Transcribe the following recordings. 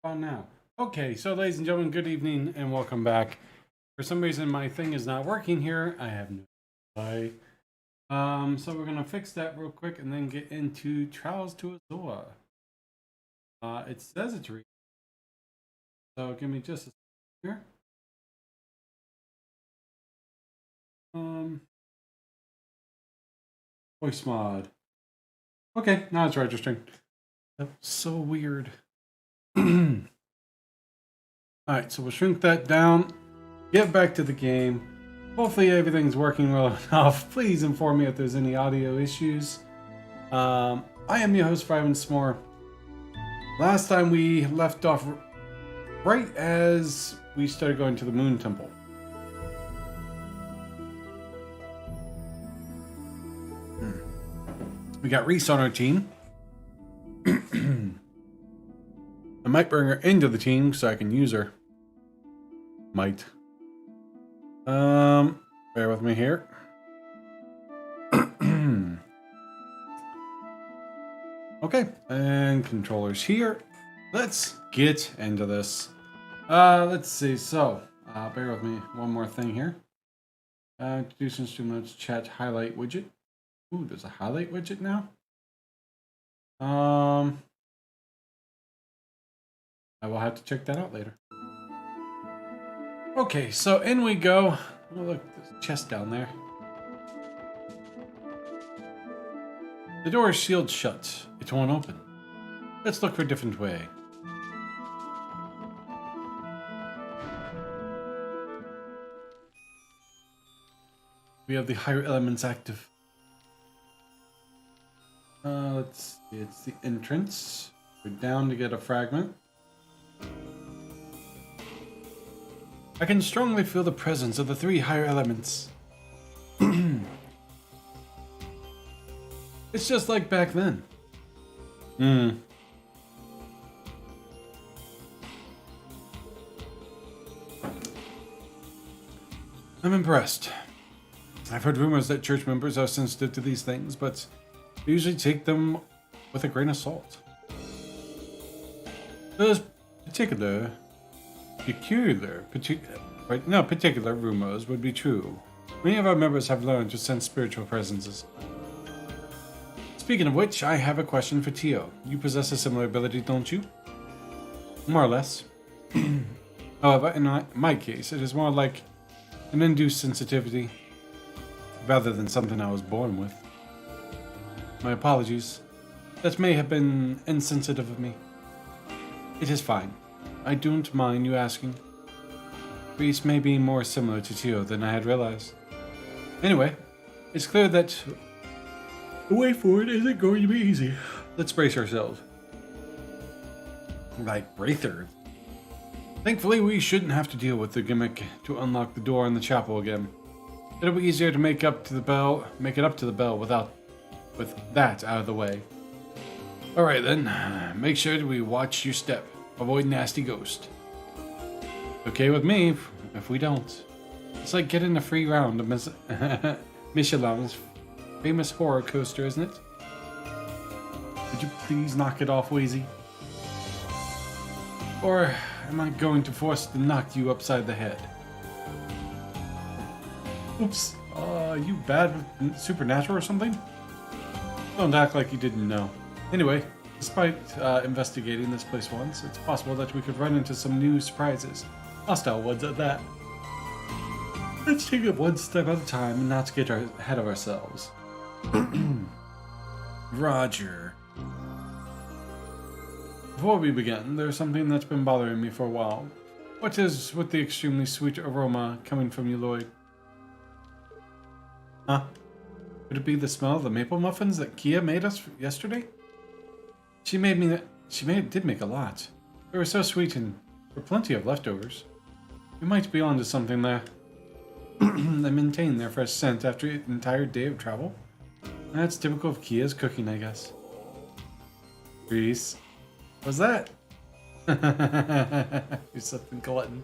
On now. Okay, so ladies and gentlemen, good evening and welcome back. For some reason, my thing is not working here. I have no idea why. So we're gonna fix that real quick and then get into Trials to Azure. It says it's reading, so give me just a second here. Voice mod. Okay, now it's registering. That's so weird. Alright, so we'll shrink that down, get back to the game. Hopefully everything's working well enough. Please inform me if there's any audio issues. I am your host, Ivan S'more. Last time we left off right as we started going to the Moon Temple. We got Reese on our team. I might bring her into the team so I can use her. Might. Bear with me here. Okay, and controllers here. Let's get into this. Let's see. So, bear with me. One more thing here. Introduce instruments, chat highlight widget. Ooh, there's a highlight widget now. I will have to check that out later. Okay, so in we go. Oh, look, there's a chest down there. The door is sealed shut. It won't open. Let's look for a different way. We have the higher elements active. Let's see, it's the entrance. We're down to get a fragment. I can strongly feel the presence of the three higher elements. It's just like back then. I'm impressed. I've heard rumors that church members are sensitive to these things, but they usually take them with a grain of salt. Those particular rumors would be true. Many of our members have learned to sense spiritual presences. Speaking of which, I have a question for Tio. You possess a similar ability, don't you? More or less. However, in my case, it is more like an induced sensitivity, rather than something I was born with. My apologies. That may have been insensitive of me. It is fine. I don't mind you asking. Reese may be more similar to Tio than I had realized. Anyway, it's clear that the way forward isn't going to be easy. Let's brace ourselves. Like Braitherd. Thankfully, we shouldn't have to deal with the gimmick to unlock the door in the chapel again. It'll be easier to make it up to the bell with that out of the way. Alright then, make sure that we watch your step. Avoid nasty ghost. Okay with me if we don't. It's like getting a free round of Michelin's famous horror coaster, isn't it? Would you please knock it off, Wheezy? Or am I going to force to knock you upside the head? Oops. You bad with Supernatural or something? Don't act like you didn't know. Anyway, despite investigating this place once, it's possible that we could run into some new surprises. Hostile ones at that. Let's take it one step at a time and not get ahead of ourselves. Roger. Before we begin, there's something that's been bothering me for a while. What is with the extremely sweet aroma coming from you, Lloyd? Huh? Could it be the smell of the maple muffins that Kia made us yesterday? She did make a lot. They were so sweet and there were plenty of leftovers. We might be onto something there. They maintain their fresh scent after an entire day of travel. That's typical of Kia's cooking, I guess. Reese. What's that? You're something glutton.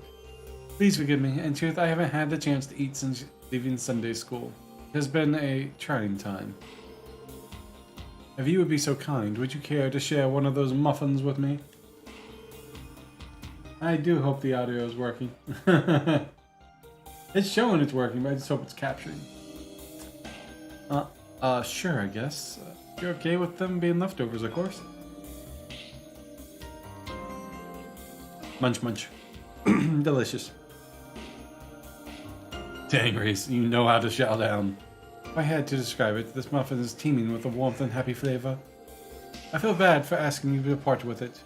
Please forgive me. In truth, I haven't had the chance to eat since leaving Sunday school. It has been a trying time. If you would be so kind, would you care to share one of those muffins with me? I do hope the audio is working. It's showing it's working, but I just hope it's capturing. Sure, I guess. You're okay with them being leftovers, of course. Munch, munch. Delicious. Dang, Reese, you know how to chow down. If I had to describe it, this muffin is teeming with a warmth and happy flavor. I feel bad for asking you to part with it.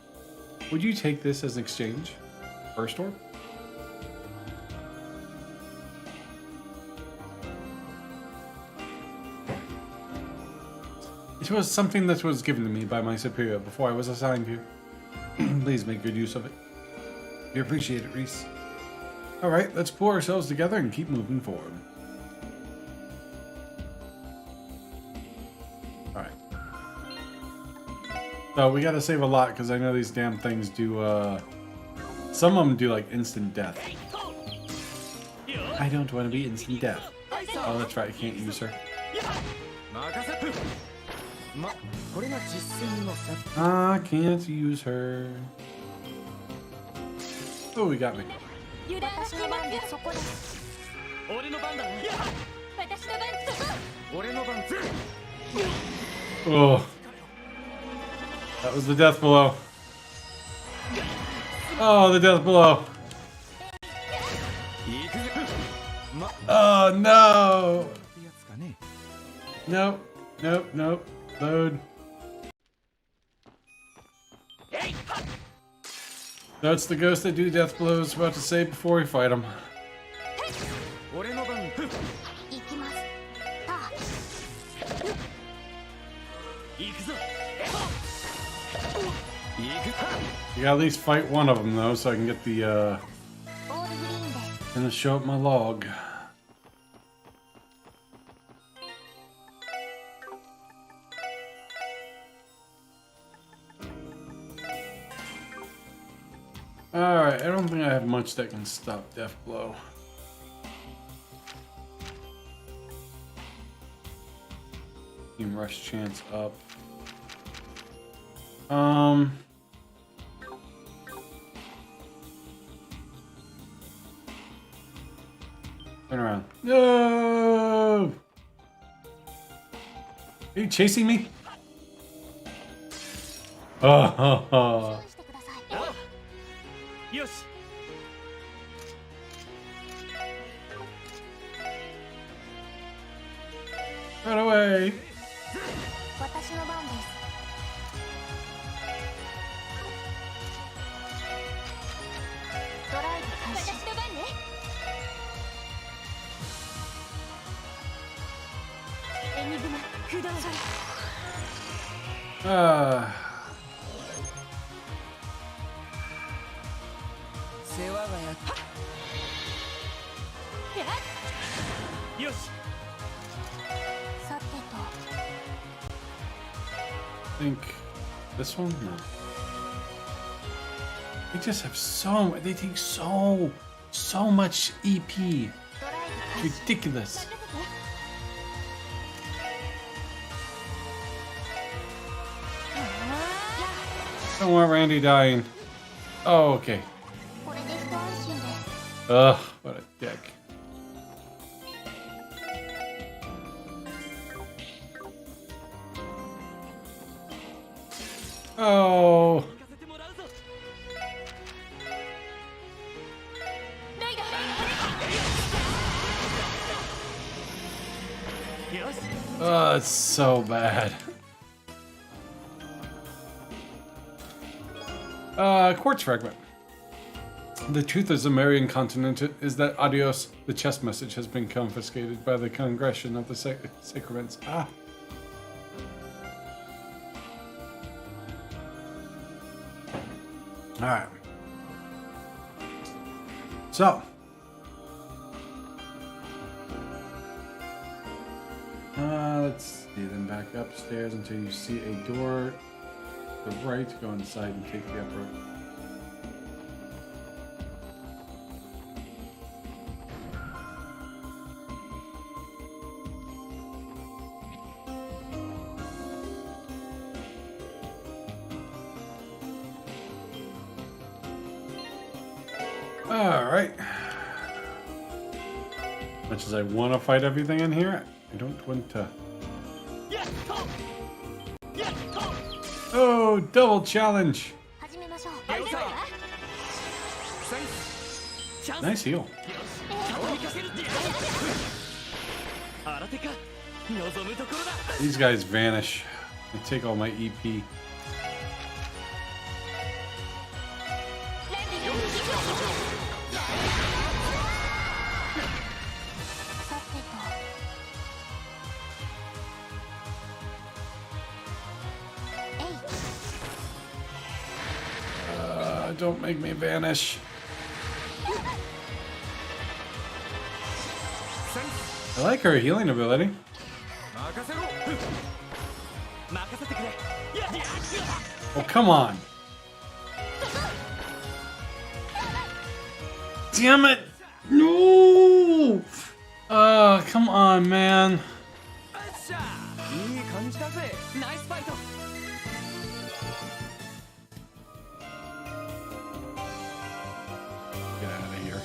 Would you take this as an exchange? First orb? It was something that was given to me by my superior before I was assigned here. Please make good use of it. We appreciate it, Reese. Alright, let's pull ourselves together and keep moving forward. Alright. So we gotta save a lot because I know these damn things do, some of them do like instant death. I don't want to be instant death. Oh, that's right, I can't use her. I can't use her. Oh, he got me. Oh. That was the death blow. Oh, the death blow. Oh, no. Nope. Nope. Nope. Load. That's the ghost that do death blows about to say before we fight him. You gotta at least fight one of them though, so I can get the gonna show up my log. Alright, I don't think I have much that can stop death blow. Team rush chance up. Turn around. No! Are you chasing me? Oh. Run away! I think this one? No. They just have they take so much EP. It's ridiculous. I don't want Randy dying. Oh, okay. Ugh, what a dick. Oh. Oh, it's so bad. Quartz fragment. The truth is, the Marian continent is that adios, the chest message has been confiscated by the Congregation of the Sacraments. Ah. Alright. So. Let's see, then back upstairs until you see a door to the right. Go inside and take the upper. Much as I want to fight everything in here, I don't want to. Oh, double challenge! Nice heal. These guys vanish. They take all my EP. Don't make me vanish. I like her healing ability. Oh, come on. Damn it. No. Come on, man. Get out of here.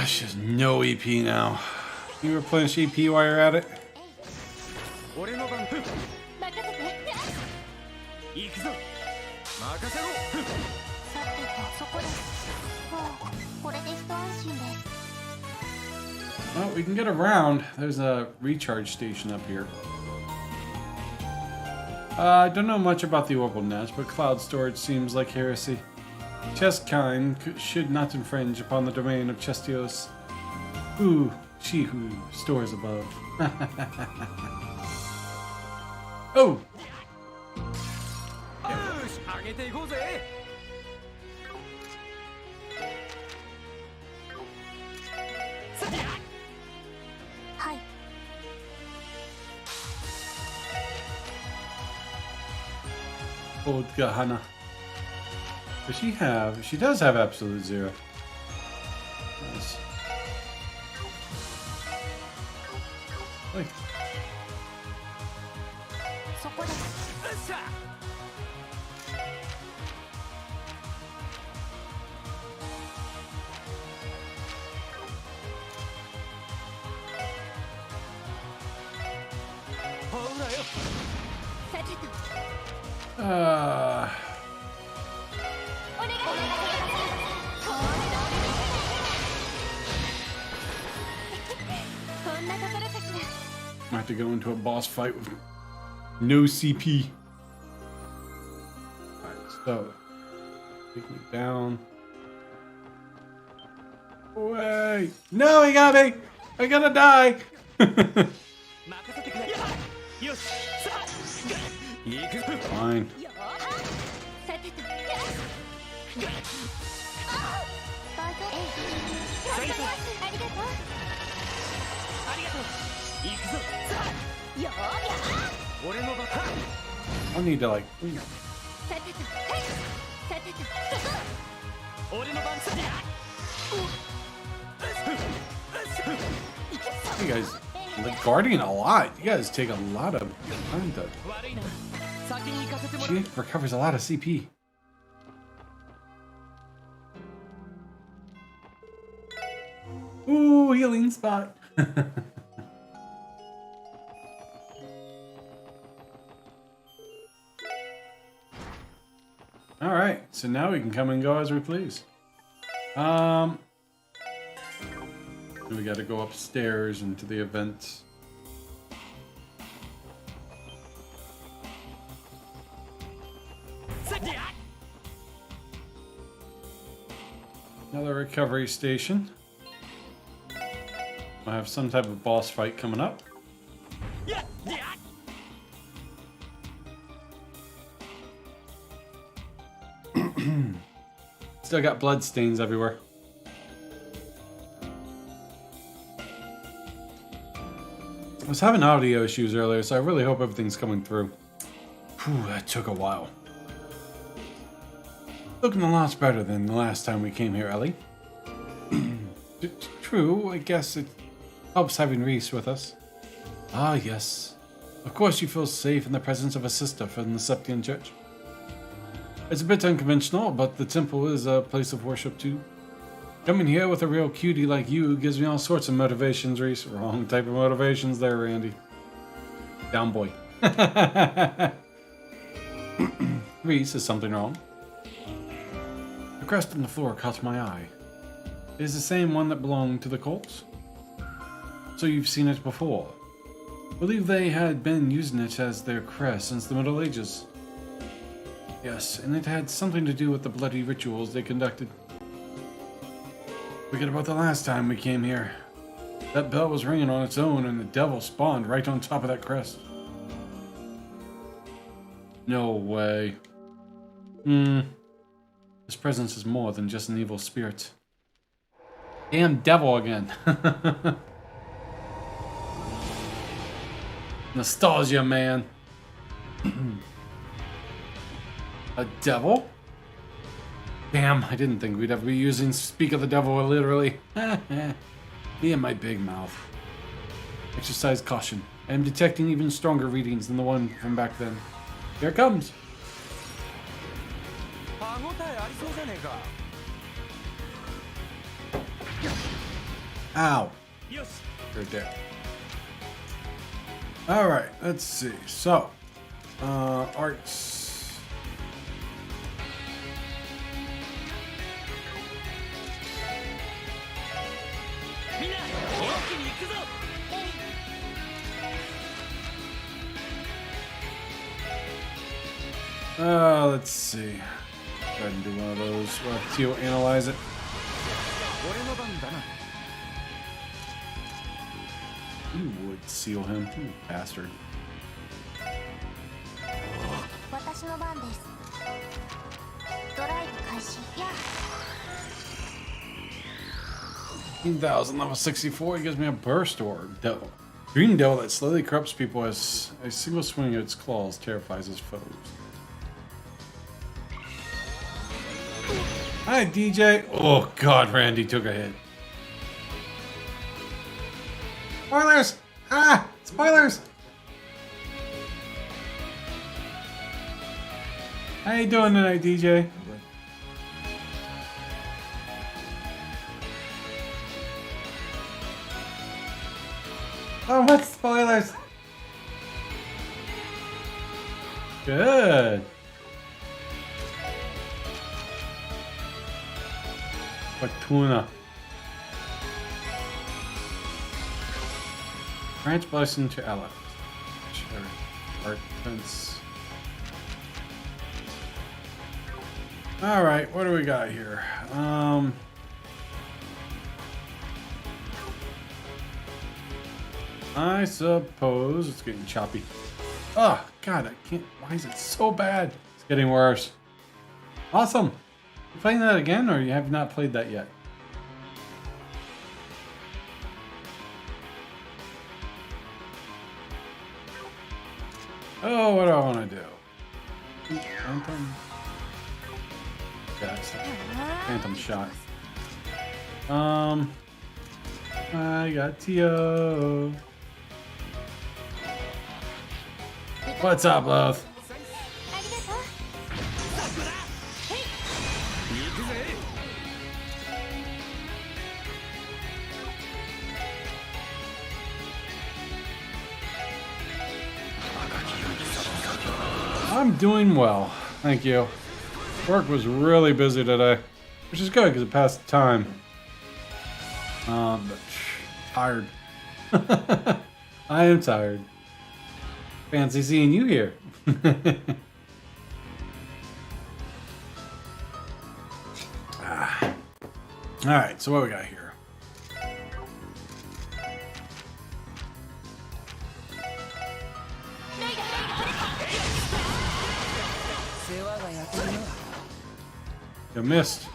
She has no EP now. Can you replenish EP while you're at it? Well, we can get around. There's a recharge station up here. I don't know much about the orbital nest, but cloud storage seems like heresy. Chestkind should not infringe upon the domain of Chestios. Ooh, she who stores above. Oh! Old Gahana. Does she have? She does have absolute zero. Nice. Like. I have to go into a boss fight with no CP. Alright, so take me down. Wait! No, he got me! I'm gonna die! Fine. I need to like. You guys, the Guardian a lot. You guys take a lot of time to. She recovers a lot of CP. Ooh, healing spot. All right, so now we can come and go as we please. We got to go upstairs into the event. Another recovery station. I have some type of boss fight coming up. Still got blood stains everywhere. I was having audio issues earlier, so I really hope everything's coming through. Whew, that took a while. Looking a lot better than the last time we came here, Ellie. True, I guess it helps having Reese with us. Ah, yes. Of course you feel safe in the presence of a sister from the Septian Church. It's a bit unconventional, but the temple is a place of worship too. Coming here with a real cutie like you gives me all sorts of motivations, Reese. Wrong type of motivations there, Randy. Down boy. Reese, is something wrong? The crest on the floor caught my eye. It is the same one that belonged to the cults? So you've seen it before. I believe they had been using it as their crest since the Middle Ages. Yes, and it had something to do with the bloody rituals they conducted. Forget about the last time we came here. That bell was ringing on its own and the devil spawned right on top of that crest. No way. This presence is more than just an evil spirit. Damn devil again. Nostalgia, man. A devil? Damn, I didn't think we'd ever be using Speak of the Devil literally. Me and my big mouth. Exercise caution. I am detecting even stronger readings than the one from back then. Here it comes. Ow. Right there. Alright, let's see. So, arts. Let's see. Go ahead and do one of those. We'll have Teo analyze it. You would seal him, you bastard. Level 64, he gives me a burst orb. Devil. Green devil that slowly corrupts people as a single swing of its claws terrifies his foes. Hi, DJ. Oh, God, Randy took a hit. Spoilers! Ah! Spoilers! How you doing tonight, DJ? Oh, what spoilers? Good. What tuna? Branch blessing to Ella. Sure. Art fence. Alright, what do we got here? I suppose it's getting choppy. Oh, God, I can't. Why is it so bad? It's getting worse. Awesome. You playing that again, or you have not played that yet? Oh, what do I want to do? Phantom? Yeah, it's Phantom shot. I got Teo. What's up, love? I'm doing well, thank you. Work was really busy today, which is good because it passed the time. But tired. I am tired. Fancy seeing you here. Alright, so what we got here? You missed.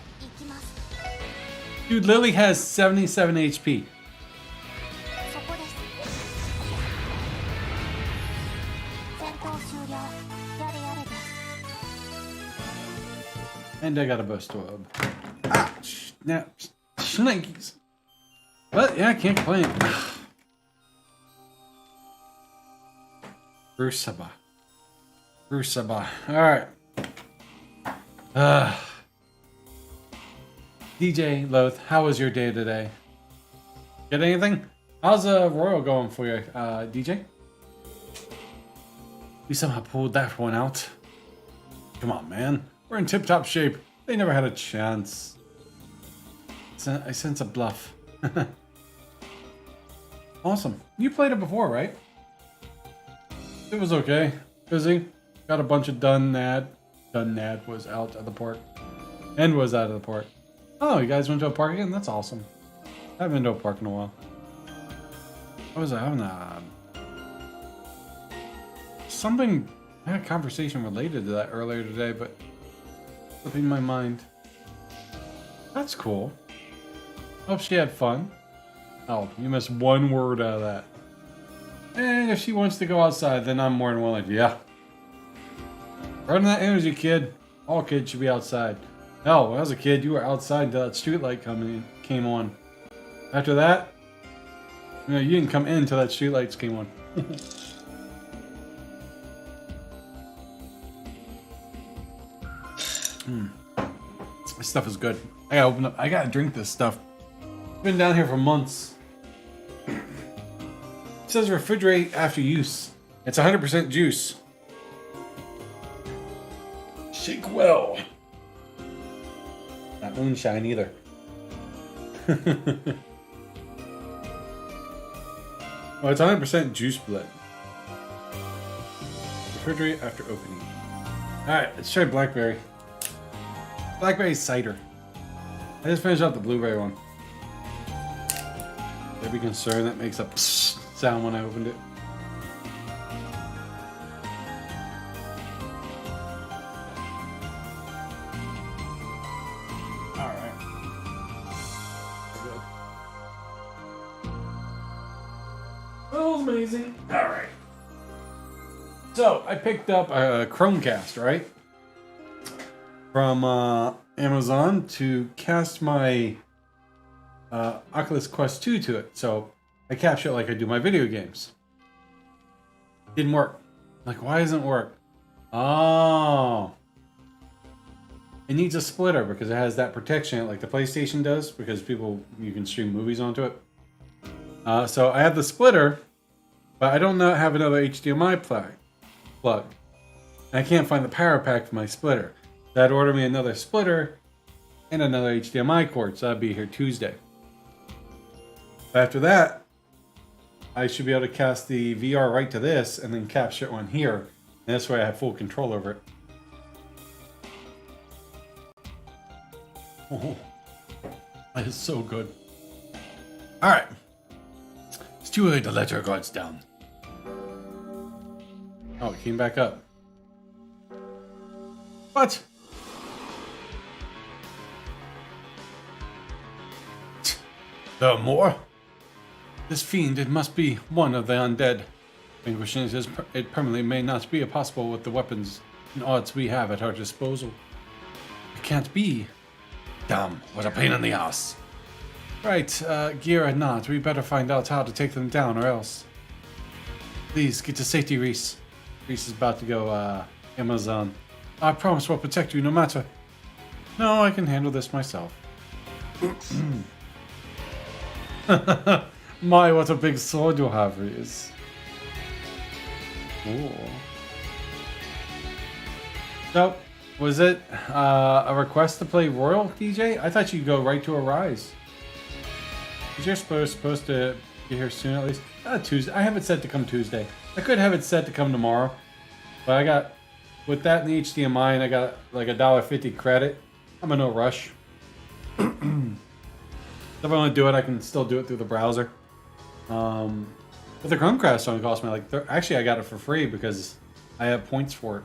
Dude, Lily has 77 HP. And I got a burst orb. Ah, snap. Shnikes. But yeah, I can't complain. Rusaba. Alright. DJ Loth, how was your day today? Get anything? How's Royal going for you, DJ? We somehow pulled that one out. Come on, man. We're in tip-top shape. They never had a chance. I sense a bluff. Awesome. You played it before, right? It was okay. Busy. Got a bunch of done nad. Done nad was out of the port. And was out of the port. Oh, you guys went to a park again? That's awesome. I haven't been to a park in a while. What was I having? Something. I had a conversation related to that earlier today, but slipping my mind. That's cool. Hope she had fun. Oh, you missed one word out of that. And if she wants to go outside, then I'm more than willing. Yeah. Run that energy, kid. All kids should be outside. Hell, when I was a kid, you were outside until that street light came on. After that, you didn't come in until that street lights came on. This stuff is good. I gotta open up. I gotta drink this stuff. Been down here for months. It says refrigerate after use. It's 100% juice. Shake well. Not moonshine either. Well, it's 100% juice blend. Refrigerate after opening. Alright, let's try blackberry. Blackberry cider. I just finished off the blueberry one. Don't be concerned, that makes a psst sound when I opened it. Alright. Good. Smells amazing. Alright. So, I picked up a Chromecast, right? From Amazon to cast my Oculus Quest 2 to it. So I capture it like I do my video games. Didn't work. Like, why doesn't it work? Oh. It needs a splitter because it has that protection like the PlayStation does, because you can stream movies onto it. So I have the splitter, but I don't have another HDMI plug. And I can't find the power pack for my splitter. So I'd order me another splitter and another HDMI cord, so that'd be here Tuesday. After that, I should be able to cast the VR right to this and then capture it on here. And this way I have full control over it. Oh, that is so good. Alright. It's too early to let your guards down. Oh, it came back up. What? There are more? This fiend, it must be one of the undead. Vanquishing it permanently may not be possible with the weapons and odds we have at our disposal. It can't be. Damn, what a pain in the ass. Right, gear or not, we better find out how to take them down or else. Please, get to safety, Reese. Reese is about to go, Amazon. I promise we'll protect you no matter. No, I can handle this myself. My, what a big sword you have, Reese. Ooh. So, was it a request to play Royal, DJ? I thought you'd go right to Arise. Is your supposed to get here soon at least? Tuesday. I have it set to come Tuesday. I could have it set to come tomorrow. But I got, with that and the HDMI, and I got like $1.50 credit. I'm in no rush. If I want to do it, I can still do it through the browser. But the Chromecast only cost me like... Actually, I got it for free because I have points for it.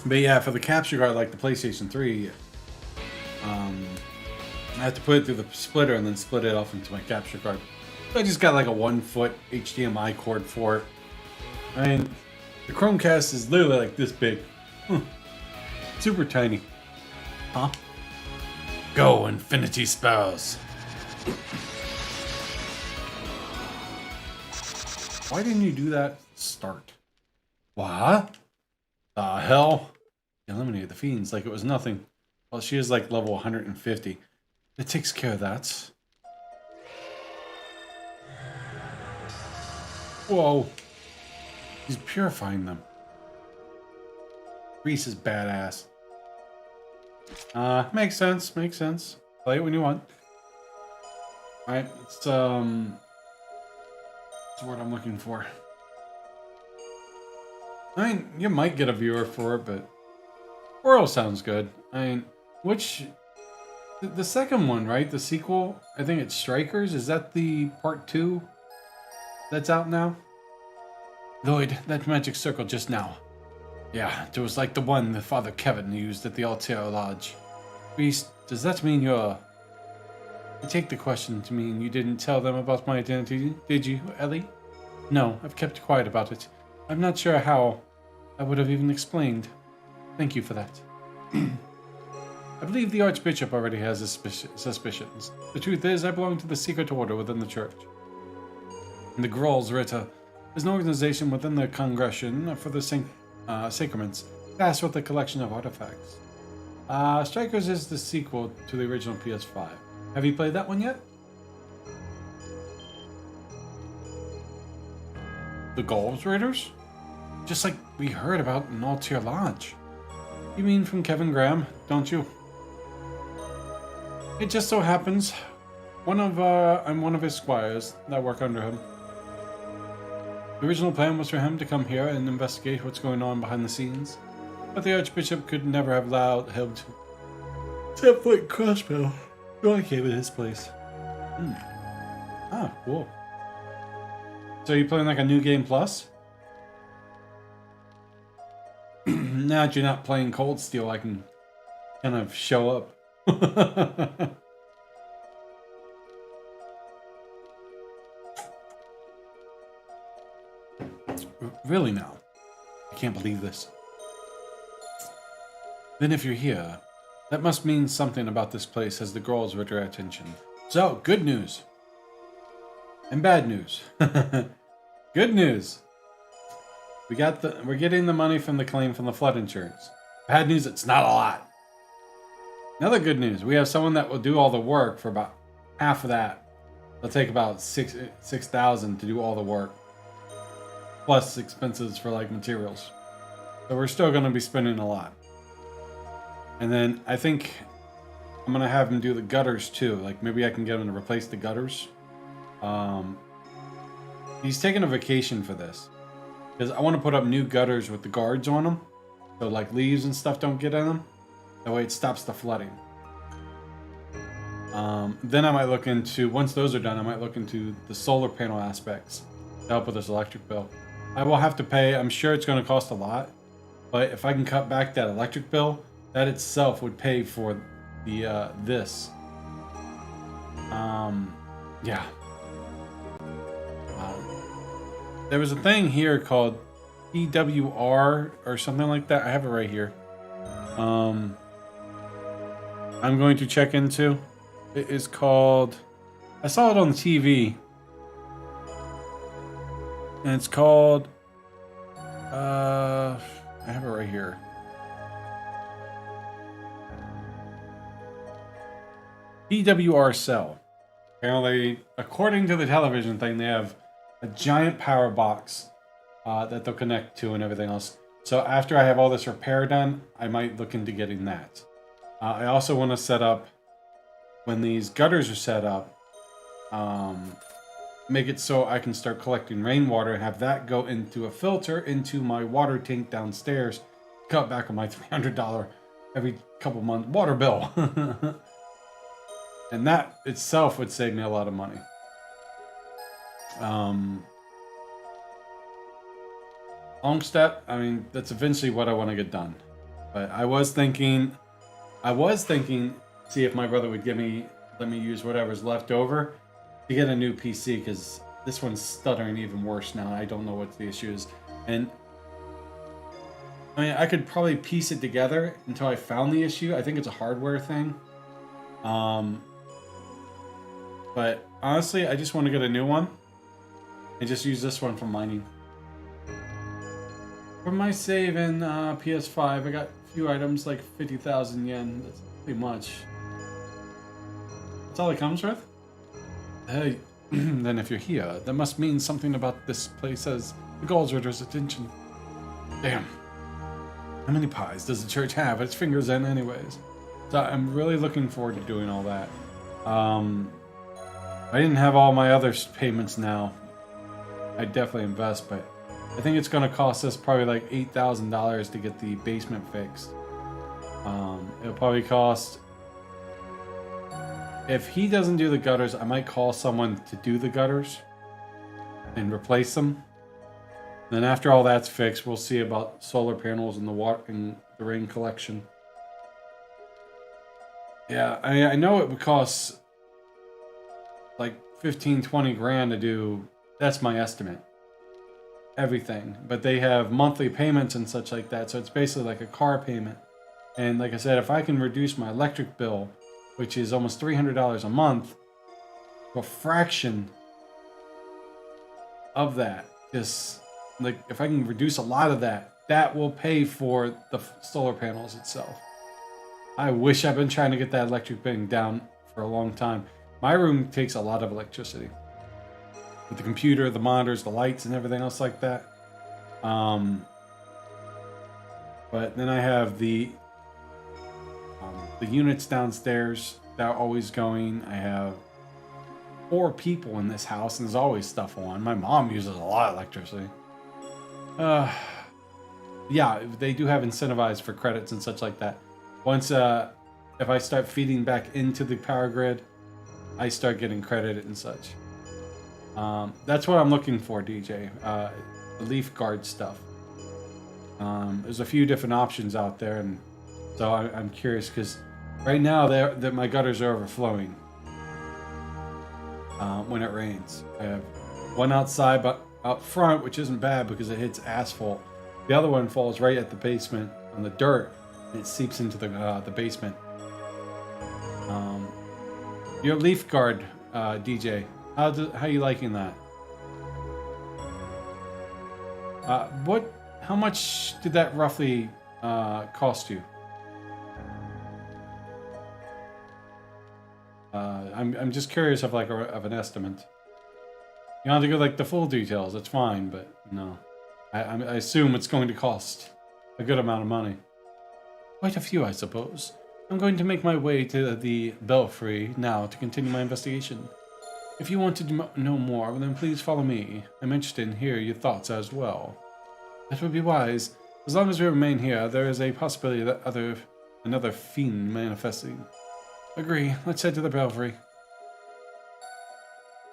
But yeah, for the capture card, like the PlayStation 3, I have to put it through the splitter and then split it off into my capture card. So I just got like a 1-foot HDMI cord for it. I mean, the Chromecast is literally like this big. Super tiny. Huh? Go, Infinity Spells. Why didn't you do that? Start. What? The hell? Eliminated the fiends like it was nothing. Well, she is like level 150. It takes care of that. Whoa. He's purifying them. Reese is badass. Makes sense, makes sense. Play it when you want. Alright, it's what's the word I'm looking for. I mean, you might get a viewer for it, but Oral sounds good. I mean, which the second one, right? The sequel, I think it's Strikers. Is that the part 2 that's out now? Lloyd, that magic circle just now. Yeah, it was like the one that Father Kevin used at the Altair Lodge. Reese, does that mean you're... I take the question to mean you didn't tell them about my identity, did you, Ellie? No, I've kept quiet about it. I'm not sure how I would have even explained. Thank you for that. I believe the Archbishop already has his suspicions. The truth is, I belong to the secret order within the church. And the Grolls Ritter is an organization within the Congregation for the Sacraments, tasked with a collection of artifacts. Strikers is the sequel to the original PS5. Have you played that one yet? The Grolls Raiders? Just like we heard about in Altair Lodge. You mean from Kevin Graham, don't you? It just so happens, I'm one of his squires that work under him. The original plan was for him to come here and investigate what's going on behind the scenes, but the Archbishop could never have allowed him to step foot crossbow. So I came in his place. Ah, cool. So you playing like a new game plus? Now that you're not playing Cold Steel, I can kind of show up. Really now? I can't believe this. Then if you're here, that must mean something about this place has the Grolls Ritter attention. So, good news. And bad news. Good news. We're getting the money from the claim from the flood insurance. Bad news, it's not a lot. Another good news, we have someone that will do all the work for about half of that. It'll take about 6,000 to do all the work. Plus expenses for like materials. So we're still going to be spending a lot. And then I think I'm going to have him do the gutters too. Like maybe I can get him to replace the gutters. He's taking a vacation for this. Because I want to put up new gutters with the guards on them. So like leaves and stuff don't get in them. That way it stops the flooding. Then I might look into, once those are done, I might look into the solar panel aspects to help with this electric bill. I will have to pay, I'm sure it's going to cost a lot. But if I can cut back that electric bill, that itself would pay for the this. Yeah. There was a thing here called PWR or something like that. I have it right here. I'm going to check into. It is called... I saw it on the TV. And it's called... I have it right here. PWR cell. Apparently, according to the television thing, they have a giant power box that they'll connect to and everything else. So after I have all this repair done, I might look into getting that. I also want to set up, when these gutters are set up, make it so I can start collecting rainwater and have that go into a filter into my water tank downstairs, cut back on my $300 every couple months water bill. And that itself would save me a lot of money. Long step, I mean, that's eventually what I want to get done. But I was thinking, see if my brother would let me use whatever's left over to get a new PC, because this one's stuttering even worse now. I don't know what the issue is. And I mean, I could probably piece it together until I found the issue. I think it's a hardware thing. But honestly, I just want to get a new one. I just use this one for mining. For my save in PS5, I got a few items like 50,000 yen. That's pretty much. That's all it comes with? Hey, then if you're here, that must mean something about this place has the Gallsritter's attention. Damn. How many pies does the church have at its fingers' end anyways? So I'm really looking forward to doing all that. I didn't have all my other payments now. I'd definitely invest, but I think it's going to cost us probably like $8,000 to get the basement fixed. It'll probably cost... If he doesn't do the gutters, I might call someone to do the gutters and replace them. Then after all that's fixed, we'll see about solar panels and the water and the rain collection. Yeah, I know it would cost like 15, 20 grand to do. That's my estimate. Everything. But they have monthly payments and such like that. So it's basically like a car payment. And like I said, if I can reduce my electric bill, which is almost $300 a month, to a fraction of that, just like if I can reduce a lot of that, that will pay for the solar panels itself. I wish I've been trying to get that electric thing down for a long time. My room takes a lot of electricity. With the computer, the monitors, the lights, and everything else like that. But then I have the units downstairs that are always going. I have 4 people in this house, and there's always stuff on. My mom uses a lot of electricity. Yeah, they do have incentivized for credits and such like that. Once, if I start feeding back into the power grid, I start getting credited and such. That's what I'm looking for, DJ. The leaf guard stuff. There's a few different options out there, and so I'm curious because right now my gutters are overflowing when it rains. I have one outside, but out front, which isn't bad because it hits asphalt. The other one falls right at the basement on the dirt, and it seeps into the basement. Your leaf guard, DJ. How you liking that? How much did that roughly cost you? I'm just curious of of an estimate. You don't have to go like the full details. That's fine, but no, I assume it's going to cost a good amount of money. Quite a few, I suppose. I'm going to make my way to the belfry now to continue my investigation. If you want to know more, then please follow me. I'm interested in hearing your thoughts as well. That would be wise. As long as we remain here, there is a possibility that another fiend manifesting. Agree. Let's head to the belfry.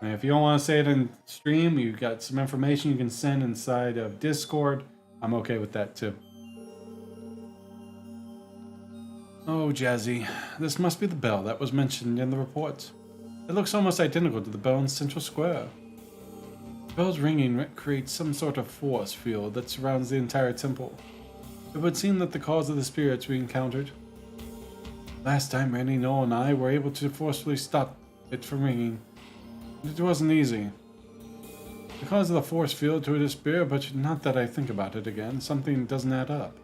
And if you don't want to say it in stream, you've got some information you can send inside of Discord. I'm okay with that too. Oh, Jazzy. This must be the bell that was mentioned in the report. It looks almost identical to the bell in Central Square. The bell's ringing creates some sort of force field that surrounds the entire temple. It would seem that the cause of the spirits we encountered. Last time, Randy, Noel, and I were able to forcefully stop it from ringing. It wasn't easy. The cause of the force field to a despair, but not that I think about it again. Something doesn't add up.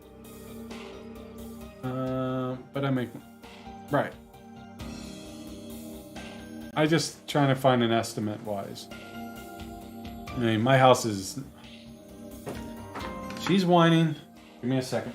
But I make... Right. I just trying to find an estimate wise. I mean, my house is... She's whining. Give me a second.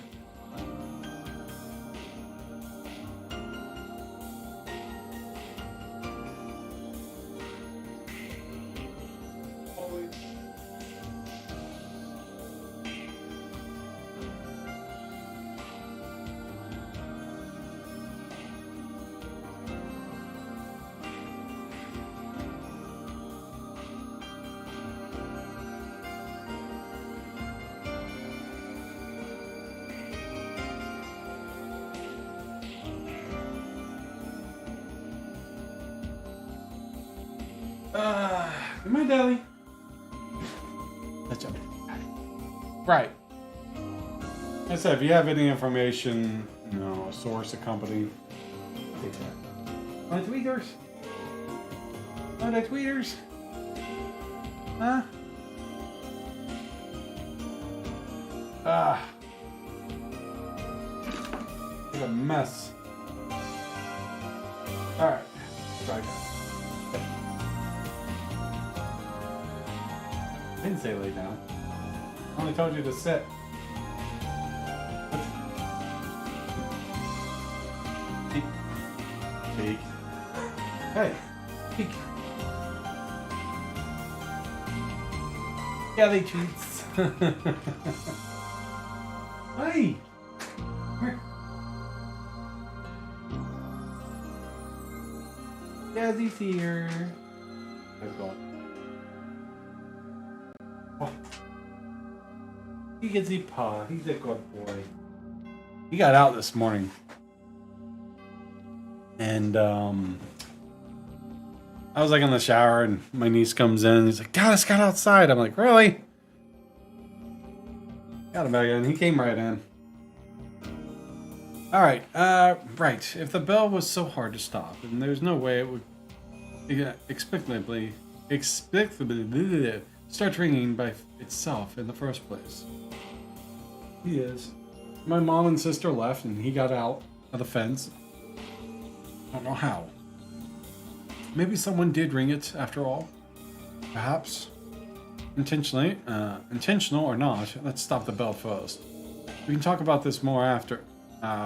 Am I Deli? That's okay. Right. Like I said, if you have any information, a source, a company, take that. Want tweeters? Want that tweeters? Huh? Ah. What a mess. Alright. Try again. I didn't say lay down. I only told you to sit. Peek. Hey. Peek. Jelly treats. Hey. Jazzy's here. Let's go. Oh. He gets his paw. He's a good boy. He got out this morning. And I was like in the shower and my niece comes in and he's like, "God, it's got outside." I'm like, "Really?" Got him back in. He came right in. Alright, right. If the bell was so hard to stop, and there's no way it would explicably start ringing by itself in the first place. He is. My mom and sister left and he got out of the fence. I don't know how. Maybe someone did ring it after all. Perhaps. Intentionally. Intentional or not, let's stop the bell first. We can talk about this more after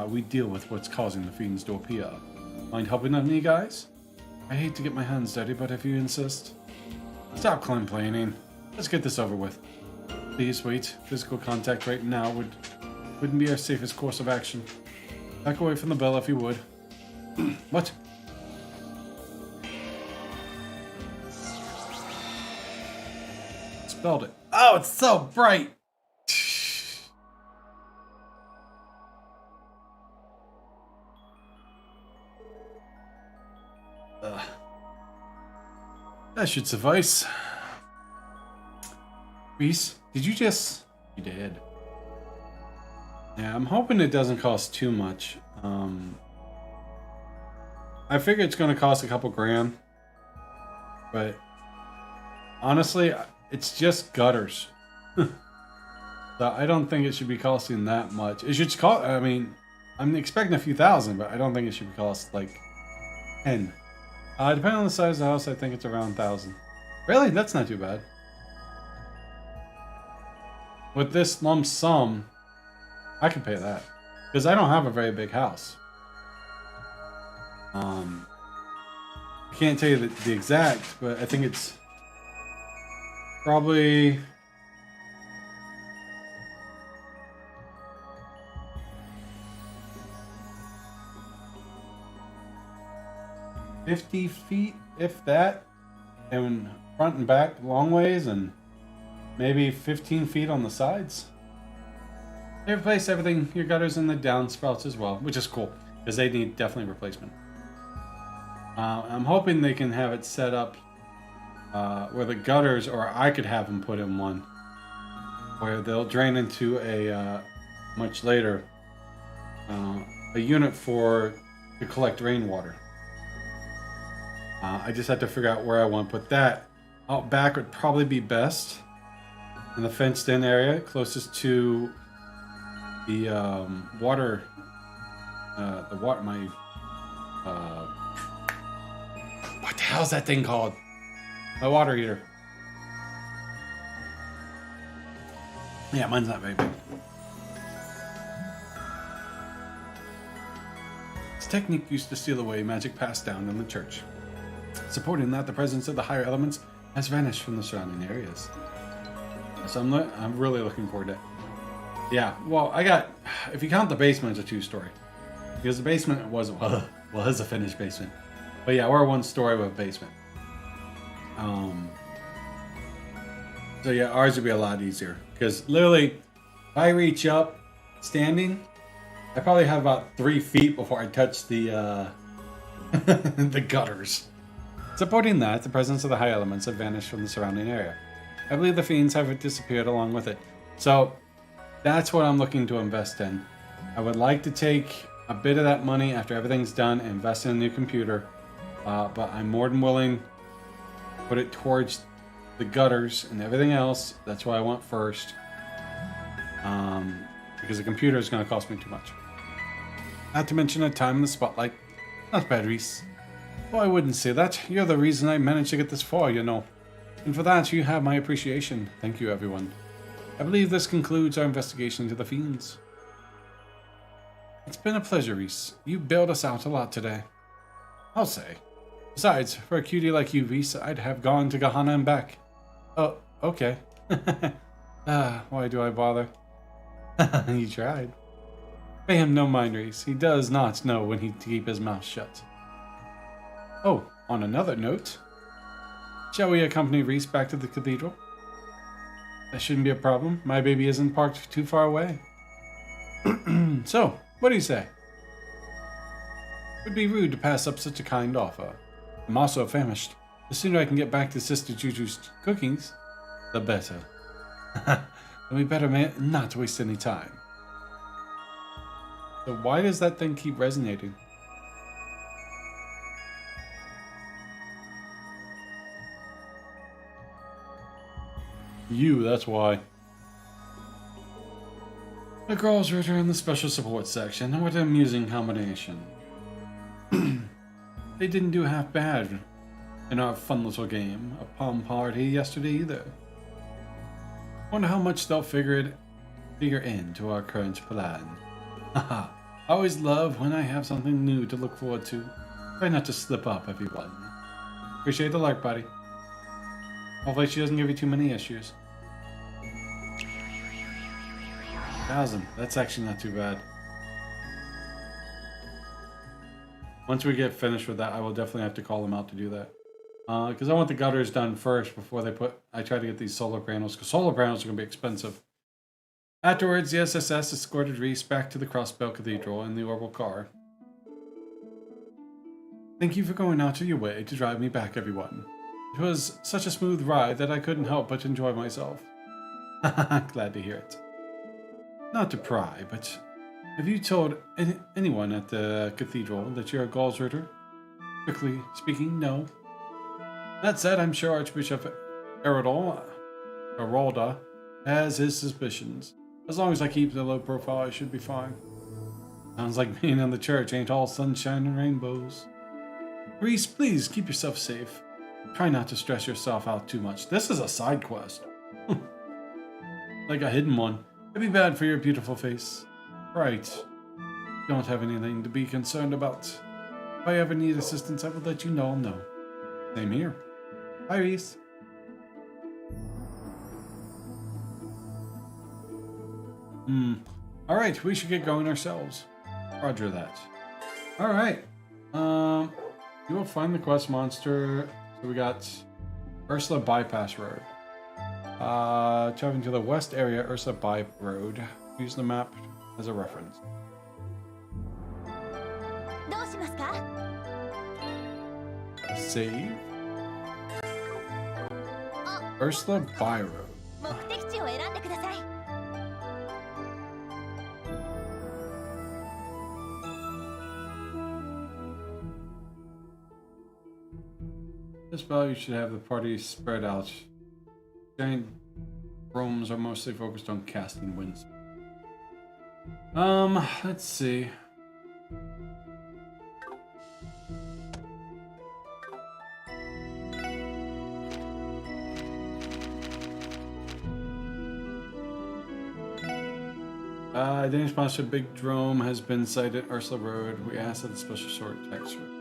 we deal with what's causing the fiends to appear. Mind helping me, guys? I hate to get my hands dirty, but if you insist. Stop complaining. Let's get this over with. Please wait. Physical contact right now wouldn't be our safest course of action. Back away from the bell if you would. What? Spelled it. Oh, it's so bright! That should suffice. Reese, did you just... You did. Yeah, I'm hoping it doesn't cost too much. I figure it's going to cost a couple grand. But honestly, it's just gutters. So I don't think it should be costing that much. It should cost... I mean, I'm expecting a few thousand, but I don't think it should cost like 10. Depending on the size of the house, I think it's around 1,000. Really? That's not too bad. With this lump sum, I can pay that. Because I don't have a very big house. I can't tell you the exact, but I think it's probably... $50 feet, if that, and front and back long ways, and maybe 15 feet on the sides. They replace everything, your gutters and the downspouts as well, which is cool, because they need definitely replacement. I'm hoping they can have it set up where the gutters, or I could have them put in one, where they'll drain into a, much later, a unit to collect rainwater. I just have to figure out where I want to put that. Out back would probably be best. In the fenced-in area, closest to the water. What the hell's that thing called? My water heater. Yeah, mine's not very big. This technique used to steal away magic passed down in the church. Supporting that, the presence of the higher elements has vanished from the surrounding areas. So I'm really looking forward to it. Yeah, well, if you count the basement, it's a 2-story. Because the basement was a finished basement. But yeah, we're 1-story with a basement. So yeah, ours would be a lot easier. Because literally, if I reach up, standing, I probably have about 3 feet before I touch the the gutters. Supporting that, the presence of the high elements have vanished from the surrounding area. I believe the fiends have disappeared along with it. So, that's what I'm looking to invest in. I would like to take a bit of that money after everything's done and invest in a new computer. But I'm more than willing to put it towards the gutters and everything else. That's what I want first. Because the computer is going to cost me too much. Not to mention a time in the spotlight. Not bad, Reese. Oh, I wouldn't say that. You're the reason I managed to get this far, you know. And for that, you have my appreciation. Thank you, everyone. I believe this concludes our investigation into the fiends. It's been a pleasure, Reese. You bailed us out a lot today. I'll say. Besides, for a cutie like you, Reese, I'd have gone to Gahana and back. Oh, okay. Why do I bother? He tried. Pay him no mind, Reese. He does not know when to keep his mouth shut. Oh, on another note, shall we accompany Reese back to the cathedral? That shouldn't be a problem. My baby isn't parked too far away. So, what do you say? It would be rude to pass up such a kind offer. I'm also famished. The sooner I can get back to Sister Juju's cookings, the better. Then we better not waste any time. So why does that thing keep resonating? You, that's why. The girls writer in the special support section. What an amusing combination. They didn't do half bad in our fun little game, a palm party yesterday either. Wonder how much they'll figure into our current plan. Haha, I always love when I have something new to look forward to. Try not to slip up, everyone. Appreciate the lark, buddy. Hopefully she doesn't give you too many issues. 1,000. That's actually not too bad. Once we get finished with that, I will definitely have to call them out to do that. Because I want the gutters done first before I try to get these solar panels, because solar panels are going to be expensive. Afterwards, the SSS escorted Reese back to the Crossbell Cathedral in the orbital car. Thank you for going out of your way to drive me back, everyone. It was such a smooth ride that I couldn't help but enjoy myself. Glad to hear it. Not to pry, but have you told anyone at the cathedral that you're a Galsritter? Strictly speaking, no. That said, I'm sure Archbishop Geralda has his suspicions. As long as I keep the low profile, I should be fine. Sounds like being in the church ain't all sunshine and rainbows. Reese, please keep yourself safe. Try not to stress yourself out too much. This is a side quest. Like a hidden one. It'd be bad for your beautiful face. Right. Don't have anything to be concerned about. If I ever need assistance, I will let you know I'll know. Same here. Bye, Reese. Alright, we should get going ourselves. Roger that. Alright. You will find the quest monster. So we got Ursula Bypass Road. Traveling to the west area, Ursula By Road. Use the map as a reference. Save. Ursula By Road. This value should have the party spread out. Giant rooms are mostly focused on casting winds. Let's see. Danish sponsor Big Drome has been sighted at Ursula Road. We asked that the special sort text route.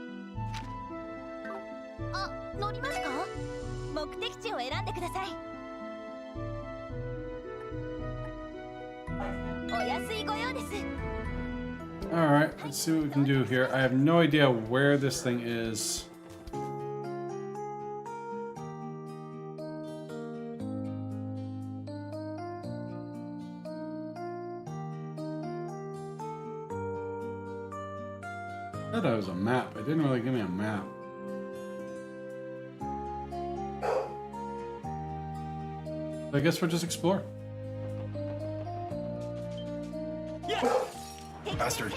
Alright, let's see what we can do here. I have no idea where this thing is. I thought it was a map. It didn't really give me a map. I guess we'll just explore. Bastard.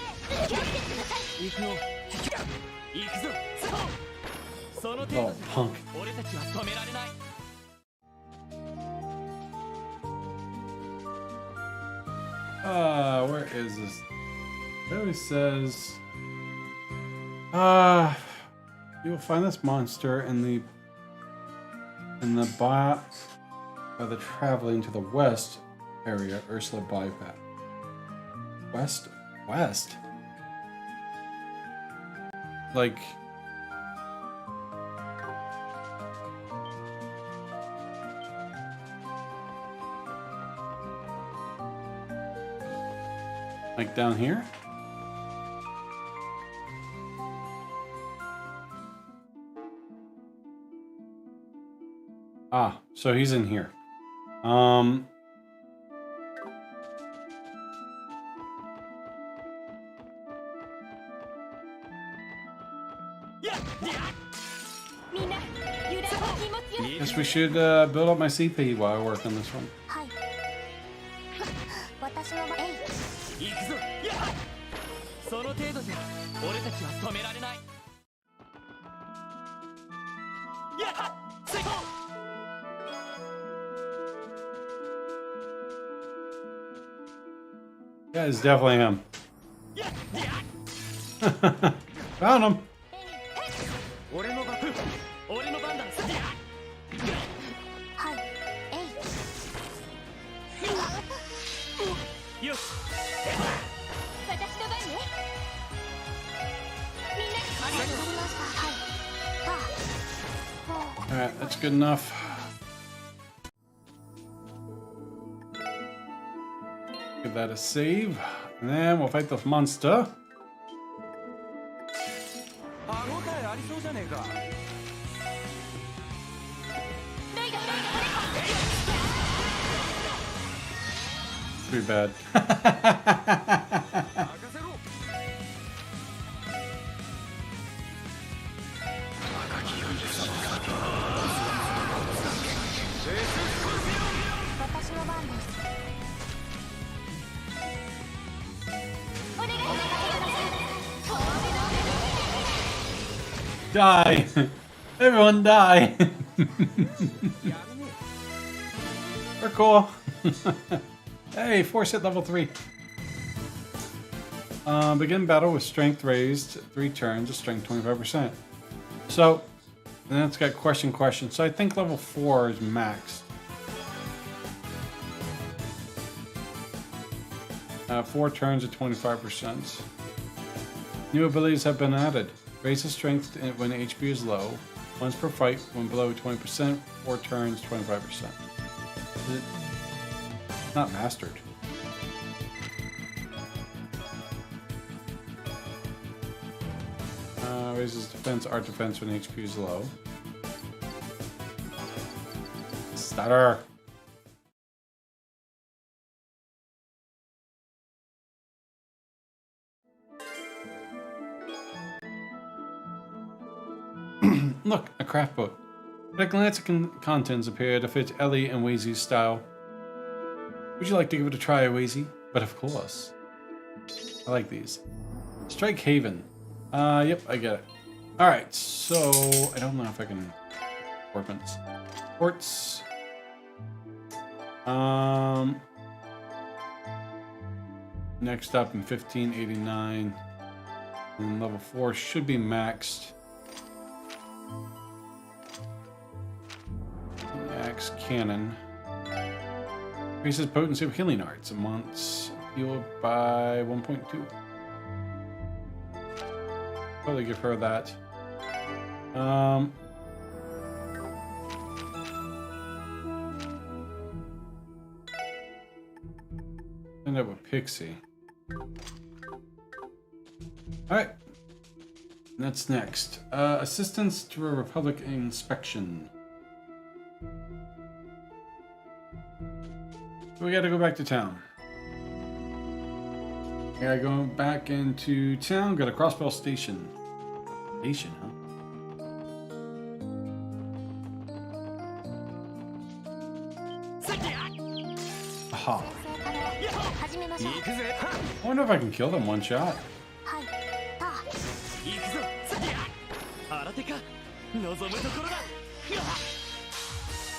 Oh, punk. Where is this? It always says, you will find this monster in the traveling to the west area, Ursula bypass. West? Like... Like down here? Ah, so he's in here. Guess we should build up my CP while I work on this one. Yeah, it's definitely him. Found him. Alright, that's good enough. Give that a save. And then we'll fight the monster. Pretty bad. Die! Everyone die! We're cool. Hey, force hit level 3. Begin battle with strength raised 3 turns, with strength 25%. So, then it's got question. So I think level 4 is maxed. 4 turns at 25%. New abilities have been added. Raises strength when HP is low. Once per fight, when below 20%, 4 turns, 25%. Not mastered. Raises defense, art defense when HP is low. Stutter. Look, a craft book. At a glance, contents appear to fit Ellie and Wazy's style. Would you like to give it a try, Wazy? But of course. I like these. Strike Haven. Yep, I get it. Alright, so I don't know if I can ornaments. Ports. Next up in 1589. And level 4 should be maxed. Axe Cannon. Increases potency of healing arts. Amounts healed by 1.2. Probably give her that. End up with Pixie. Alright. That's next. Assistance to a Republic inspection. We gotta go back to town. Gotta go back into town, got a Crossbell Station. Station, huh? Aha. I wonder if I can kill them one shot.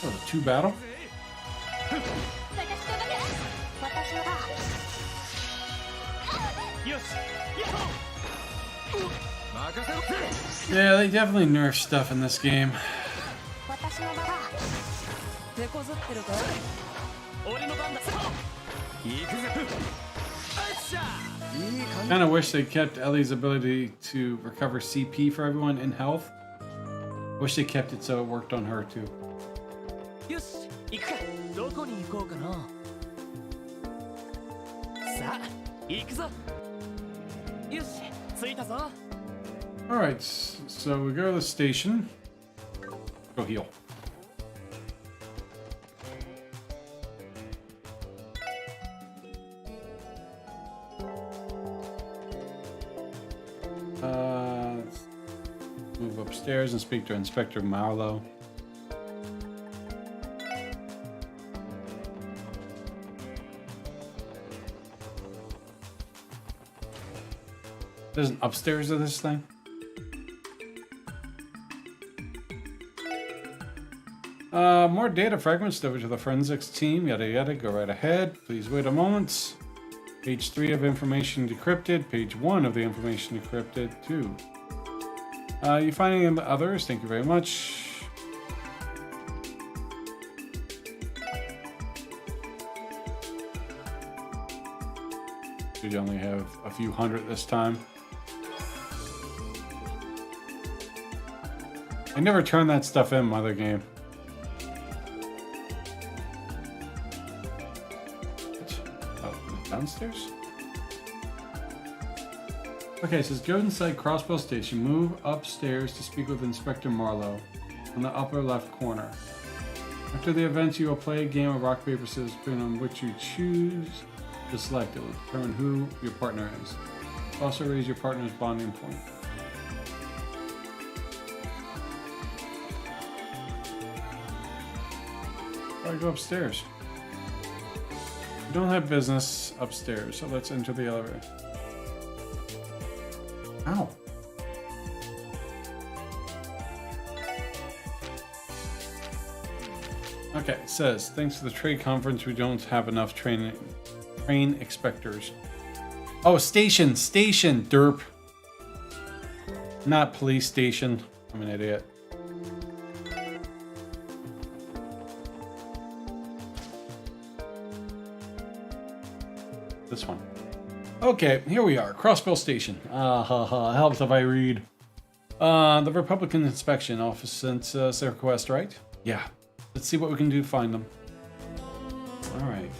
Oh, 2 battle? Yeah, they definitely nerf stuff in this game. Kind of wish they kept Ellie's ability to recover CP for everyone in health. Wish they kept it so it worked on her too. Alright, so we go to the station. Go heal. Let's move upstairs and speak to Inspector Marlowe. There's an upstairs of this thing. More data fragments delivered to the forensics team. Yada yada. Go right ahead. Please wait a moment. Page 3 of information decrypted. Page 1 of the information decrypted. 2. You finding in the others? Thank you very much. You only have a few hundred this time. I never turned that stuff in my other game. Downstairs? Okay, it says go inside Crossbow Station. Move upstairs to speak with Inspector Marlowe on the upper left corner. After the event, you will play a game of rock, paper, scissors, depending on which you choose to select. It will determine who your partner is. Also raise your partner's bonding point. I go upstairs. We don't have business upstairs, so let's enter the elevator. Ow. Okay, it says, thanks to the trade conference, we don't have enough train inspectors. Oh, station, derp. Not police station. I'm an idiot. This one. Okay, here we are. Crossbow Station. Helps if I read. The Republican Inspection Office sent us a request, right? Yeah. Let's see what we can do to find them. Alright.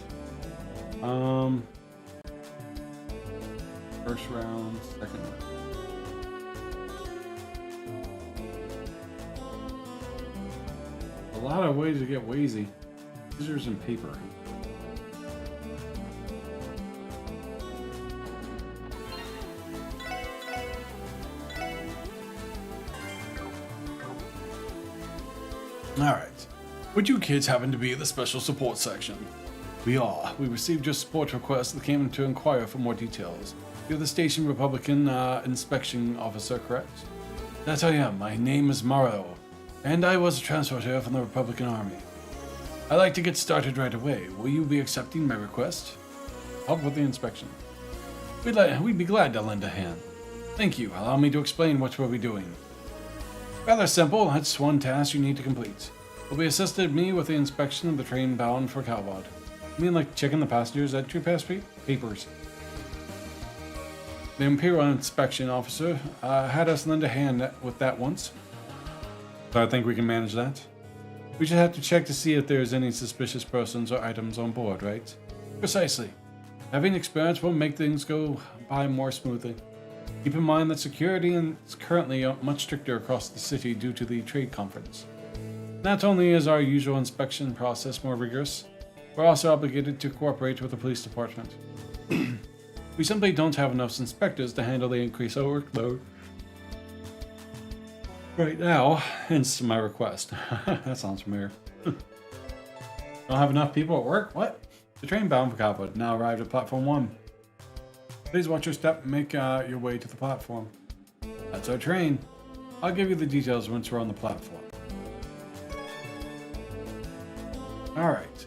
First round, second round. A lot of ways to get wheezy. Scissors and paper. Alright. Would you kids happen to be the special support section? We are. We received your support request and came to inquire for more details. You're the station Republican inspection officer, correct? That I am. My name is Morrow, and I was a transporter from the Republican Army. I'd like to get started right away. Will you be accepting my request? Help with the inspection. We'd be glad to lend a hand. Thank you. Allow me to explain what we'll be doing. Rather simple, that's one task you need to complete. Will be assisted me with the inspection of the train bound for Calvod. You mean like checking the passengers at your papers? The Imperial Inspection Officer had us lend a hand with that once. So I think we can manage that. We just have to check to see if there's any suspicious persons or items on board, right? Precisely. Having experience will make things go by more smoothly. Keep in mind that security is currently much stricter across the city due to the trade conference. Not only is our usual inspection process more rigorous, we're also obligated to cooperate with the police department. We simply don't have enough inspectors to handle the increased workload right now, hence my request. That sounds familiar. Don't have enough people at work? What? The train bound for Calvod now arrived at platform 1. Please watch your step and make your way to the platform. That's our train. I'll give you the details once we're on the platform. Alright.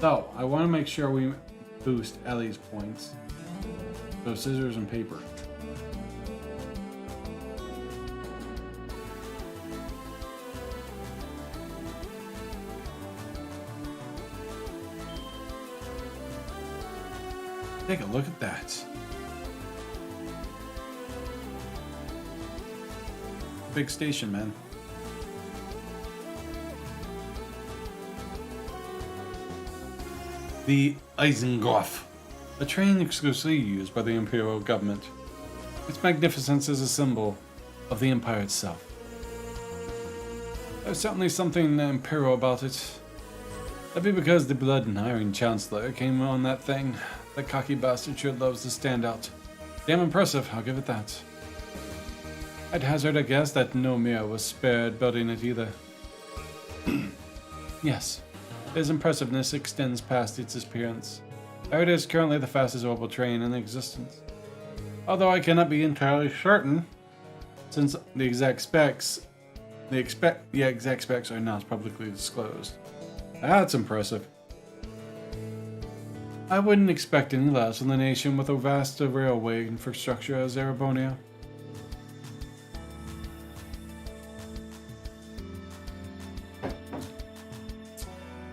So, I want to make sure we boost Ellie's points. So, scissors and paper. Take a look at that. Big station, man. The Eisengolf, a train exclusively used by the Imperial government. Its magnificence is a symbol of the Empire itself. There's certainly something imperial about it. That'd be because the blood and iron chancellor came on that thing. That cocky bastard sure loves to stand out. Damn impressive, I'll give it that. I'd hazard a guess that no Mir was spared building it either. Yes. Its impressiveness extends past its appearance. It is currently the fastest orbital train in existence. Although I cannot be entirely certain, since the exact specs are not publicly disclosed. That's impressive. I wouldn't expect any less from the nation with a vast railway infrastructure as Erebonia.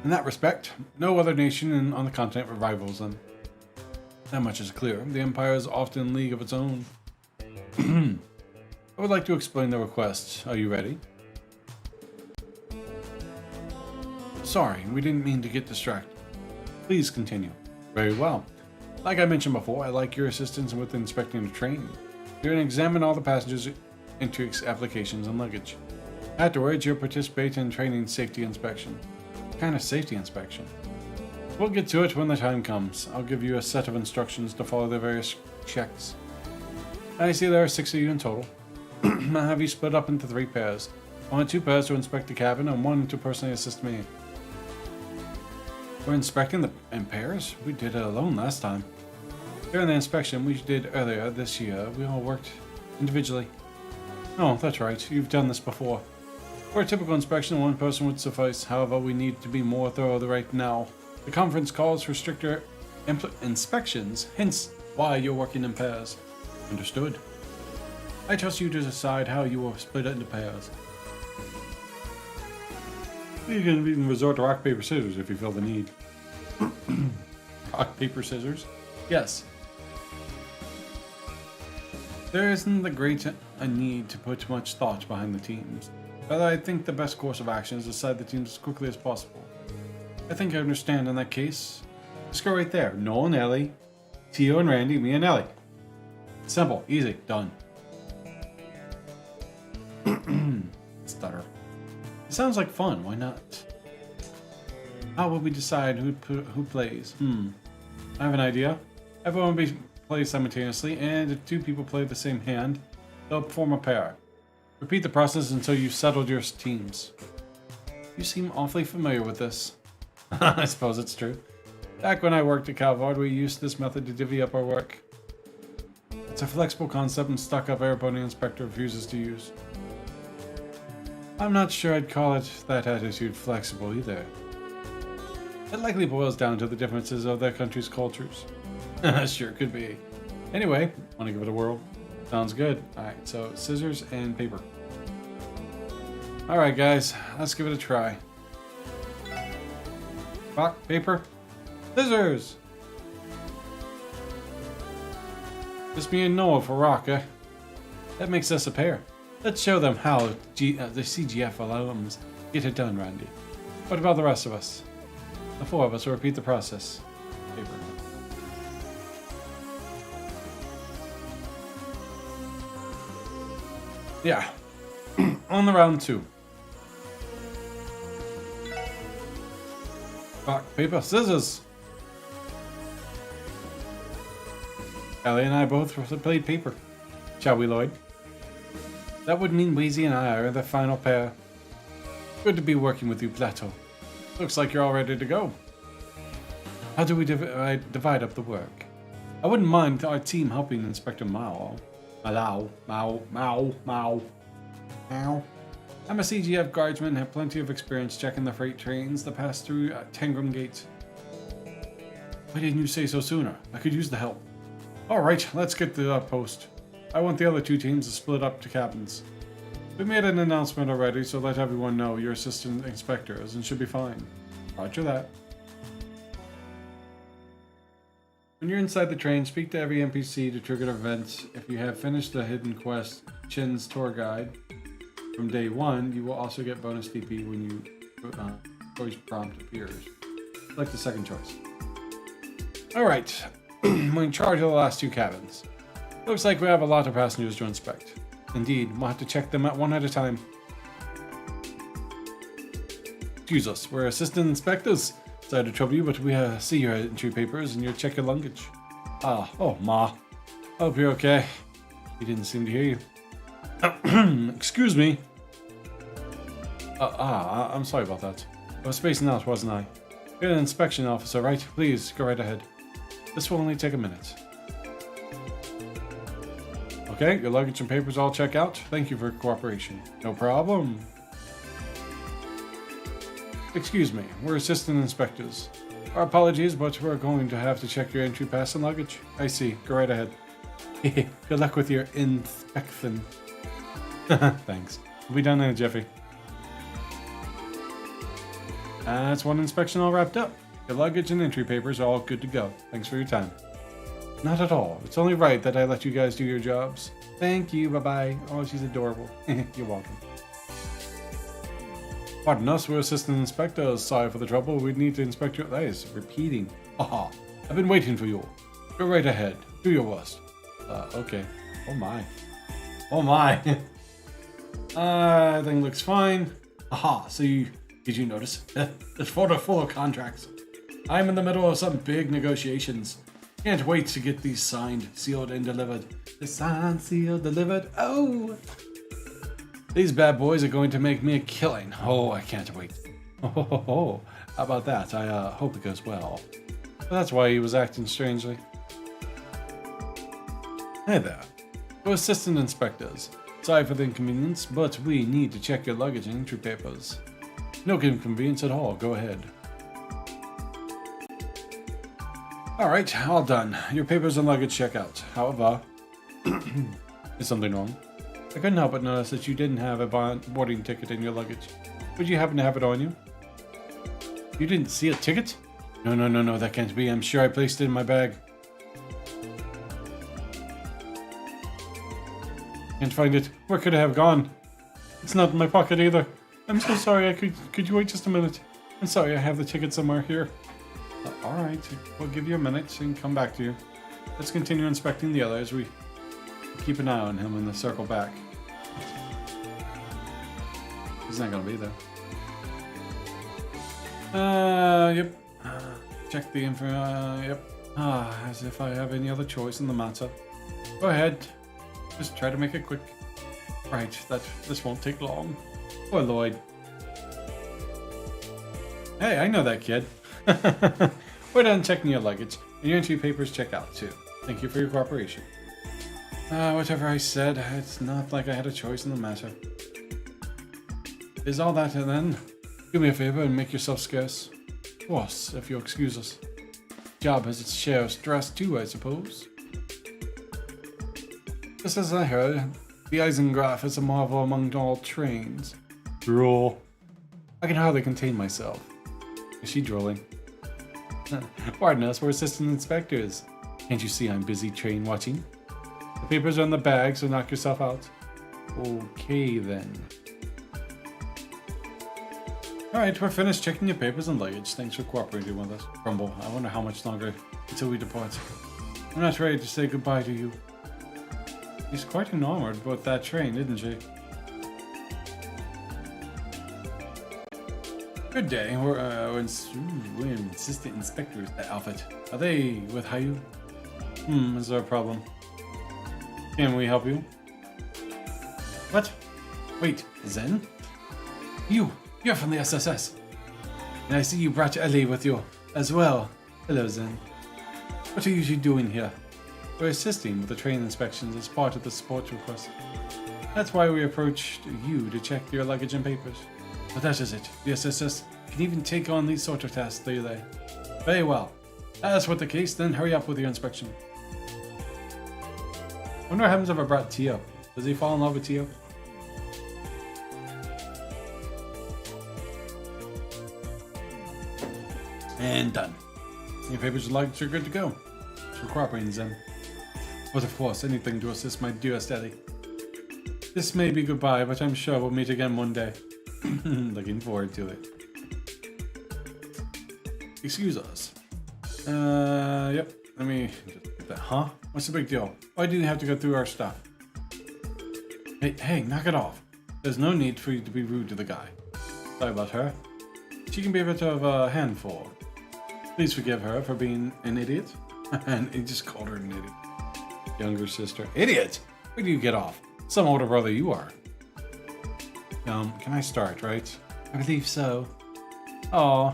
In that respect, no other nation on the continent rivals them. That much is clear. The Empire is often in league of its own. I would like to explain the request. Are you ready? Sorry, we didn't mean to get distracted. Please continue. Very well. Like I mentioned before, I'd like your assistance with inspecting the train. You're going to examine all the passengers' entry applications and luggage. Afterwards, you'll participate in training safety inspection. Kind of safety inspection. We'll get to it when the time comes. I'll give you a set of instructions to follow the various checks. I see there are 6 of you in total. I'll have you split up into 3 pairs. I want 2 pairs to inspect the cabin and 1 to personally assist me. We're inspecting in pairs? We did it alone last time. During the inspection we did earlier this year, we all worked individually. Oh, that's right. You've done this before. For a typical inspection, 1 person would suffice. However, we need to be more thorough right now. The conference calls for stricter inspections, hence why you're working in pairs. Understood. I trust you to decide how you will split it into pairs. You can even resort to rock, paper, scissors if you feel the need. Rock, paper, scissors? Yes. There isn't a need to put much thought behind the teams. But I think the best course of action is to decide the teams as quickly as possible. I think I understand in that case. Let's go right there. Noel and Ellie, Tio and Randy, me and Ellie. Simple, easy, done. Stutter. It sounds like fun, why not? How will we decide who plays? I have an idea. Everyone will be played simultaneously, and if 2 people play the same hand, they'll form a pair. Repeat the process until you've settled your teams. You seem awfully familiar with this. I suppose it's true. Back when I worked at Calvard, we used this method to divvy up our work. It's a flexible concept and stuck-up Erebonia Inspector refuses to use. I'm not sure I'd call it that attitude flexible either. It likely boils down to the differences of their country's cultures. Sure could be. Anyway, want to give it a whirl? Sounds good. Alright, so scissors and paper. Alright guys, let's give it a try. Rock, paper, scissors! Just me and Noah for rock, eh? That makes us a pair. Let's show them how the CGF alums get it done, Randy. What about the rest of us? The 4 of us will repeat the process. Paper. Yeah. On the round 2. Rock, paper, scissors! Ellie and I both played paper. Shall we, Lloyd? That would mean Wheezy and I are the final pair. Good to be working with you, Plateau. Looks like you're all ready to go. How do we divide up the work? I wouldn't mind our team helping Inspector Mao. Mao. I'm a CGF guardsman and have plenty of experience checking the freight trains that pass through Tangram Gate. Why didn't you say so sooner? I could use the help. Alright, let's get to the post. I want the other two teams to split up to cabins. We made an announcement already, so let everyone know you're assistant inspectors and should be fine. Roger that. When you're inside the train, speak to every NPC to trigger events. If you have finished the hidden quest, Chin's tour guide, from day 1, you will also get bonus TP when you choice prompt appears. Select the second choice. Alright, we're in charge of the last two cabins. Looks like we have a lot of passengers to inspect. Indeed, we'll have to check them one at a time. Excuse us, we're assistant inspectors. Sorry to trouble you, but we see your entry papers and you check your luggage. Oh, Ma. Hope you're okay. He didn't seem to hear you. Excuse me. I'm sorry about that. I was spacing out, wasn't I? You're an inspection officer, right? Please, go right ahead. This will only take a minute. Okay, your luggage and papers all check out. Thank you for your cooperation. No problem. Excuse me, we're assistant inspectors. Our apologies, but we're going to have to check your entry pass and luggage. I see. Go right ahead. Good luck with your inspection. Thanks. We'll be done in a jiffy. That's one inspection all wrapped up. Your luggage and entry papers are all good to go. Thanks for your time. Not at all. It's only right that I let you guys do your jobs. Thank you. Bye-bye. Oh, she's adorable. You're welcome. Pardon us, we're assistant inspectors. Sorry for the trouble. We need to inspect your... That is repeating. Aha. I've been waiting for you. Go right ahead. Do your worst. Okay. Oh my. Oh my. Everything looks fine. Aha. So did you notice? This folder full of contracts. I'm in the middle of some big negotiations. Can't wait to get these signed, sealed, and delivered. The signed, sealed, delivered. Oh! These bad boys are going to make me a killing. Oh, I can't wait. Oh, how about that? I hope it goes well. But that's why he was acting strangely. Hey there. We're assistant inspectors. Sorry for the inconvenience, but we need to check your luggage and entry papers. No inconvenience at all. Go ahead. Alright, all done. Your papers and luggage check out. However, is something wrong? I couldn't help but notice that you didn't have a boarding ticket in your luggage. Would you happen to have it on you? You didn't see a ticket? No, that can't be. I'm sure I placed it in my bag. Can't find it. Where could it have gone? It's not in my pocket either. I'm so sorry. Could you wait just a minute? I'm sorry, I have the ticket somewhere here. Alright, we'll give you a minute and come back to you. Let's continue inspecting the others. We keep an eye on him and circle back. He's not gonna be there. Yep. Check the info. Yep. As if I have any other choice in the matter. Go ahead. Just try to make it quick. Right, this won't take long. Poor Lloyd. Hey, I know that kid. We're done checking your luggage, and your entry papers check out too. Thank you for your cooperation. Whatever I said, it's not like I had a choice in the matter. Is all that and then? Do me a favor and make yourself scarce. Of course, if you'll excuse us. Job has its share of stress too, I suppose. Just as I heard, the Eisengraph is a marvel among all trains. Drool. I can hardly contain myself. Is she drooling? Pardon us, we're assistant inspectors. Can't you see I'm busy train watching? The papers are in the bag, so knock yourself out. Okay then. Alright, we're finished checking your papers and luggage. Thanks for cooperating with us. Grumble, I wonder how much longer until we depart. I'm not ready to say goodbye to you. She's quite enamored with that train, isn't she? Good day. We're assistant inspectors at outfit. Are they with Hayu? Is there a problem? Can we help you? What? Wait, Zen? You're from the SSS. And I see you brought Ellie with you as well. Hello, Zen. What are you two doing here? We're assisting with the train inspections as part of the support request. That's why we approached you to check your luggage and papers. But that is it. The SSS can even take on these sort of tasks, do they? Very well. That's what the case, then hurry up with your inspection. I wonder what happens if I brought Tio. Does he fall in love with Tio? And done. Any papers you'd like, you're good to go. For cooperating, Zen. But of course, anything to assist my dearest Eddie. This may be goodbye, but I'm sure we'll meet again one day. Looking forward to it. Excuse us. Yep. Let me just get that. Huh? What's the big deal? Why do you have to go through our stuff? Hey, knock it off. There's no need for you to be rude to the guy. Sorry about her. She can be a bit of a handful. Please forgive her for being an idiot. And he just called her an idiot. Younger sister. Idiot! Where do you get off? Some older brother you are. Can I start, right? I believe so. Aw.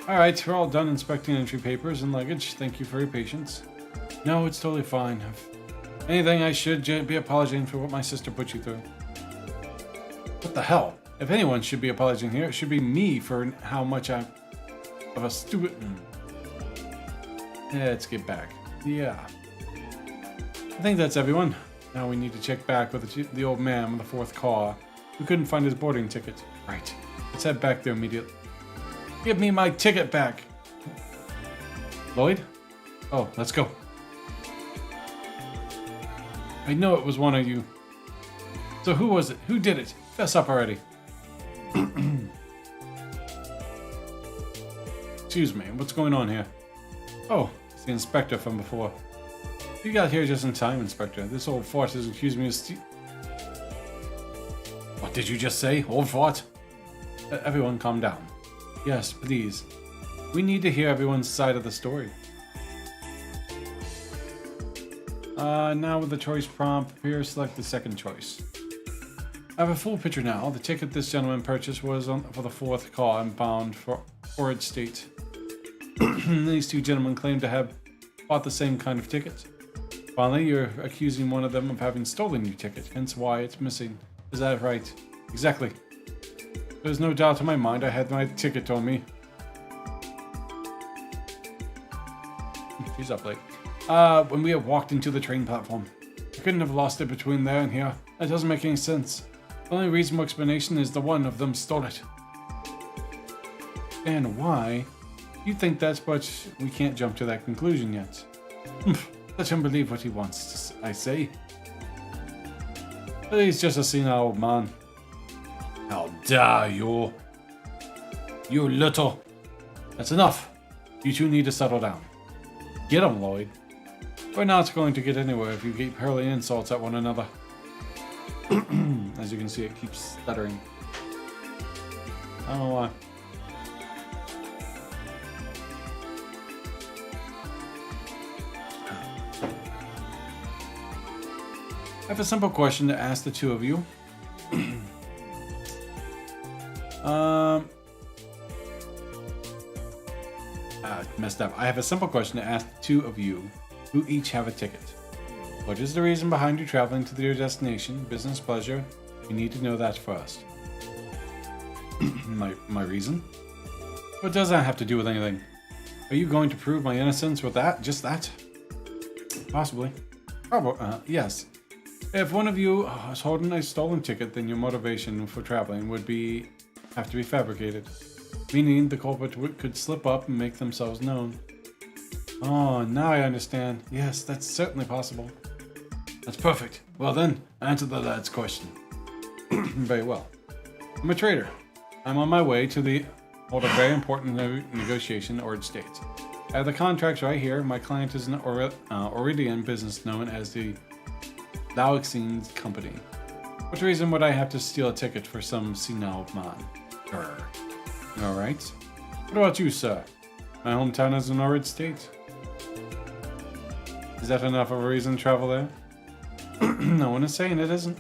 Alright, we're all done inspecting entry papers and luggage. Thank you for your patience. No, it's totally fine. If anything, I should be apologizing for what my sister put you through. What the hell? If anyone should be apologizing here, it should be me for how much I'm of a stupid... Let's get back. Yeah. I think that's everyone. Now we need to check back with the old man with the fourth car. We couldn't find his boarding ticket. Right. Let's head back there immediately. Give me my ticket back. Lloyd? Oh, let's go. I know it was one of you. So who was it? Who did it? Fess up already. Excuse me, what's going on here? Oh, it's the inspector from before. You got here just in time, Inspector. This old fart has accused me of What did you just say? Old fart? Everyone calm down. Yes, please. We need to hear everyone's side of the story. Now with the choice prompt, here select the second choice. I have a full picture now. The ticket this gentleman purchased was for the fourth car and bound for Orange State. These two gentlemen claim to have bought the same kind of ticket. Finally, you're accusing one of them of having stolen your ticket, hence why it's missing. Is that right? Exactly. There's no doubt in my mind I had my ticket on me. She's up late. When we had walked into the train platform. I couldn't have lost it between there and here. That doesn't make any sense. The only reasonable explanation is the one of them stole it. And why? You think that's, but we can't jump to that conclusion yet. Let him believe what he wants, I say. But he's just a senile old man. How dare you? You little... That's enough. You two need to settle down. Get him, Lloyd. We're not going to get anywhere if you keep hurling insults at one another. As you can see, it keeps stuttering. I don't know why. I have a simple question to ask the two of you. Messed up. I have a simple question to ask the two of you who each have a ticket. What is the reason behind you traveling to your destination? Business, pleasure? You need to know that first. my reason? What does that have to do with anything? Are you going to prove my innocence with that? Just that? Possibly. Probably. Yes. If one of you is holding a stolen ticket, then your motivation for traveling would have to be fabricated. Meaning the culprit could slip up and make themselves known. Oh, now I understand. Yes, that's certainly possible. That's perfect. Well then, answer the lad's question. Very well. I'm a trader. I'm on my way to hold a very important negotiation in Orange State. I have the contracts right here. My client is an Iridian business known as the LoH company. What reason would I have to steal a ticket for some senile man? Alright. What about you, sir? My hometown is in Orange State. Is that enough of a reason to travel there? No one is saying it isn't.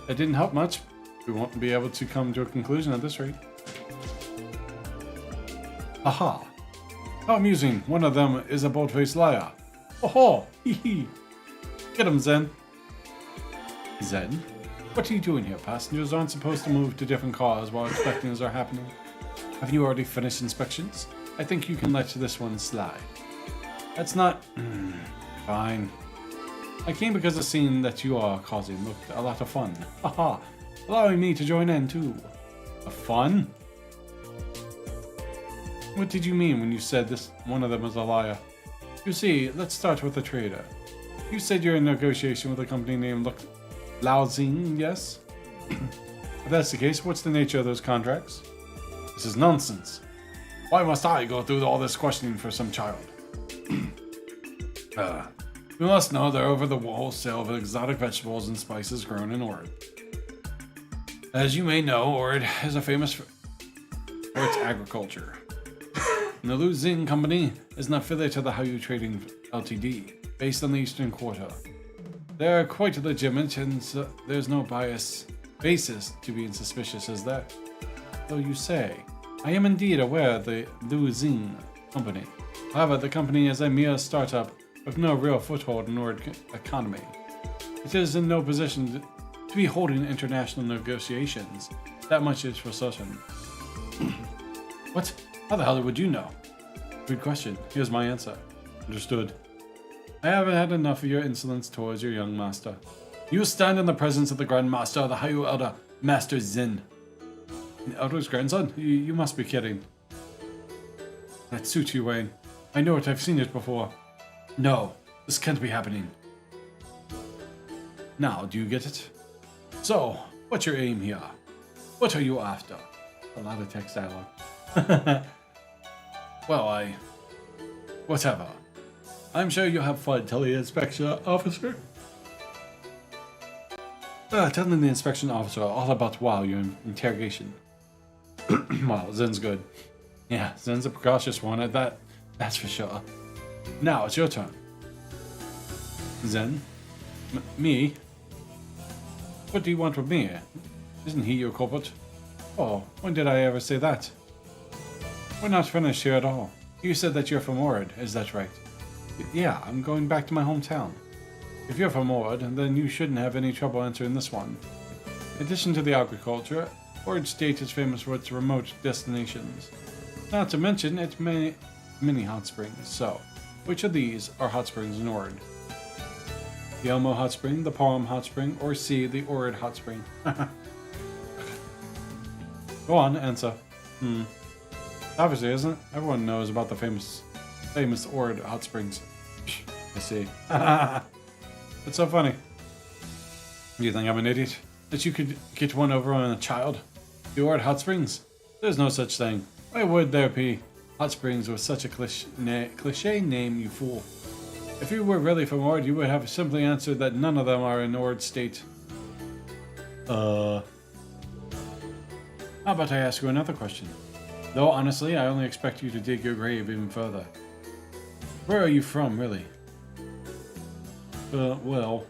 It didn't help much. We won't be able to come to a conclusion at this rate. Aha! How amusing. One of them is a bold-faced liar. Oh-ho! Hee-hee! Get him, Zen. Zen? What are you doing here? Passengers aren't supposed to move to different cars while inspections are happening. Have you already finished inspections? I think you can let this one slide. That's not... fine. I came because the scene that you are causing looked a lot of fun. Haha, allowing me to join in too. Fun? What did you mean when you said this one of them was a liar? You see, let's start with the trader. You said you're in negotiation with a company named Laozing, yes? If that's the case, what's the nature of those contracts? This is nonsense. Why must I go through all this questioning for some child? We must know they're over the wholesale of exotic vegetables and spices grown in Ord. As you may know, Ord is famous for its agriculture. And the Luzing Company is an affiliate of the Hayu Trading Ltd, based on the Eastern Quarter. They're quite legitimate, and so there's no basis to being suspicious as that. Though you say, I am indeed aware of the Luzing Company. However, the company is a mere startup with no real foothold in Ord economy. It is in no position to be holding international negotiations. That much is for certain. What? How the hell would you know? Good question. Here's my answer. Understood. I haven't had enough of your insolence towards your young master. You stand in the presence of the Grand Master of the Hayu Elder, Master Zen. An elder's grandson? You must be kidding. That suits you, Wayne. I know it. I've seen it before. No, this can't be happening. Now, do you get it? So, what's your aim here? What are you after? A lot of text dialogue. Well, whatever. I'm sure you'll have fun telling the inspection officer. Telling the inspection officer all about your interrogation. Wow, Zen's good. Yeah, Zen's a precautious one at that. That's for sure. Now it's your turn. Zen? Me? What do you want with me? Isn't he your culprit? Oh, when did I ever say that? We're not finished here at all. You said that you're from Ord, is that right? Yeah, I'm going back to my hometown. If you're from Ord, then you shouldn't have any trouble answering this one. In addition to the agriculture, Ord State is famous for its remote destinations. Not to mention its many hot springs. So, which of these are hot springs in Ord? The Elmo Hot Spring, the Palm Hot Spring, or C, the Ord Hot Spring? Go on, answer. Obviously, isn't it? Everyone knows about the famous Ord Hot Springs. I see. It's so funny. Do you think I'm an idiot? That you could get one over on a child? The Ord Hot Springs? There's no such thing. Why would there be hot springs with such a cliche name, you fool? If you were really from Ord, you would have simply answered that none of them are in Ord State. How about I ask you another question? Though honestly, I only expect you to dig your grave even further. Where are you from, really? Well...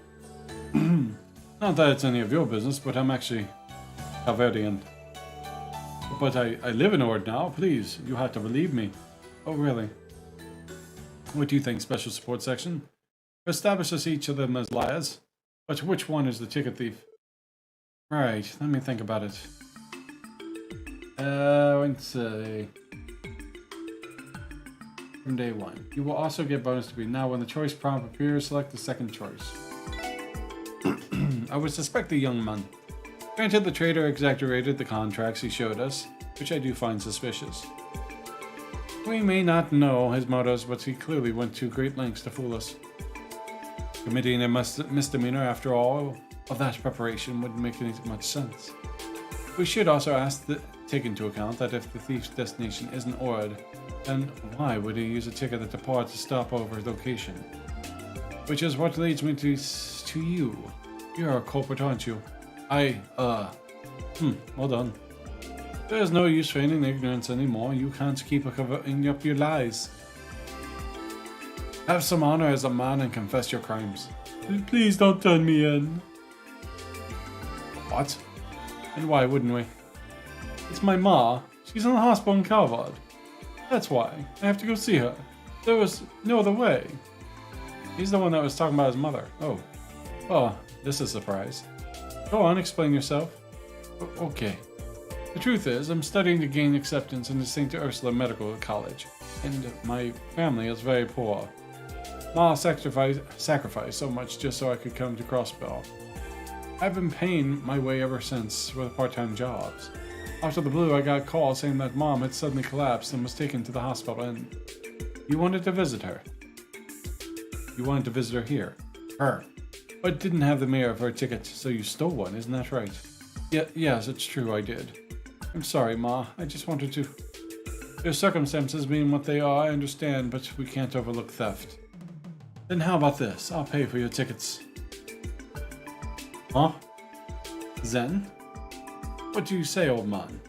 not that it's any of your business, but I'm actually Calverdian. But I live in Ord now, please. You have to believe me. Oh, really? What do you think, Special Support Section? Establish us each of them as liars. But which one is the ticket thief? Right, let me think about it. Let's say... From day one. You will also get bonus to be. Now, when the choice prompt appears, select the second choice. I would suspect the young man. Granted, the trader exaggerated the contracts he showed us, which I do find suspicious. We may not know his motives, but he clearly went to great lengths to fool us. Committing a misdemeanor after all of that preparation wouldn't make any much sense. We should also take into account that if the thief's destination isn't Ord, then why would he use a ticket that departs a stopover location? Which is what leads me to you. You're a culprit, aren't you? Well done. There's no use feigning ignorance anymore. You can't keep covering up your lies. Have some honor as a man and confess your crimes. Please don't turn me in. What? And why wouldn't we? It's my ma. She's in the hospital in Calvard. That's why. I have to go see her. There was no other way. He's the one that was talking about his mother. Oh. Oh, this is a surprise. Go on, explain yourself. Okay. The truth is, I'm studying to gain acceptance in the St. Ursula Medical College. And my family is very poor. Ma sacrificed so much just so I could come to Crossbell. I've been paying my way ever since with part-time jobs. Out of the blue, I got a call saying that Mom had suddenly collapsed and was taken to the hospital, and you wanted to visit her. You wanted to visit her here. Her. But didn't have the mayor for a ticket, so you stole one, isn't that right? Yes, it's true, I did. I'm sorry, Ma. I just wanted to... Your circumstances being what they are, I understand, but we can't overlook theft. Then how about this? I'll pay for your tickets. Huh? Zen? What do you say, old man?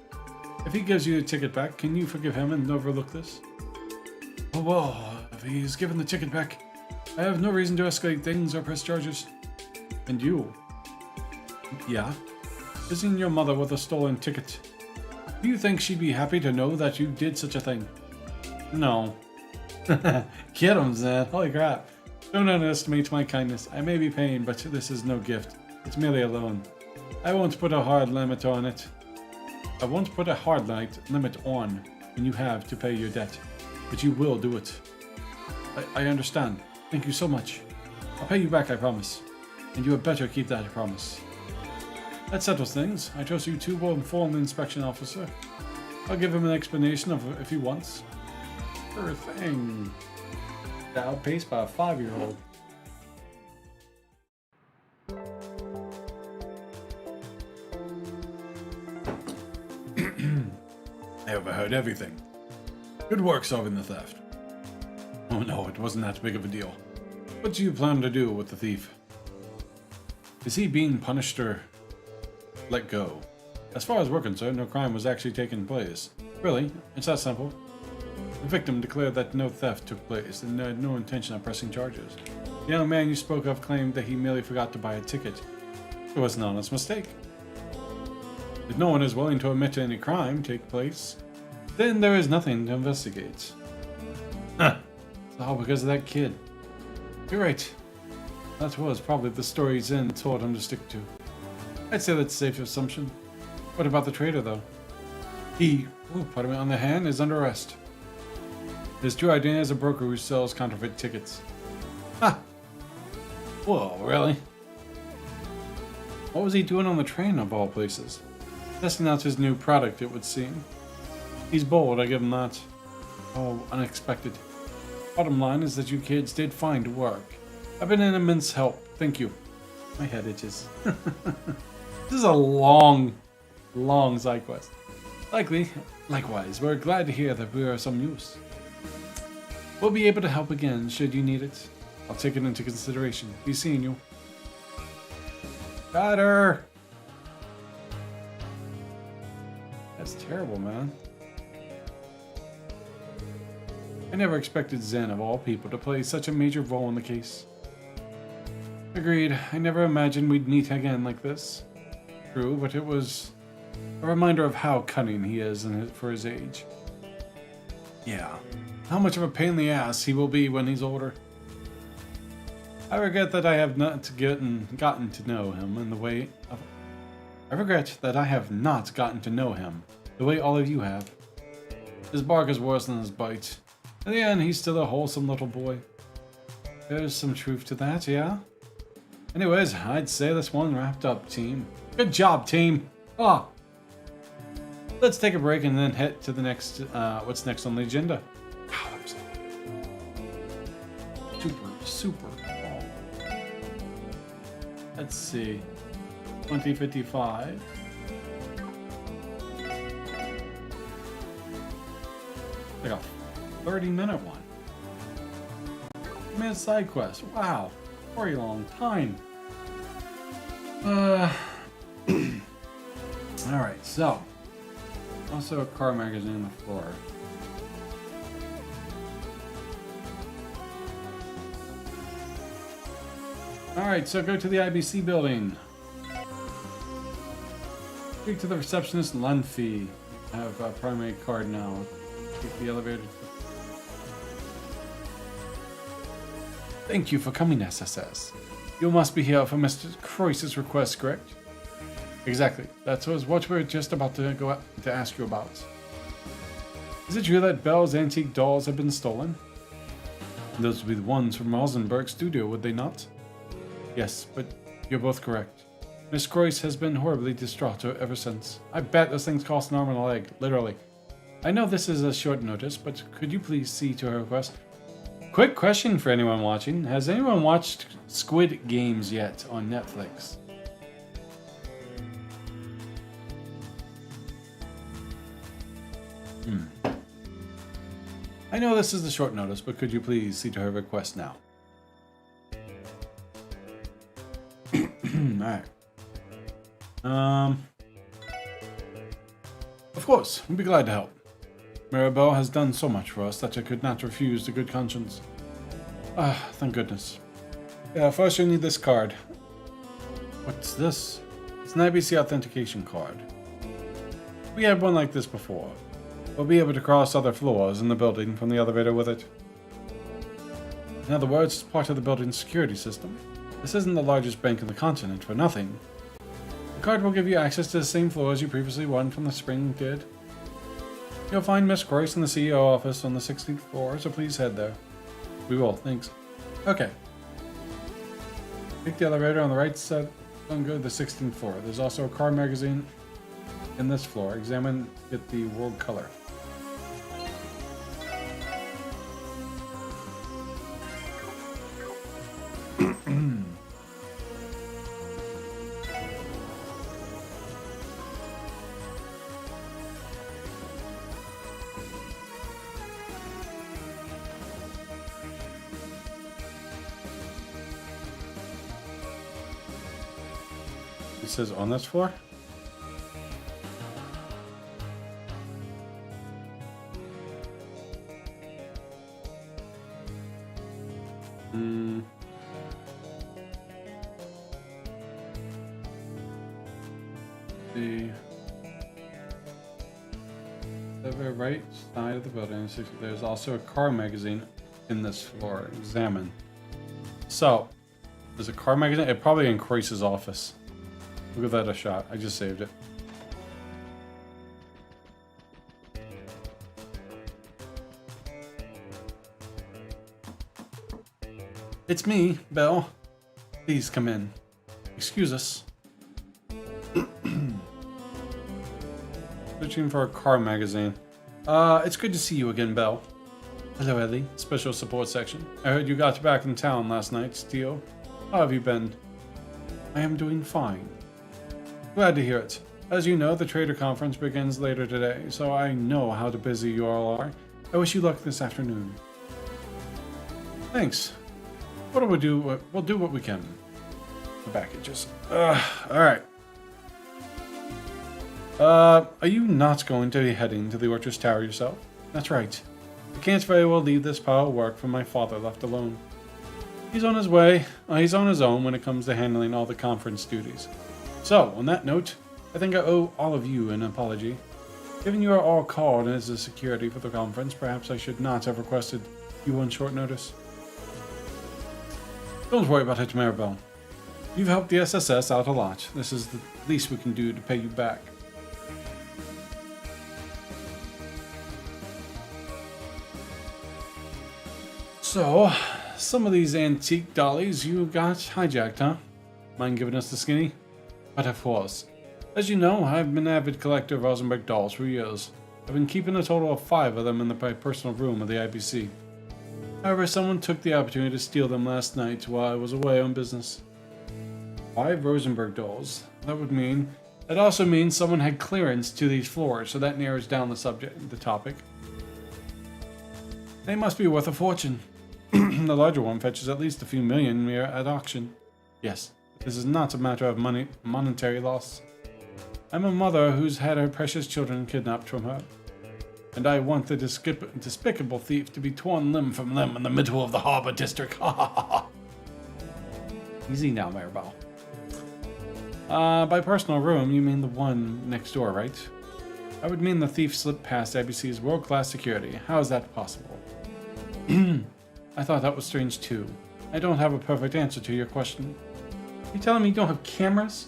If he gives you the ticket back, can you forgive him and overlook this? Oh, well, if he's given the ticket back, I have no reason to escalate things or press charges. And you? Yeah? Visiting your mother with a stolen ticket. Do you think she'd be happy to know that you did such a thing? No. Get him, Zen. Holy crap. Don't underestimate my kindness. I may be paying, but this is no gift. It's merely a loan. I won't put a hard limit on it. I won't put a hard limit on when you have to pay your debt. But you will do it. I understand. Thank you so much. I'll pay you back, I promise. And you had better keep that promise. That settles things. I trust you two will inform the inspection officer. I'll give him an explanation of if he wants. Sure thing. Outpaced by a 5-year-old. I overheard everything. Good work solving the theft. Oh no, it wasn't that big of a deal. What do you plan to do with the thief? Is he being punished or let go? As far as we're concerned, no crime was actually taking place. Really, it's that simple. The victim declared that no theft took place and had no intention of pressing charges. The young man you spoke of claimed that he merely forgot to buy a ticket. It was an honest mistake. If no one is willing to admit to any crime take place, then there is nothing to investigate. Huh. It's all because of that kid. You're right. That was probably the story Zen told him to stick to. I'd say that's a safe assumption. What about the trader, though? He, pardon me, on the hand, is under arrest. His true identity is a broker who sells counterfeit tickets. Ha! Whoa, really? What was he doing on the train, of all places? Testing out his new product, it would seem. He's bold, I give him that. Oh, unexpected. Bottom line is that you kids did find work. I've been an immense help. Thank you. My head itches. This is a long side quest. Likewise, we're glad to hear that we are of some use. We'll be able to help again should you need it. I'll take it into consideration. Be seeing you. Got her! That's terrible, man. I never expected Zen, of all people, to play such a major role in the case. Agreed. I never imagined we'd meet again like this. True, but it was a reminder of how cunning he is for his age. Yeah. How much of a pain in the ass he will be when he's older. I regret that I have not gotten to know him in the way of... I regret that I have not gotten to know him the way all of you have. His bark is worse than his bite. In the end, he's still a wholesome little boy. There's some truth to that, yeah? Anyways, I'd say this one wrapped up, team. Good job, team! Ah! Let's take a break and then head to the next, what's next on the agenda. Wow, that was super long. Let's see. 2055. Like a 30-minute one. Man, side quest. Wow. Very long time. Alright, so. Also a car magazine on the floor. Alright, so go to the IBC building. Speak to the receptionist, Lunfi. I have a primary card now. Take the elevator. Thank you for coming, SSS. You must be here for Mr. Croyce's request, correct? Exactly. That was what we were just about to go to ask you about. Is it true that Belle's antique dolls have been stolen? Those would be the ones from Rosenberg's studio, would they not? Yes, but you're both correct. Miss Croyce has been horribly distraught ever since. I bet those things cost an arm and a leg, literally. I know this is a short notice, but could you please see to her request? Quick question for anyone watching. Has anyone watched Squid Games yet on Netflix? I know this is a short notice, but could you please see to her request now? Alright. Of course, we'd be glad to help. Mirabelle has done so much for us that I could not refuse a good conscience. Ah, thank goodness. Yeah, first you'll need this card. What's this? It's an IBC authentication card. We had one like this before. We'll be able to cross other floors in the building from the elevator with it. In other words, it's part of the building's security system. This isn't the largest bank in the continent for nothing. The card will give you access to the same floors you previously won from the spring did. You'll find Miss Croyce in the CEO office on the 16th floor, so please head there. We will, thanks. Okay. Take the elevator on the right side and go to the 16th floor. There's also a car magazine in this floor. Examine it the world color. It says on this floor? The very right side of the building, there's also a car magazine in this floor. Examine. So, there's a car magazine. It probably in Croyce's office. We'll give that a shot. I just saved it. It's me, Belle. Please come in. Excuse us. Searching for a car magazine. It's good to see you again, Belle. Hello, Ellie. Special support section. I heard you got back in town last night, Steele. How have you been? I am doing fine. Glad to hear it. As you know, the Trader Conference begins later today, so I know how busy you all are. I wish you luck this afternoon. Thanks. What do we do? We'll do what we can. The packages. Alright. Are you not going to be heading to the Orchard Tower yourself? That's right. I can't very well leave this pile of work for my father left alone. He's on his way. He's on his own when it comes to handling all the conference duties. So, on that note, I think I owe all of you an apology. Given you are all called as a security for the conference, perhaps I should not have requested you on short notice. Don't worry about it, Maribel. You've helped the SSS out a lot. This is the least we can do to pay you back. So, some of these antique dollies you got hijacked, huh? Mind giving us the skinny? But of course. As you know, I've been an avid collector of Rosenberg dolls for years. I've been keeping a total of 5 of them in my personal room of the IBC. However, someone took the opportunity to steal them last night while I was away on business. 5 Rosenberg dolls. That also means someone had clearance to these floors, so that narrows down the topic. They must be worth a fortune. The larger one fetches at least a few million at auction. Yes, this is not a matter of monetary loss. I'm a mother who's had her precious children kidnapped from her. And I want the despicable thief to be torn limb from limb in the middle of the harbor district. Ha ha ha ha. Easy now, Maribel. By personal room, you mean the one next door, right? I would mean the thief slipped past IBC's world-class security. How is that possible? I thought that was strange too. I don't have a perfect answer to your question. You telling me you don't have cameras?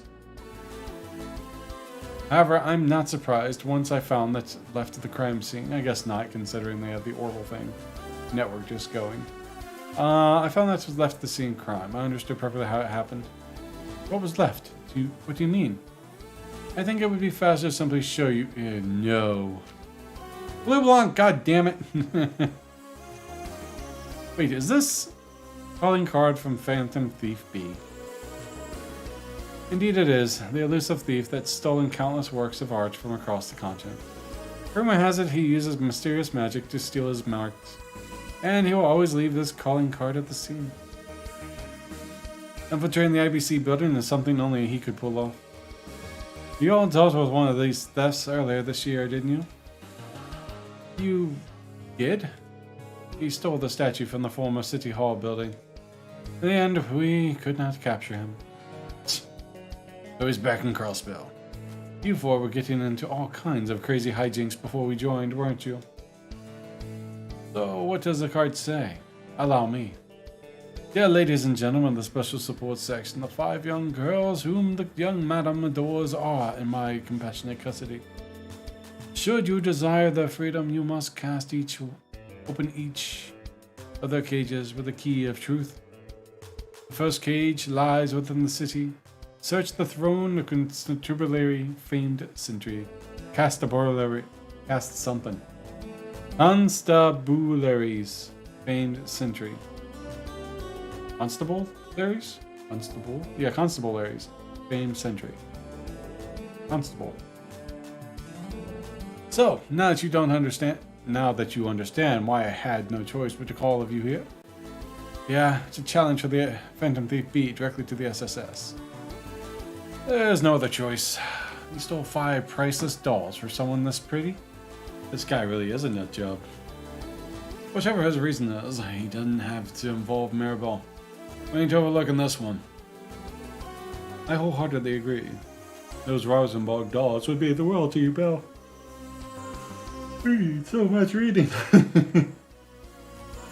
However, I'm not surprised once I found that's left of the crime scene. I guess not, considering they have the Orbital thing network just going. I found that's what's left of the scene crime. I understood perfectly how it happened. What was left? What do you mean? I think it would be faster to simply show you. No. Blue Blanc, god damn it. Wait, is this calling card from Phantom Thief B? Indeed it is, the elusive thief that's stolen countless works of art from across the continent. Rumor has it he uses mysterious magic to steal his marks, and he will always leave this calling card at the scene. Infiltrating the IBC building is something only he could pull off. You all dealt with one of these thefts earlier this year, didn't you? You did? He stole the statue from the former City Hall building. In the end, we could not capture him. So he's back in Carlsbell. You four were getting into all kinds of crazy hijinks before we joined, weren't you? So what does the card say? Allow me. Dear ladies and gentlemen of the Special Support Section, the 5 young girls whom the young madam adores are in my compassionate custody. Should you desire their freedom, you must open each of their cages with the key of truth. The first cage lies within the city. Search the throne of constabulary famed sentry. Constabulary's famed sentry. Constabulary's? Constable? Yeah, Constabulary's famed sentry. Constable. So, now that you understand why I had no choice but to call all of you here. Yeah, it's a challenge for the Phantom Thief B directly to the SSS. There's no other choice. He stole 5 priceless dolls for someone this pretty? This guy really is a nut job. Whichever his reason is, he doesn't have to involve Mirabelle. We ain't overlooking this one. I wholeheartedly agree. Those Rosenborg dolls would be the world to you, Belle. Read so much reading.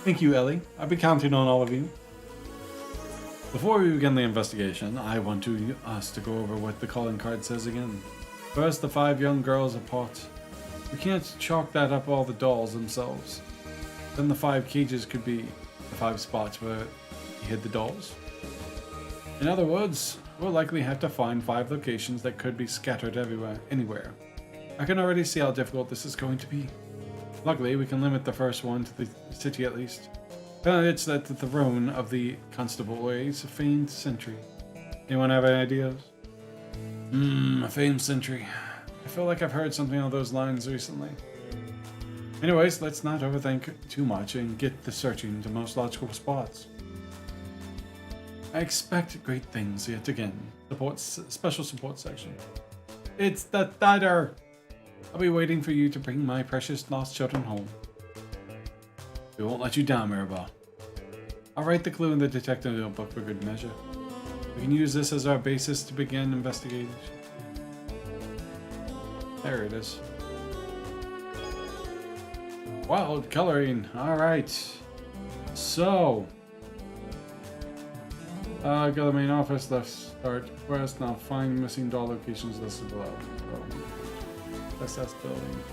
Thank you, Ellie. I'll be counting on all of you. Before we begin the investigation, I want us to go over what the calling card says again. First, the 5 young girls apart. We can't chalk that up all the dolls themselves. Then the 5 cages could be the 5 spots where he hid the dolls. In other words, we'll likely have to find 5 locations that could be scattered anywhere. I can already see how difficult this is going to be. Luckily, we can limit the first one to the city at least. It's at the throne of the Constabulary's famed sentry. Anyone have any ideas? A famed sentry. I feel like I've heard something on those lines recently. Anyways, let's not overthink too much and get the searching to most logical spots. I expect great things yet again. Special support section. It's the Thunder! I'll be waiting for you to bring my precious lost children home. We won't let you down, Mirabelle. I'll write the clue in the detective notebook for good measure. We can use this as our basis to begin investigation. There it is. Wild coloring. Alright. So. Go to the main office, left start quest. Now find missing doll locations listed below. SS building.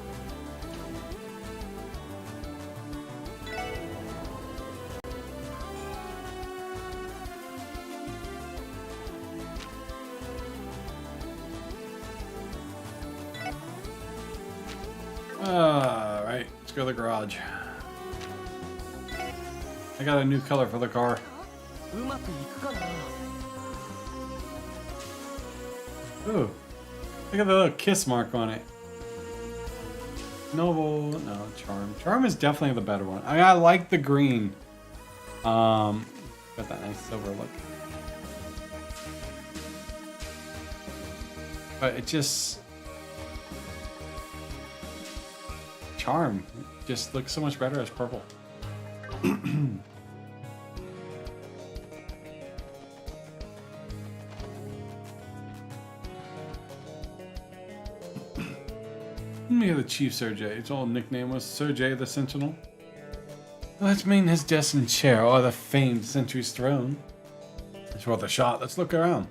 Alright, let's go to the garage. I got a new color for the car. Ooh, look at the little kiss mark on it. Noble, no, Charm. Charm is definitely the better one. I mean, I like the green. Got that nice silver look. But it just... Charm just looks so much better as purple. Me, the Chief Sir J. His old nickname was Sir J the Sentinel. Let's mean his destined chair or the famed Sentry's throne. It's worth a shot. Let's look around.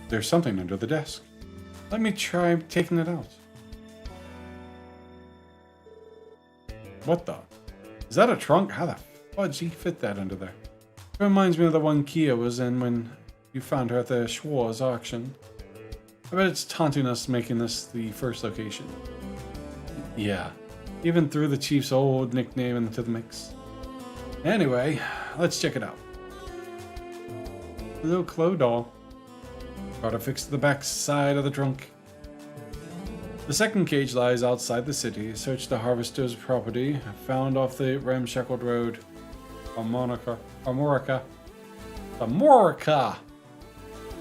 There's something under the desk. Let me try taking it out. What the? Is that a trunk? How the fudge he fit that under there? It reminds me of the one Kia was in when you found her at the Schwarz auction. I bet it's taunting us making this the first location. Yeah, even threw the chief's old nickname into the mix. Anyway, let's check it out. The little Chloe doll. Got to fix the back side of the trunk. The second cage lies outside the city. Search the harvester's property, found off the ramshackled road. Amorica.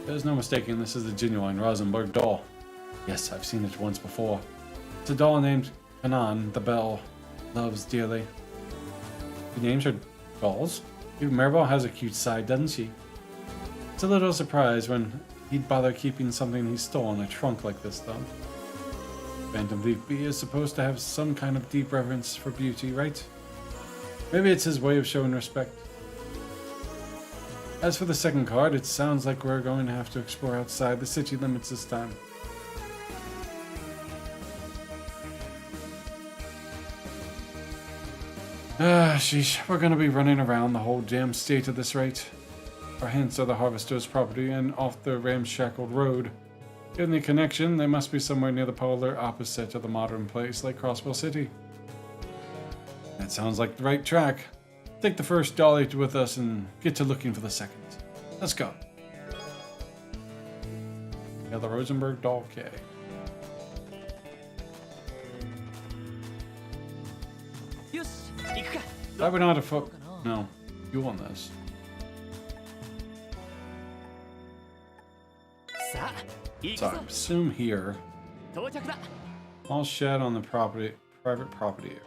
There's no mistaking this is the genuine Rosenberg doll. Yes, I've seen it once before. It's a doll named Kanan, the bell loves dearly. He names her dolls? Even Maribel has a cute side, doesn't she? It's a little surprised when he'd bother keeping something he stole in a trunk like this, though. Phantom Thief B is supposed to have some kind of deep reverence for beauty, right? Maybe it's his way of showing respect. As for the second card, it sounds like we're going to have to explore outside the city limits this time. Sheesh, we're gonna be running around the whole damn state at this rate. Our hints are the harvester's property and off the ramshackled road. Given the connection, they must be somewhere near the polar opposite of the modern place like Crossville City. That sounds like the right track. Take the first dolly with us and get to looking for the second. Let's go. Yeah, the Rosenberg doll K. I would not have no, you want this. So I assume here. Small shed on the property, private property area.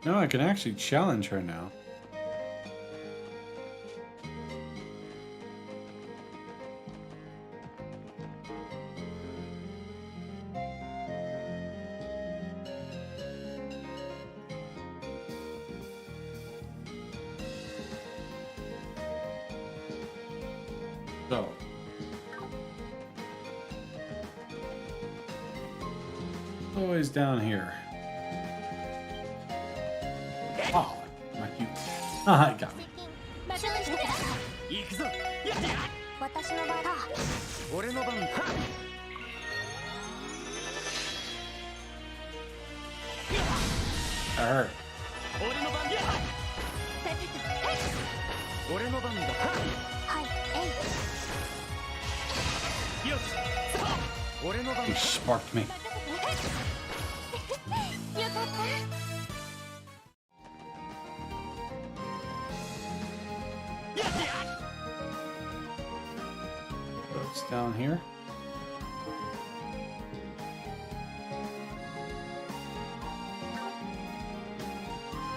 No, I can actually challenge her now. So. Always down here. Oh, my cute. Ah, I got me. Alright. You sparked me. So it's down here.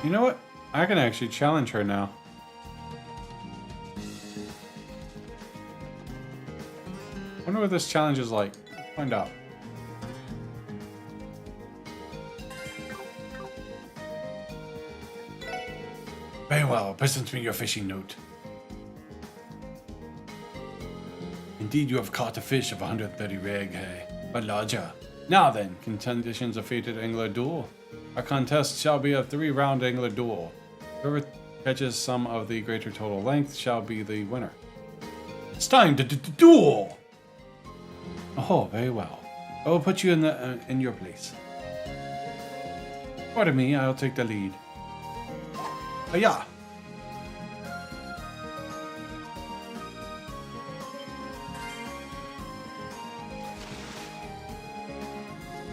You know what? I can actually challenge her now. I wonder what this challenge is like. Find out. Very well. Present me your fishing note. Indeed, you have caught a fish of 130 reg, but larger. Now then, conditions of fated angler duel. Our contest shall be a 3-round angler duel. Whoever catches some of the greater total length shall be the winner. It's time to duel! Oh, very well. I will put you in your place. Pardon me, I'll take the lead. Hiya!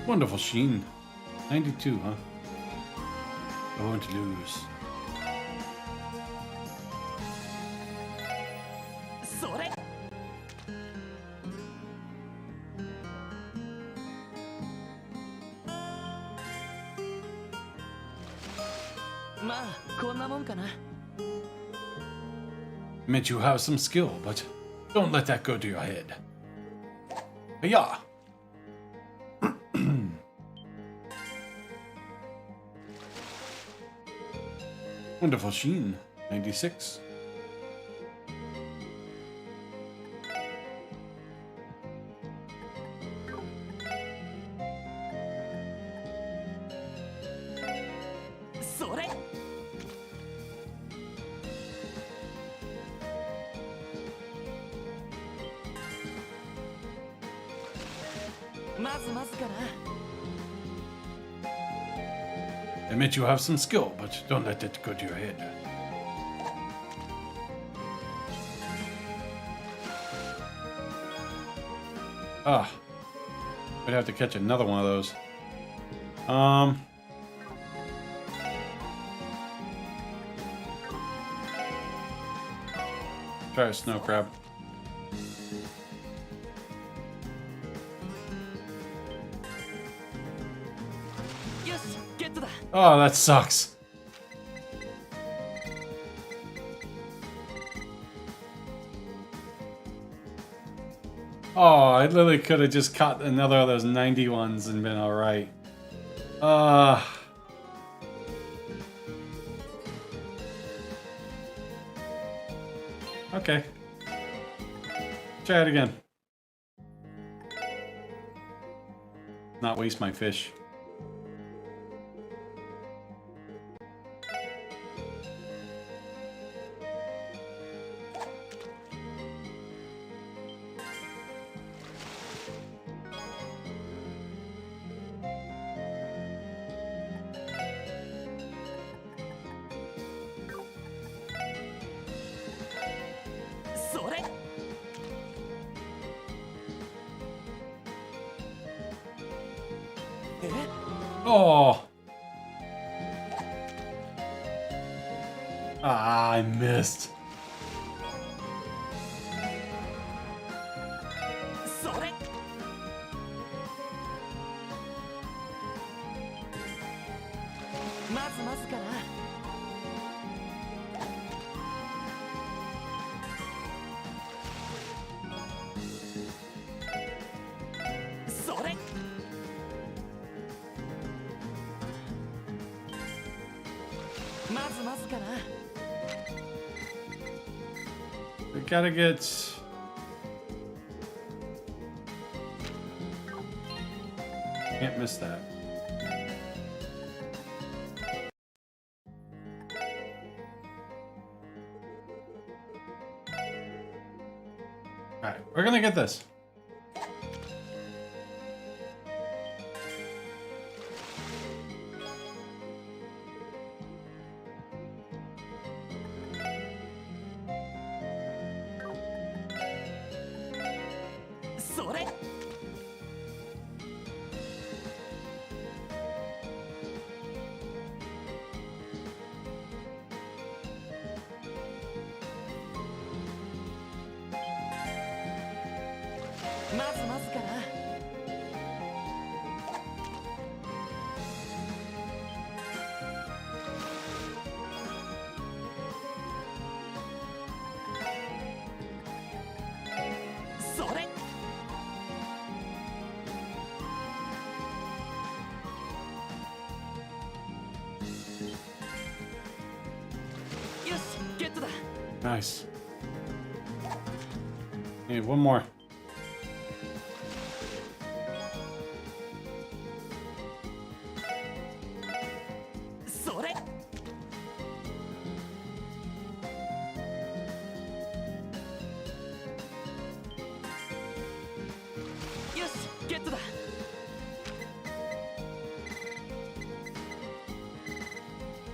Wonderful sheen. 92, huh? I won't lose. Admit you have some skill, but don't let that go to your head. Hiya! Wonderful sheen. 96. Admit you have some skill, but don't let it go to your head. Ah, we'd have to catch another one of those. Try a snow crab. Oh, that sucks. Oh, I literally could have just caught another of those 90 ones and been alright. Okay. Try it again. Not waste my fish. Oh! Ah, I missed. We gotta get... Can't miss that. Alright, we're gonna get this. Nice. Need one more.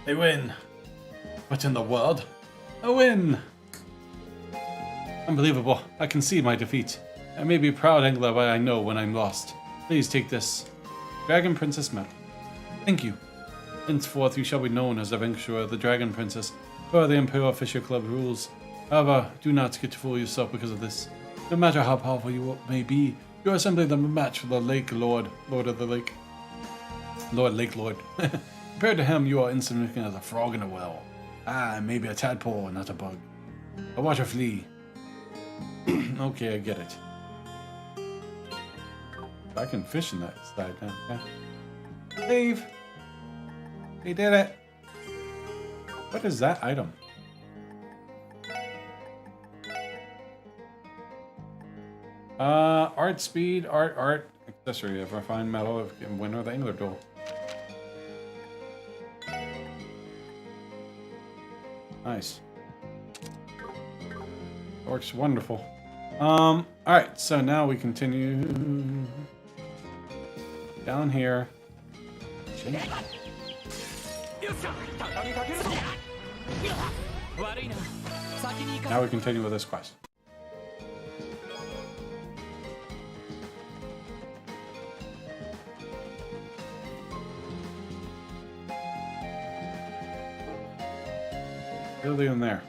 They win. What in the world? A win! Unbelievable. I can see my defeat. I may be a proud angler, but I know when I'm lost. Please take this. Dragon Princess medal. Thank you. Henceforth you shall be known as Adventurer, the Dragon Princess, per the Imperial Fisher Club rules. However, do not get to fool yourself because of this. No matter how powerful you may be, you are simply the match for the Lake Lord, Lord of the Lake. Lord Lake Lord. Compared to him, you are insignificant as a frog in a well. Ah, maybe a tadpole, not a bug. A water flea. Okay, I get it. I can fish in that side now. Yeah. Leave. We did it. What is that item? Art, speed, art, accessory of refined metal of winner of the Angler Duel. Nice. Works wonderful. Alright, so now we continue down here. Now we continue with this quest. Still in there.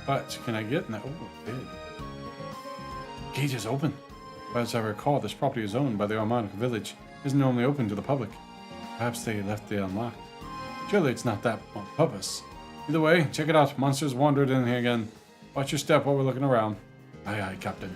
But can I get in that? Oh, it did. Gate is open. But as I recall, this property is owned by the Armonic village. It isn't normally open to the public. Perhaps they left it unlocked. Surely it's not that on purpose. Either way, check it out. Monsters wandered in here again. Watch your step while we're looking around. Aye, aye, Captain.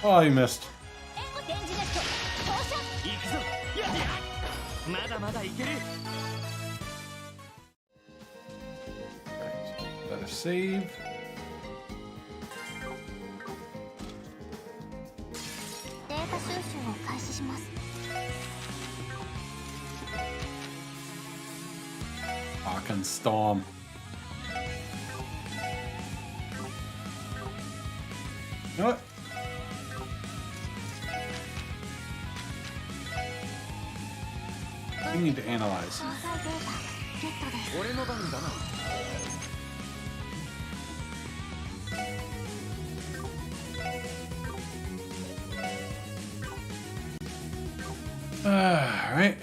Oh, you missed. Better save. Fucking storm. You know what? We need to analyze. Alright.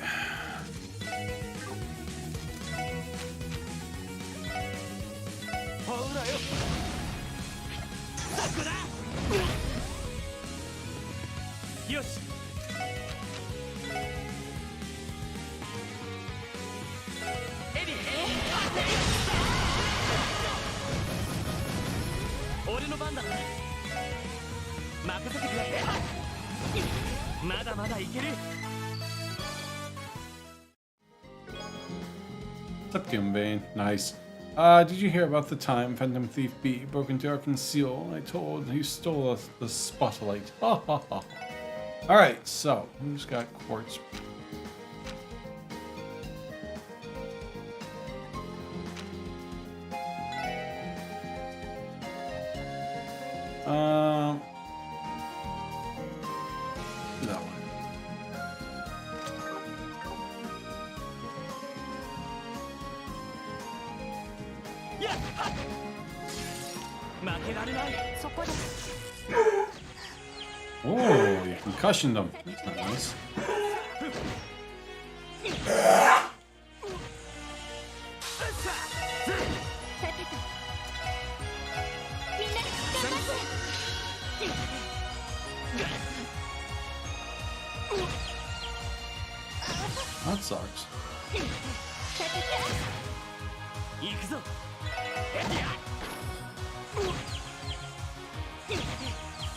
Septium Vein, nice. Did you hear about the time Phantom Thief B broke into our conceal? I told he stole us the spotlight. Ha ha ha. Alright, so who's got quartz? That one. Oh, you concussioned them. That's not nice. That sucks.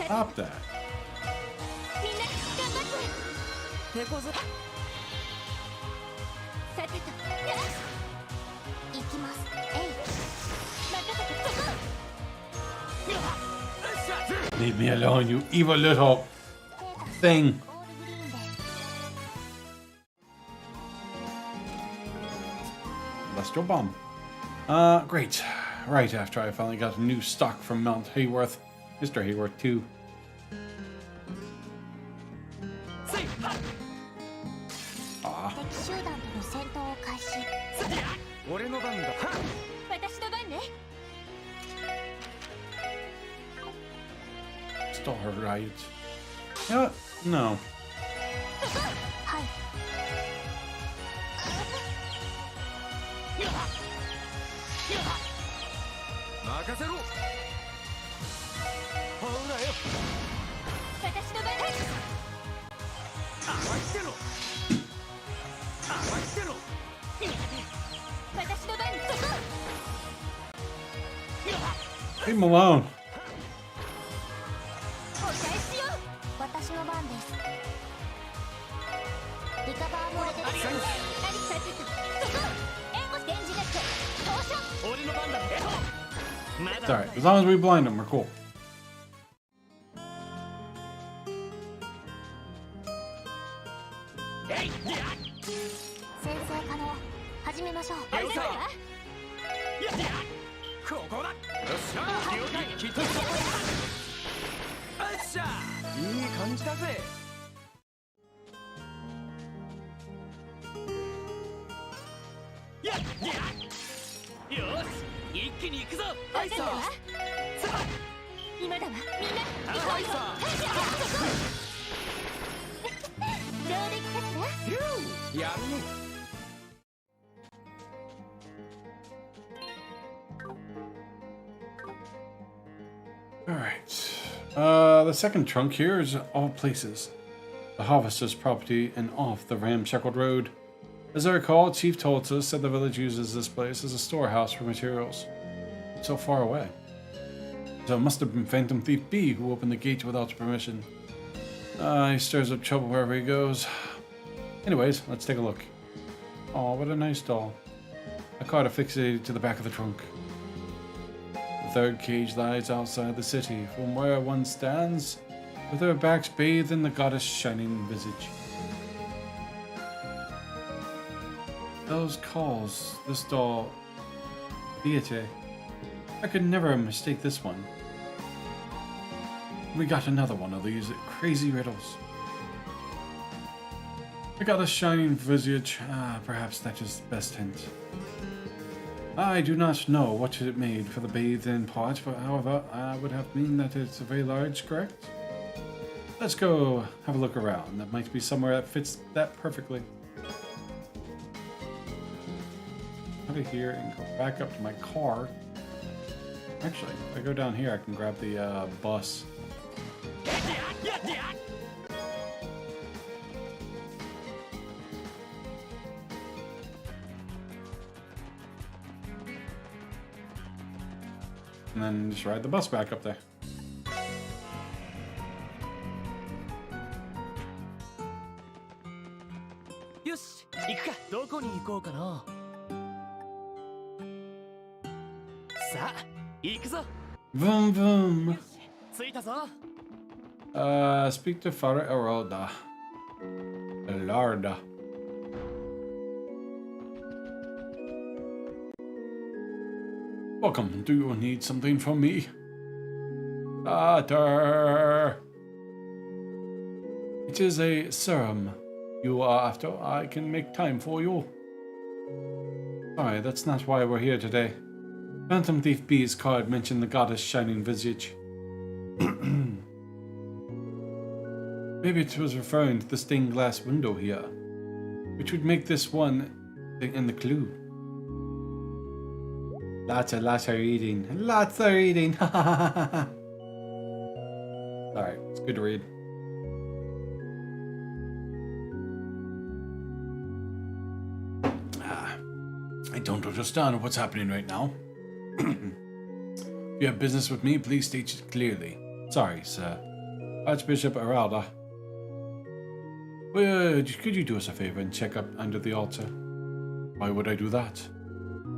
Stop that. Leave me alone, you evil little thing. Celestial Bomb. Great. Right after I finally got a new stock from Mount Hayworth. Mr. Hayworth, too. Ah. Stall her right. You know what? No. Leave him alone. It's alright, as long as we blind him, we're cool. Alright. The second trunk here is all places. The harvester's property and off the ramshackled road. As I recall, Chief told us that the village uses this place as a storehouse for materials. It's so far away. So it must have been Phantom Thief B who opened the gate without permission. He stirs up trouble wherever he goes. Anyways, let's take a look. Oh, what a nice doll. A card affixated to the back of the trunk. The third cage lies outside the city, from where one stands, with her backs bathed in the goddess' shining visage. Those calls, this doll, Deity. I could never mistake this one. We got another one of these crazy riddles. I got a shining visage. Perhaps that is the best hint. I do not know what it made for the bathed-in part, but however, I would have mean that it's very large, correct? Let's go have a look around. That might be somewhere that fits that perfectly. Out of here and go back up to my car. Actually, if I go down here, I can grab the bus. And then just ride the bus back up there. Vroom vroom. Speak to Father Eroda. Larda. Welcome. Do you need something from me? Father. It is a serum you are after. I can make time for you. Sorry, that's not why we're here today. Phantom Thief B's card mentioned the goddess' shining visage. Maybe it was referring to the stained glass window here, which would make this one in the clue. Lots of reading. Lots of reading. Alright, it's good to read. I don't understand what's happening right now. If you have business with me, please state it clearly. Sorry, sir. Archbishop Aralda. Could you do us a favor and check up under the altar? Why would I do that?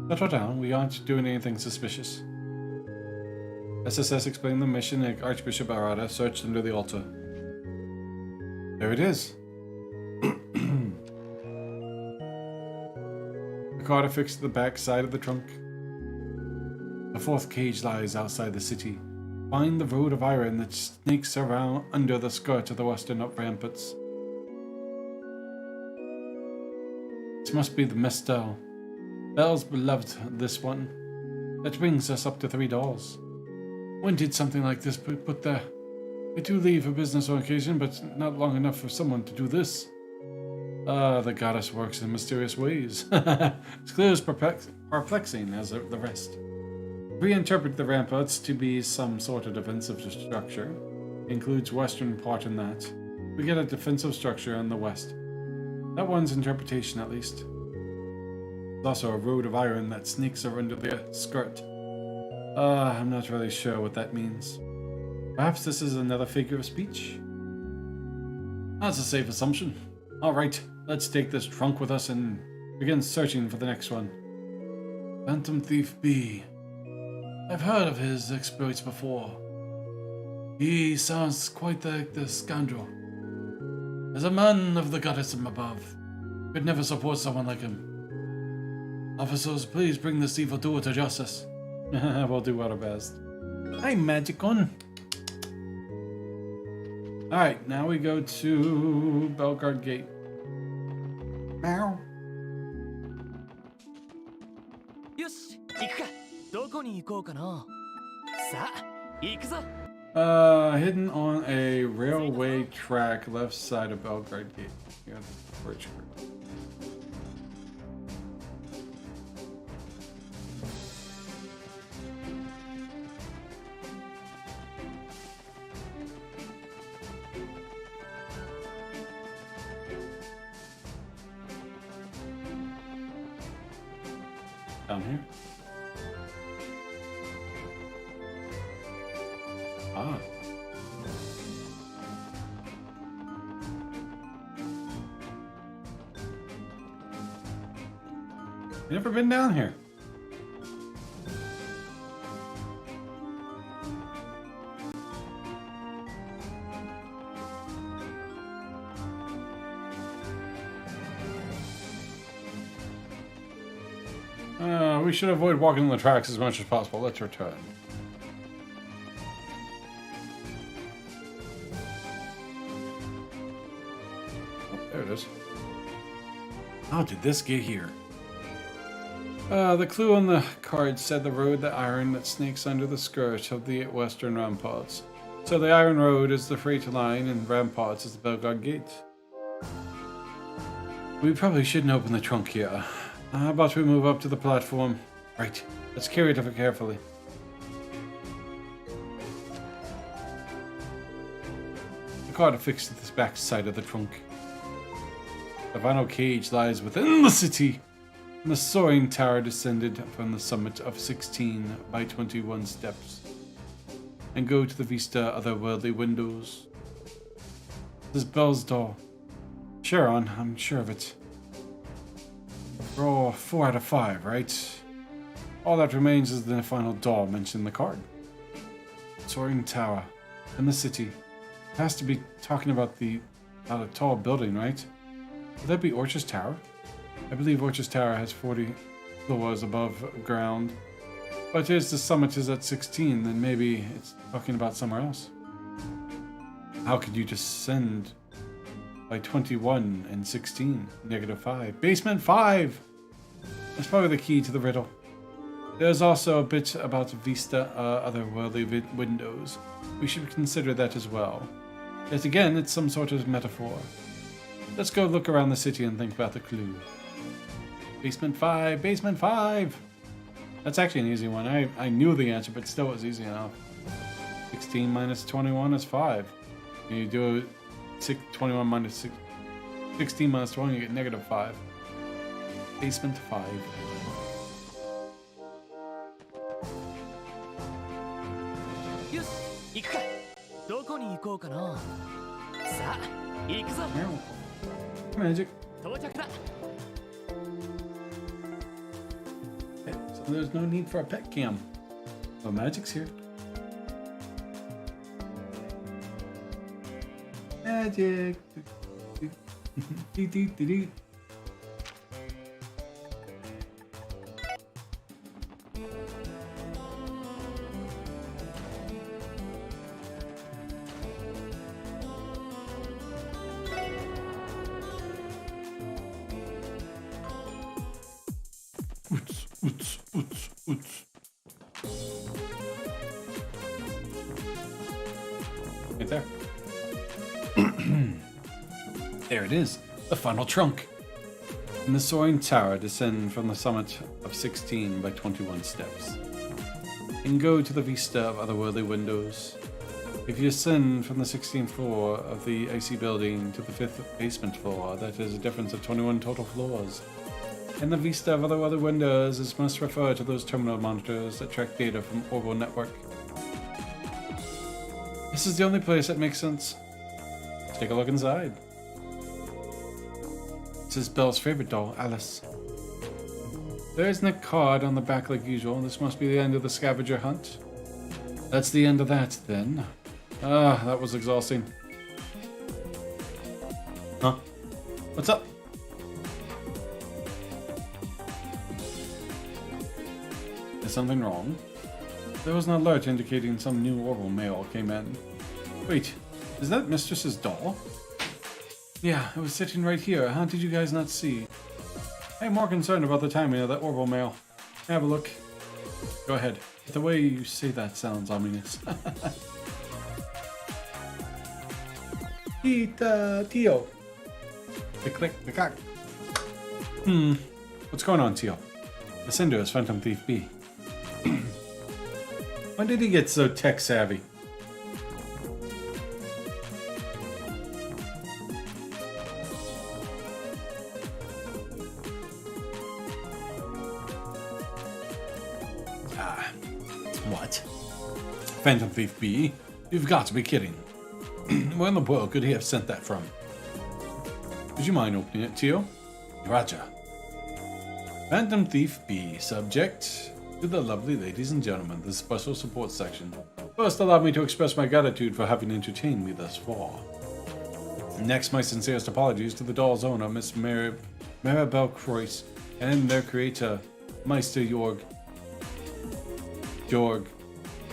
Settle down, we aren't doing anything suspicious. SSS explained the mission and Archbishop Arada searched under the altar. There it is. The card affixed to the back side of the trunk. The fourth cage lies outside the city. Find the road of iron that snakes around under the skirt of the western up ramparts. This must be the Mistel. Belle's beloved, this one. That brings us up to $3. When did something like this put there? I do leave for business on occasion, but not long enough for someone to do this. The goddess works in mysterious ways. It's clear as perplexing as the rest. Reinterpret the ramparts to be some sort of defensive structure. includes western part in that. We get a defensive structure in the west. That one's interpretation, at least. There's also a road of iron that sneaks under the skirt. I'm not really sure what that means. Perhaps this is another figure of speech? That's a safe assumption. Alright, let's take this trunk with us and begin searching for the next one. Phantom Thief B. I've heard of his exploits before. He sounds quite like the scoundrel. As a man of the goddess from above, could never support someone like him. Officers, please bring this evildoer to justice. We'll do our best. Hi, Magicon. Alright, now we go to Belgard Gate. Meow. Hidden on a railway track left side of Belgard Gate. Yeah, the bridge. Down here. Ah. Never been down here. We should avoid walking on the tracks as much as possible. Let's return. Oh, there it is. How did this get here? The clue on the card said the road, the iron that snakes under the skirt of the western ramparts. So the iron road is the freight line and ramparts is the Belgard Gate. We probably shouldn't open the trunk here. How about we move up to the platform? Right, let's carry it carefully. The card affixed to this back side of the trunk. The vinyl cage lies within the city, and the soaring tower descended from the summit of 16 by 21 steps, and go to the vista otherworldly windows. This is Bell's door. Sharon, I'm sure of it. Roll 4 out of 5, right? All that remains is the final door mentioned in the card. Soaring tower in the city. It has to be talking about a tall building, right? Would that be Orchard's Tower? I believe Orchard's Tower has 40 floors above ground. But if the summit is at 16, then maybe it's talking about somewhere else. How could you descend by 21 and 16? -5. Basement 5! That's probably the key to the riddle. There's also a bit about Vista otherworldly windows. We should consider that as well. Yet again, it's some sort of metaphor. Let's go look around the city and think about the clue. Basement 5! Basement 5! That's actually an easy one. I knew the answer, but still it was easy enough. 16 minus 21 is 5. And you do 21 minus 16 minus 20, you get -5. Basement 5. Magic. Okay, so there's no need for a pet cam. So magic's here. Magic. Right there. There it is, the final trunk. And the soaring tower descend from the summit of 16 by 21 steps, and go to the vista of otherworldly windows. If you ascend from the 16th floor of the AC building to the 5th basement floor, that is a difference of 21 total floors. And the vista of other windows is must refer to those terminal monitors that track data from Orbital Network. This is the only place that makes sense. Let's take a look inside. This is Belle's favorite doll, Alice. There isn't a card on the back like usual. This must be the end of the scavenger hunt. That's the end of that, then. Ah, that was exhausting. Huh? What's up? Is something wrong? There was an alert indicating some new orbital mail came in. Wait, is that Mistress's doll? Yeah, it was sitting right here. How did you guys not see? I'm more concerned about the timing of that orbital mail. Have a look. Go ahead. The way you say that sounds ominous. Tio. The click, the cock. What's going on, Tio? The sender is Phantom Thief B. When did he get so tech savvy? What? Phantom Thief B? You've got to be kidding. Where in the world could he have sent that from? Would you mind opening it, Tio? Raja. Phantom Thief B, subject to the lovely ladies and gentlemen, the special support section. First, allow me to express my gratitude for having entertained me thus far. Next, my sincerest apologies to the doll's owner, Miss Maribel Croyce, and their creator, Meister Jorg.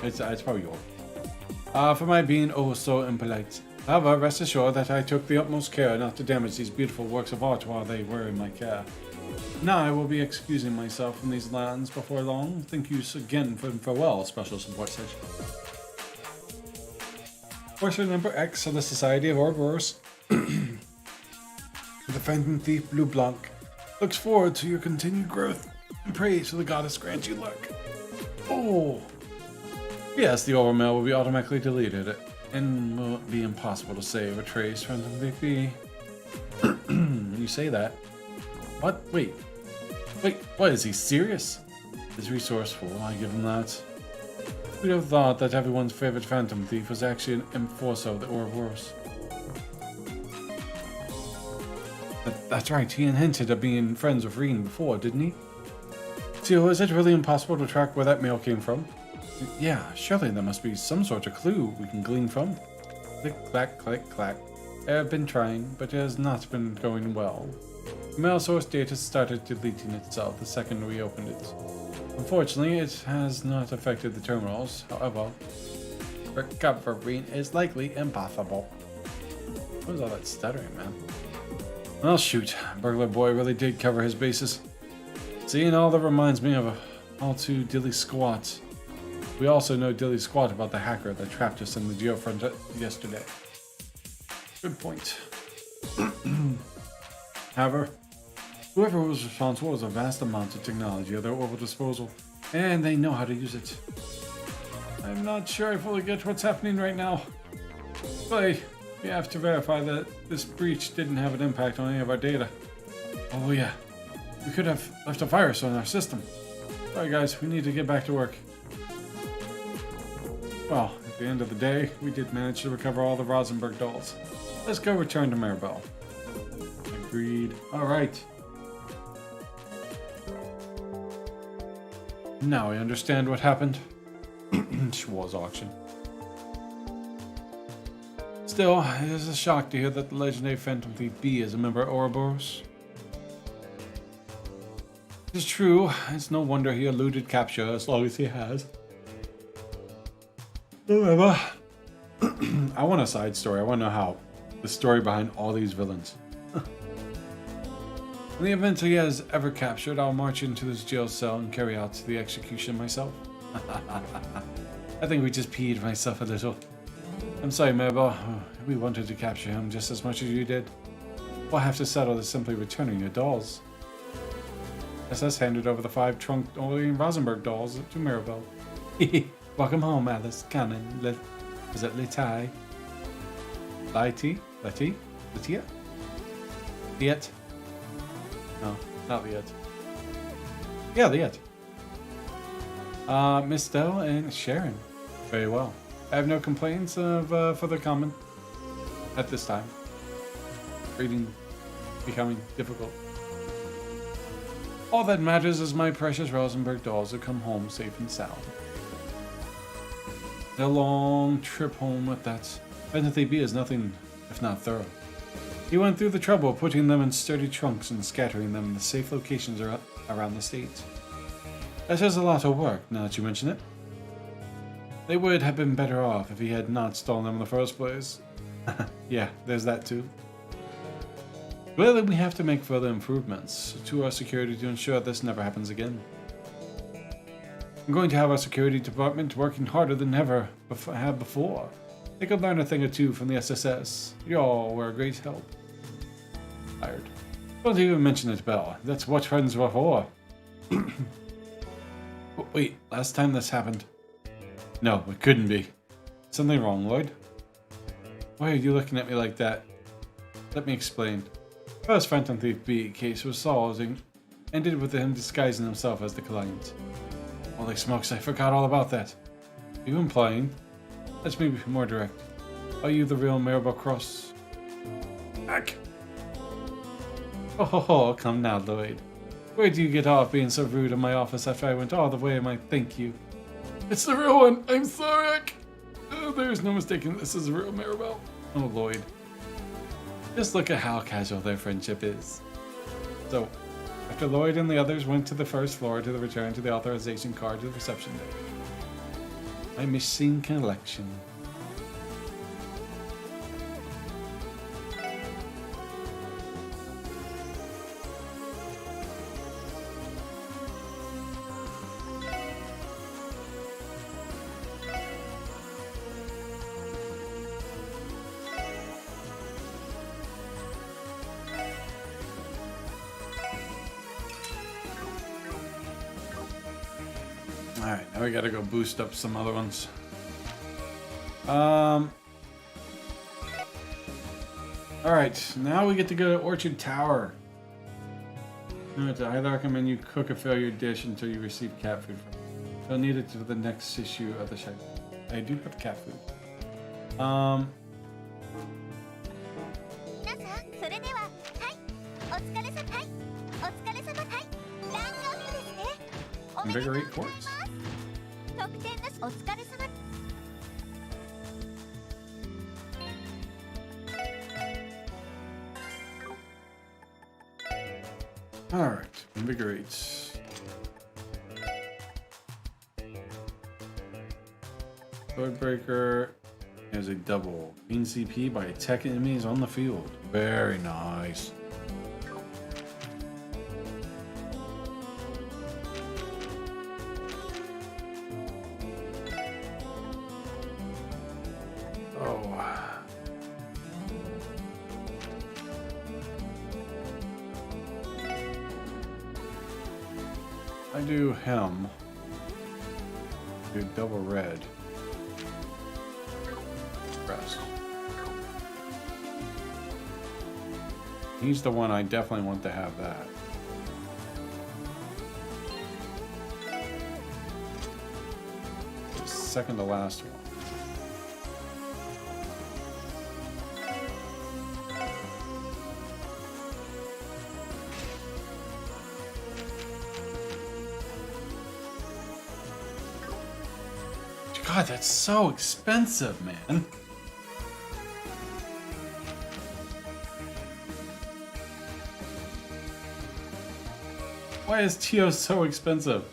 It's probably Jorg. For my being oh so impolite. However, rest assured that I took the utmost care not to damage these beautiful works of art while they were in my care. Now I will be excusing myself from these lands before long. Thank you again for farewell, special support section. Portion number X of the Society of Ouroboros. The Phantom Thief Blue Blanc looks forward to your continued growth and prays for the goddess grant you luck. Oh! Yes, the overmail will be automatically deleted and will be impossible to save or trace Phantom Thief B. You say that. What? Wait, what, is he serious? He's resourceful, I give him that. Who'd have thought that everyone's favorite Phantom Thief was actually an enforcer of the Ouroboros? That's right, he hinted at being friends with Reen before, didn't he? So, is it really impossible to track where that mail came from? Yeah, surely there must be some sort of clue we can glean from. Click, clack, click, clack. I've been trying, but it has not been going well. The mail source data started deleting itself the second we opened it. Unfortunately, it has not affected the terminals. However, recovering is likely impossible. What is all that stuttering, man? Well, shoot. Burglar Boy really did cover his bases. Seeing all that reminds me of all too Dilly Squat. We also know Dilly Squat about the hacker that trapped us in the geofront yesterday. Good point. However, whoever was responsible has a vast amount of technology at their orbital disposal, and they know how to use it. I'm not sure I fully get what's happening right now. But we have to verify that this breach didn't have an impact on any of our data. Oh yeah, we could have left a virus on our system. Sorry guys, we need to get back to work. Well, at the end of the day, we did manage to recover all the Rosenberg dolls. Let's go return to Maribel. Agreed. Alright. Now I understand what happened. Schwarz auction. Still, it is a shock to hear that the legendary Phantom Thief B is a member of Ouroboros. It is true, it's no wonder he eluded capture as long as he has. However, I want a side story. I want to know how. The story behind all these villains. In the event he has ever captured, I'll march into this jail cell and carry out the execution myself. I think we just peed myself a little. I'm sorry, Maribel. We wanted to capture him just as much as you did. We'll have to settle this simply returning your dolls. SS handed over the 5 trunk Rosenberg dolls to Maribel. Welcome home, Alice. Cannon. Is it Litai? Liati? Lati? Latia? Liet? No, not Liet. Yeah, Liet. Miss Dell and Sharon. Very well. I have no complaints of further comment at this time. Reading becoming difficult. All that matters is my precious Rosenberg dolls have come home safe and sound. A long trip home with that Bentley B is nothing if not thorough. He went through the trouble of putting them in sturdy trunks and scattering them in the safe locations around the state. That is a lot of work, now that you mention it. They would have been better off if he had not stolen them in the first place. Yeah, there's that too. Clearly, we have to make further improvements to our security to ensure this never happens again. I'm going to have our security department working harder than ever have before. They could learn a thing or two from the SSS. Y'all were a great help. Tired. Don't even mention it, Belle. That's what friends were for. Wait, last time this happened? No, it couldn't be. Something wrong, Lloyd? Why are you looking at me like that? Let me explain. The first Phantom Thief B case was solved and ended with him disguising himself as the client. Holy smokes, I forgot all about that. Are you implying? Let's be more direct. Are you the real Maribel Cross? Back. Oh, come now, Lloyd. Where do you get off being so rude in my office after I went all the way in my thank you? It's the real one. I'm sorry. There's no mistaking this is the real Maribel. Oh, Lloyd. Just look at how casual their friendship is. So, after Lloyd and the others went to the first floor to return to the authorization card to the reception desk. My missing collection. Alright, now we gotta go boost up some other ones. Alright, now we get to go to Orchard Tower. To either recommend you cook or fill your dish until you receive cat food from it. You'll need it for the next issue of the show. I do have cat food. Invigorate quartz. Alright, invigorate. Swordbreaker is a double. Mean CP by attack enemies on the field. Very nice. I do him. Do double red. Rest. He's the one I definitely want to have that. The second to last one. God, that's so expensive, man. Why is Tio so expensive?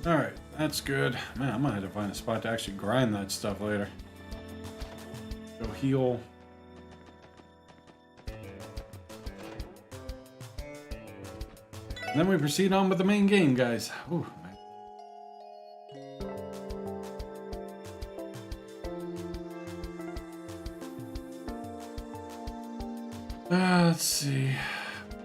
Alright, that's good. Man, I'm gonna have to find a spot to actually grind that stuff later. Go heal. Then we proceed on with the main game, guys. Ooh, let's see.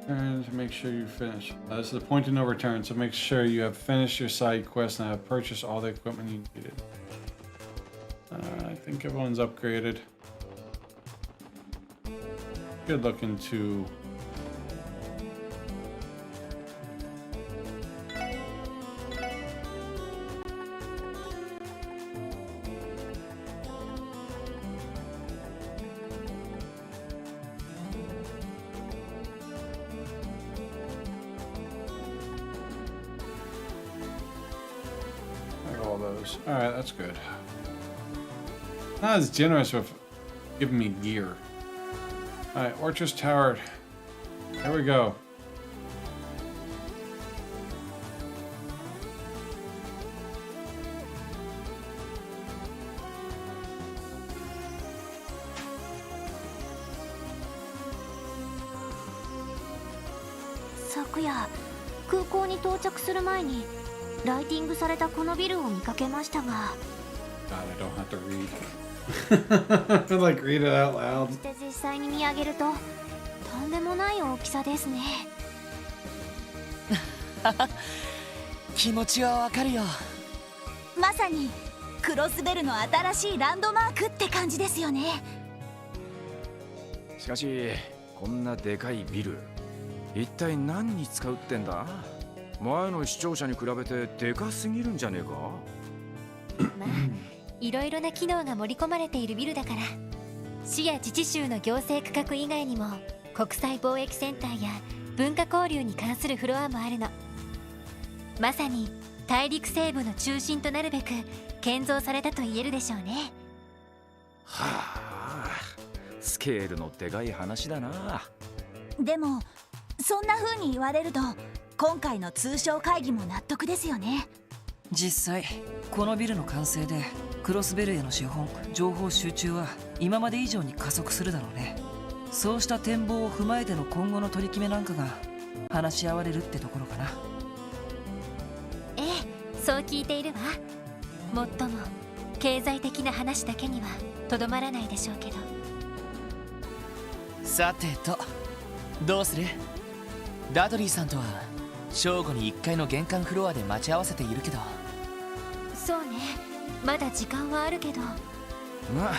Turn to make sure you finish. This is the point of no return, so make sure you have finished your side quest and have purchased all the equipment you needed. I think everyone's upgraded. Good look into. All those. All right, that's good. Not as generous with giving me gear. All right, Orchard's Tower. There we go.昨夜、空港に到着する前にライティングされたこのビルを見かけましたが。God, I don't have to read. Like read it out loud. そして実際に見上げるととんでもない大きさですね。気持ちはわかるよ。まさにクロスベルの新しいランドマークって感じですよね。しかしこんなでかいビル、一体何に使うってんだ？前の視聴者に比べてでかすぎるんじゃねえか？まあ、いろいろな機能が盛り込まれているビルだから。市や自治州の行政区画以外にも国際貿易センターや文化交流に関するフロアもあるの。まさに大陸西部の中心となるべく建造されたと言えるでしょうね。はあ、スケールのでかい話だな。でもそんな風に言われると今回の通商会議も納得ですよね。実際このビルの完成でクロスベルへの資本情報集中は今まで以上に加速するだろうね。そうした展望を踏まえての今後の取り決めなんかが話し合われるってところかな。ええ、そう聞いているわ。もっとも経済的な話だけにはとどまらないでしょうけど。さてと、どうする？ダドリーさんとは正午に1階の玄関フロアで待ち合わせているけど。そうね、まだ時間はあるけど。まあ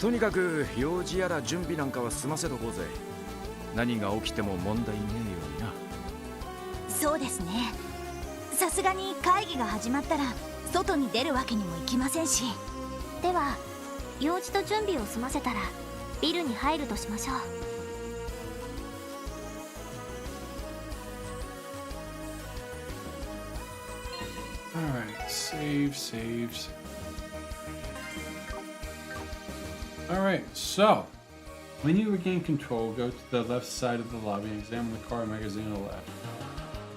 とにかく用事やら準備なんかは済ませとこうぜ。何が起きても問題ねえようにな。そうですね。さすがに会議が始まったら外に出るわけにもいきませんし。では用事と準備を済ませたらビルに入るとしましょう。Alright, saves. Alright, so when you regain control, go to the left side of the lobby and examine the car magazine on the left.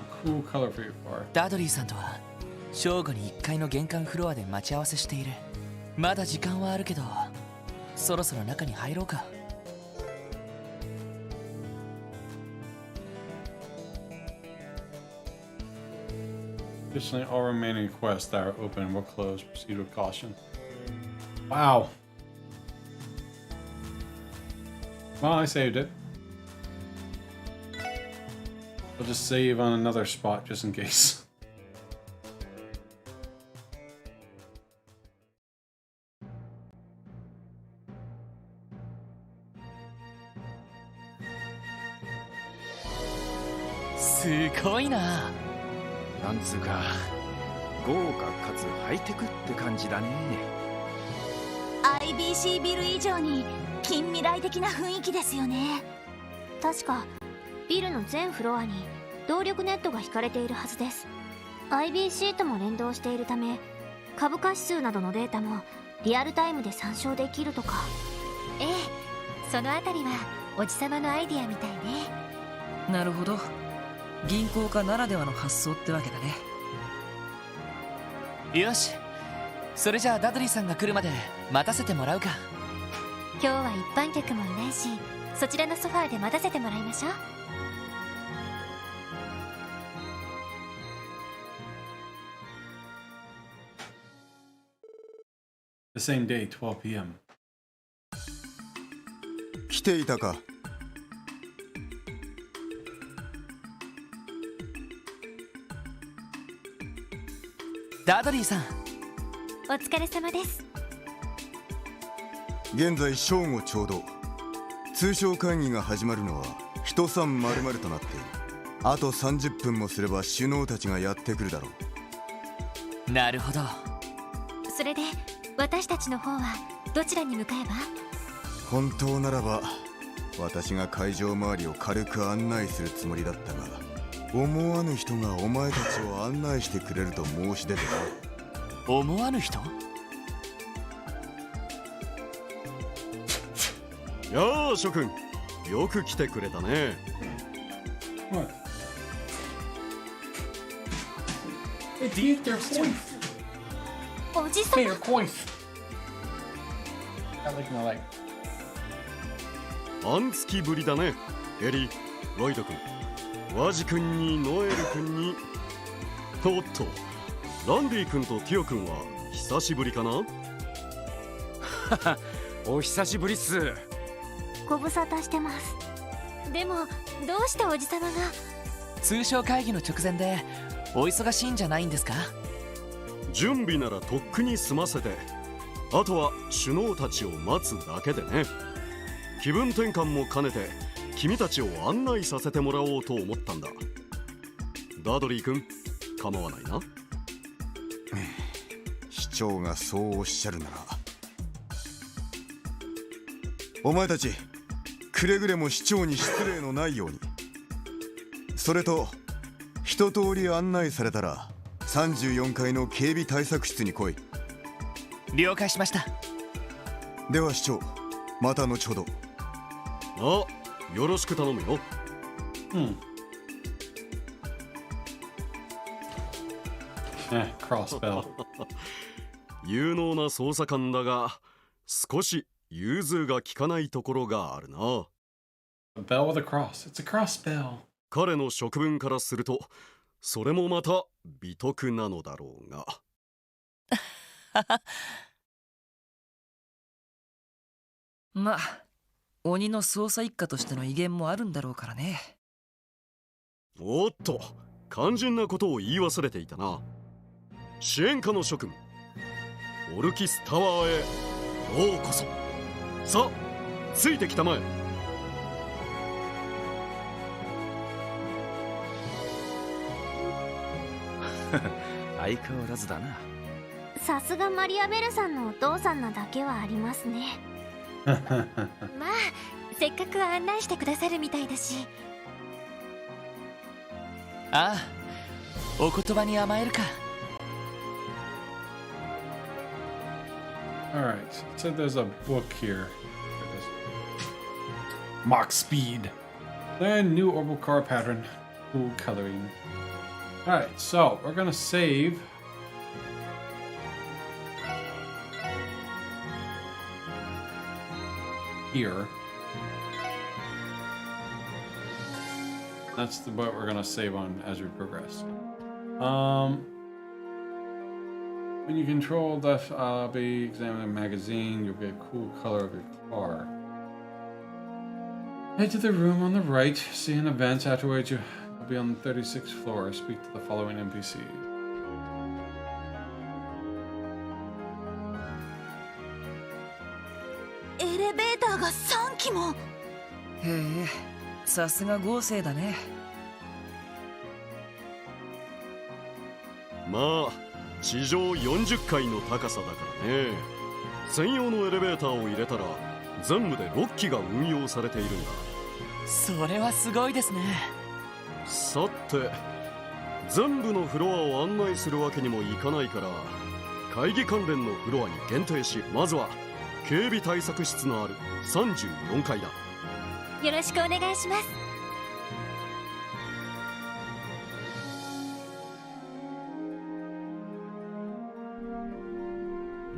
A cool color for your car. ダドリーさんとは正午に1階の玄関フロアで待ち合わせしている。まだ時間はあるけど、そろそろ中に入ろうか。Additionally, all remaining quests that are open will close. Proceed with caution. Wow. Well, I saved it. I'll just save on another spot just in case.すごいな。なんつうか豪華かつハイテクって感じだね。 IBC ビル以上に近未来的な雰囲気ですよね。確かビルの全フロアに動力ネットが引かれているはずです。 IBC とも連動しているため株価指数などのデータもリアルタイムで参照できるとか。ええ、そのあたりはおじさまのアイディアみたいね。なるほど、銀行家ならではの発想ってわけだね。よし、それじゃあダドリーさんが来るまで待たせてもらうか。今日は一般客もいないし、そちらのソファーで待たせてもらいましょう。The same day, 12 p.m. 来ていたか。ダドリーさん、お疲れ様です。現在正午ちょうど。通商会議が始まるのは一三丸々となっている。あと30分もすれば首脳たちがやってくるだろう。なるほど。それで私たちの方はどちらに向かえば？本当ならば私が会場周りを軽く案内するつもりだったが、思わぬ人がお前たちを案内してくれると申し出てた。思わぬ人？やあ諸君、よく来てくれたね。What? It's their voice. おじさん。 Their voice. I like my like. 半月ぶりだね。エリ、ロイド君、ワジ君にノエル君に。おっと、ランディ君とティオ君は久しぶりかな？お久しぶりっす。ご無沙汰してます。でもどうしておじさまが？通商会議の直前でお忙しいんじゃないんですか？準備ならとっくに済ませて、あとは首脳たちを待つだけでね。気分転換も兼ねて君たちを案内させてもらおうと思ったんだ。ダドリー君、構わないな。市長がそうおっしゃるなら。お前たちくれぐれも市長に失礼のないように。それと一通り案内されたら34階の警備対策室に来い。了解しました。では市長、また後ほど。あ、よろしく頼むよ。Cross bell. 有能な捜査官だが少し融通が利かないところがあるな。A bell with a cross. It's a cross bell. 彼の職分からするとそれもまた美徳なのだろうが。まあ鬼の捜査一課としての威厳もあるんだろうからね。おっと、肝心なことを言い忘れていたな。支援課の諸君、オルキスタワーへようこそ。さあ、ついてきたまえ。相変わらずだな。さすがマリアベルさんのお父さんなだけはありますね。まあせっかく案内してくださるみたいだし。ああ、お言葉に甘えるか。Alright, so there's a book here. Mach speed. Then new orbital car pattern. Cool coloring. Alright, so we're gonna save. Here. That's what we're gonna save on as we progress. When you control left LB, examine a magazine, you'll get a cool color of your car. Head to the room on the right, see an event, afterwards you'll be on the 36th floor. Speak to the following NPC. エレベーターが3機も。へえ、さすが豪勢だね。まあ地上40階の高さだからね。専用のエレベーターを入れたら全部で6機が運用されているんだ。それはすごいですね。さて、全部のフロアを案内するわけにもいかないから会議関連のフロアに限定し、まずは警備対策室のある34階だ。よろしくお願いします。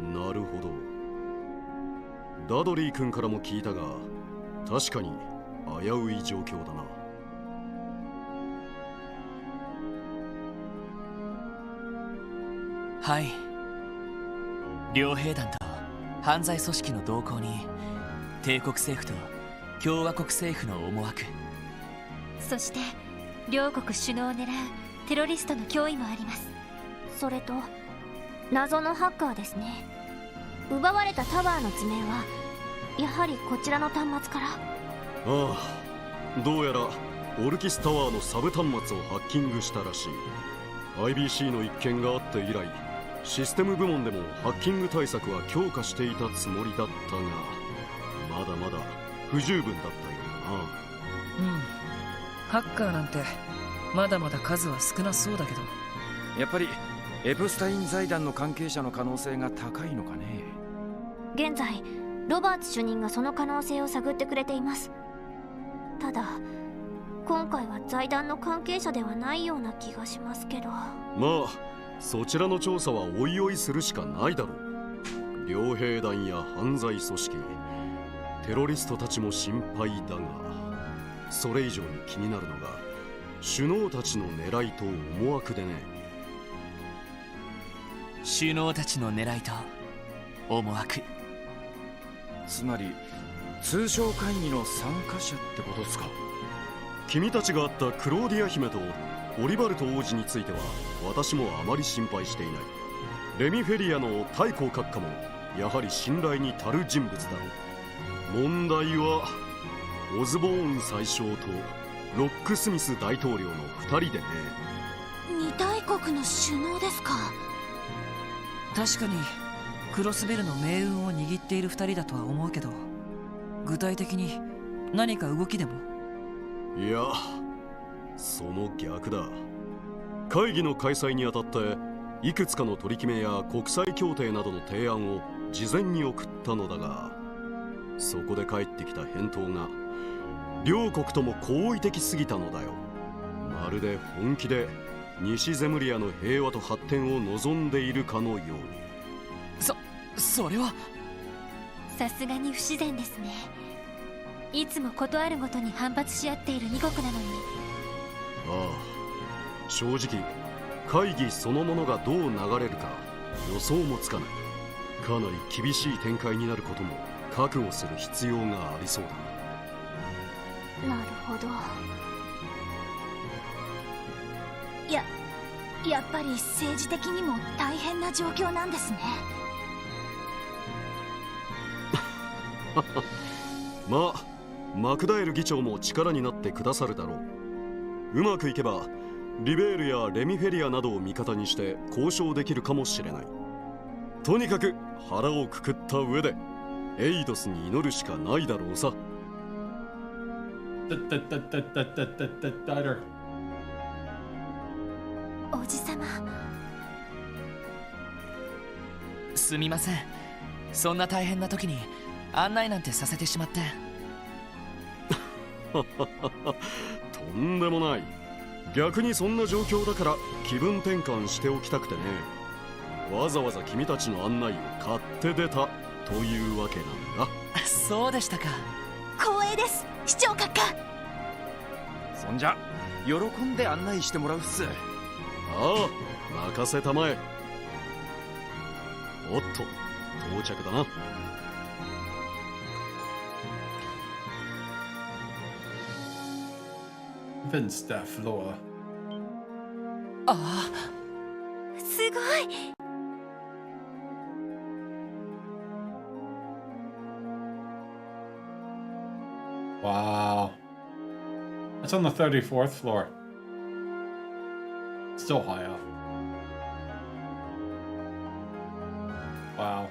なるほど。ダドリー君からも聞いたが、確かに危うい状況だな。はい、両兵団と犯罪組織の動向に帝国政府と共和国政府の思惑、そして両国首脳を狙うテロリストの脅威もあります。それと謎のハッカーですね。奪われたタワーの図面はやはりこちらの端末から。ああ、どうやらオルキスタワーのサブ端末をハッキングしたらしい。 IBC の一件があって以来、システム部門でもハッキング対策は強化していたつもりだったが、まだまだ不十分だったようだな。ハッカーなんてまだまだ数は少なそうだけど、やっぱりエプスタイン財団の関係者の可能性が高いのかね。現在ロバーツ主任がその可能性を探ってくれています。ただ今回は財団の関係者ではないような気がしますけど。まあそちらの調査はおいおいするしかないだろう。両兵団や犯罪組織、テロリストたちも心配だが、それ以上に気になるのが首脳たちの狙いと思惑でね。首脳たちの狙いと思惑、つまり通商会議の参加者ってことですか。君たちが会ったクローディア姫とオリバルト王子については私もあまり心配していない。レミフェリアの太閤閣下もやはり信頼に足る人物だろう。問題はオズボーン宰相とロックスミス大統領の2人でね。二大国の首脳ですか。確かにクロスベルの命運を握っている2人だとは思うけど、具体的に何か動きでも。いや、その逆だ。会議の開催にあたっていくつかの取り決めや国際協定などの提案を事前に送ったのだが、そこで返ってきた返答が両国とも好意的すぎたのだよ。まるで本気で西ゼムリアの平和と発展を望んでいるかのように。それはさすがに不自然ですね。いつもことあるごとに反発し合っている2国なのに。ああ、正直会議そのものがどう流れるか予想もつかない。かなり厳しい展開になることも覚悟する必要がありそうだ。なるほど。やっぱり政治的にも大変な状況なんですね。まあマクダエル議長も力になってくださるだろう。うまくいけばリベールやレミフェリアなどを味方にして交渉できるかもしれない。とにかく腹をくくった上でエイドスに祈るしかないだろうさ。おじさま、すみません。そんな大変な時に案内なんてさせてしまって。とんでもない。逆にそんな状況だから気分転換しておきたくてね。わざわざ君たちの案内を買って出たというわけなんだ。そうでしたか。光栄です、市長閣下。そんじゃ喜んで案内してもらうっす。ああ、任せたまえ。おっと、到着だな。Convince that floor. あすごい。Wow. It's on the 34th floor. Still high up. Wow.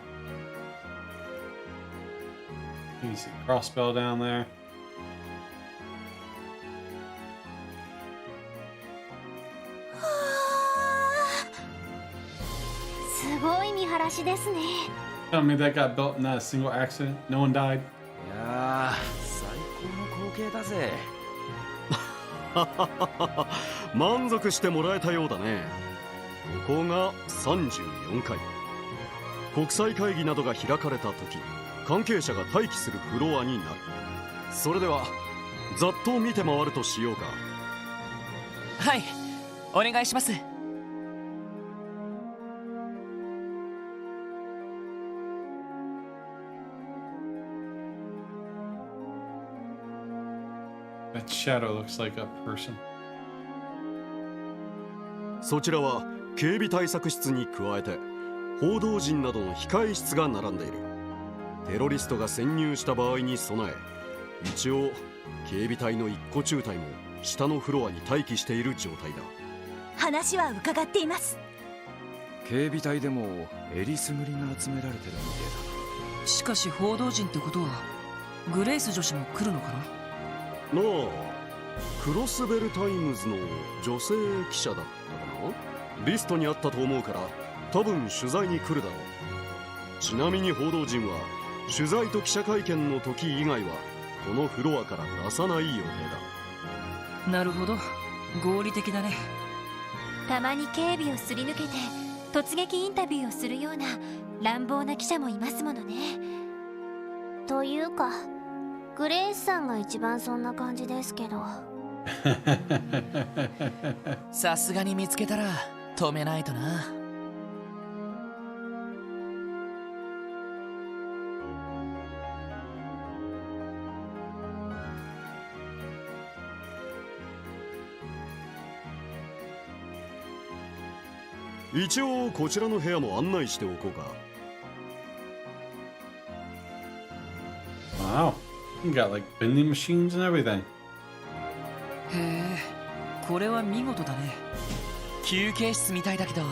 You can see a crossbow down there. Tell me that got built in a single accident? No one died? いやー、最高の光景だぜ。満足してもらえたようだね。ここが34階。国際会議などが開かれた時、関係者が待機するフロアになる。それではざっと見て回るとしようか。はい、お願いします。That shadow looks like a person. そちらは警備対策室に加えて報道陣などの控え室が並んでいる。テロリストが潜入した場合に備え、一応警備隊の一個中隊も下のフロアに待機している状態だ。話は伺っています。警備隊でもえりすぐりが集められてるみてえだ。しかし報道陣ってことはグレイス女子も来るのかな。なあ、クロスベルタイムズの女性記者だったかな。リストにあったと思うから多分取材に来るだろう。ちなみに報道陣は取材と記者会見の時以外はこのフロアから出さない予定だ。なるほど、合理的だね。たまに警備をすり抜けて突撃インタビューをするような乱暴な記者もいますものね。というかグレイスさんが一番そんな感じですけど。さすがに見つけたら止めないとな。一応こちらの部屋も案内しておこうか。Wow. You got like vending machines and everything. へえ、これは見事だね。休憩室みたいだけど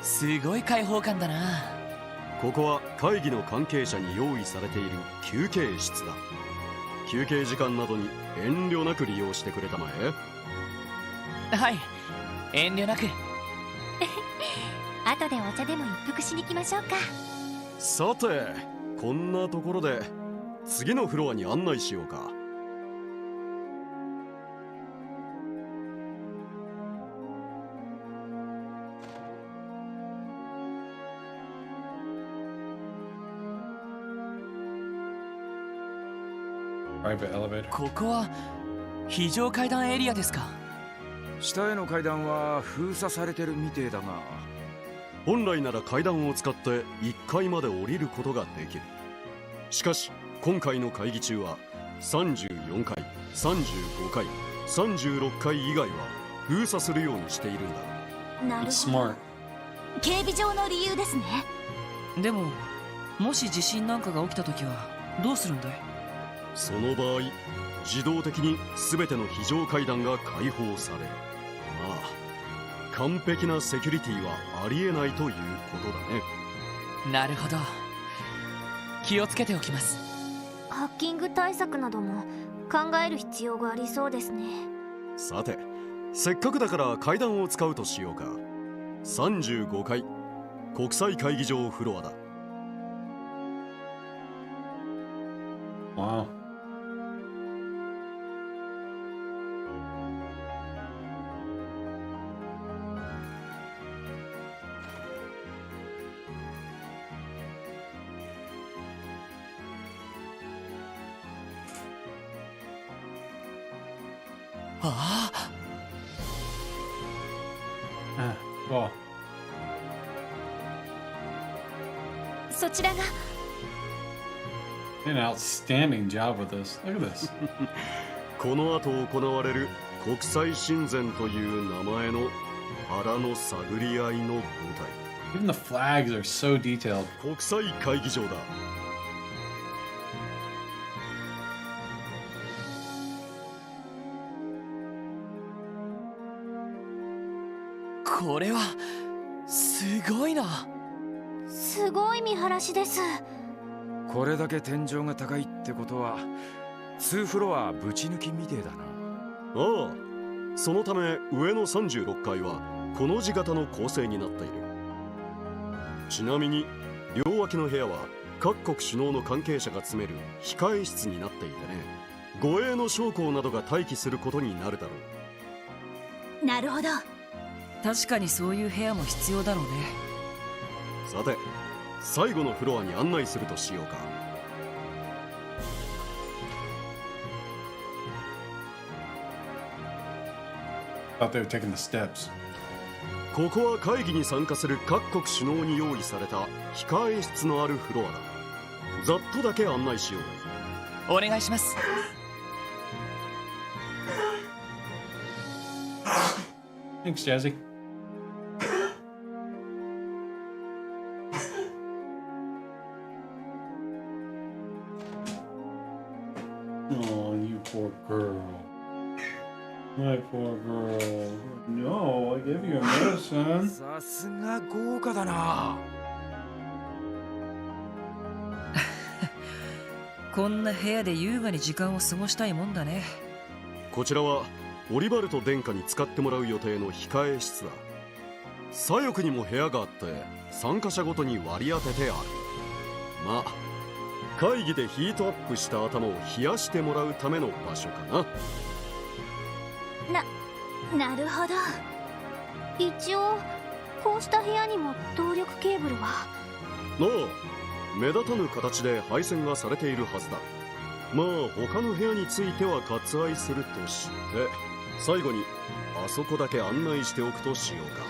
すごい開放感だな。ここは会議の関係者に用意されている休憩室だ。休憩時間などに遠慮なく利用してくれたまえ。はい、遠慮なく。後でお茶でも一服しに行きましょうか。さて、こんなところで次のフロアに案内しようか。Private elevator. ここは非常階段エリアですか。下への階段は封鎖されてるみてえだが。本来なら階段を使って1階まで降りることができる。しかし今回の会議中は34階、35階、36階以外は封鎖するようにしているんだ。なる It's ほど。 smart. 警備上の理由ですね。でももし地震なんかが起きた時はどうするんだい。その場合、自動的に全ての非常階段が開放される。まあ完璧なセキュリティはありえないということだね。なるほど、気をつけておきます。ハッキング対策なども考える必要がありそうですね。さて、せっかくだから階段を使うとしようか。35階国際会議場フロアだ。Wow. Well, そちらが did an outstanding job with this. Look at this. この後行われる国際親善という名前の腹の探り合いの舞 Even the flags are so detailed. 台、国際会議場だ。これはすごいな。すごい見晴らしです。これだけ天井が高いってことは2フロアぶち抜きみてえだな。ああ、そのため上の36階はこの字型の構成になっている。ちなみに両脇の部屋は各国首脳の関係者が詰める控え室になっていてね、護衛の将校などが待機することになるだろう。なるほど。確かにそういう部屋も必要だろうね。さて、最後のフロアに案内するとしようか。Thought they were taking the steps. ここは会議に参加する各国首脳に用意された控え室のあるフロアだ。ざっとだけ案内しよう。お願いします。Thanks, Jazzy. Oh, you poor girl. My poor girl. No, I gave you a medicine. さすが豪華だな。こんな部屋で優雅に時間を過ごしたいもんだね。こちらはオリバルト殿下に使ってもらう予定の控え室だ。左翼にも部屋があって参加者ごとに割り当ててある。まあ会議でヒートアップした頭を冷やしてもらうための場所かな。なるほど。一応こうした部屋にも動力ケーブルは。ああ、目立たぬ形で配線がされているはずだ。まあ他の部屋については割愛するとして、最後にあそこだけ案内しておくとしようか。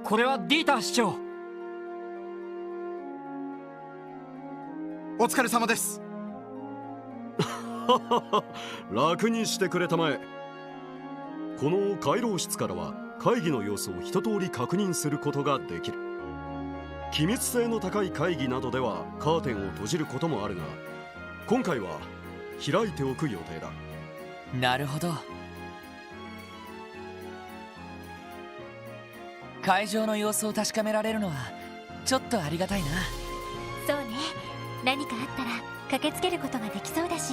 これはディーター市長。お疲れ様です。楽にしてくれたまえ。この回廊室からは会議の様子を一通り確認することができる。機密性の高い会議などではカーテンを閉じることもあるが、今回は開いておく予定だ。なるほど。会場の様子を確かめられるのはちょっとありがたいな。そうね、何かあったら駆けつけることができそうだし。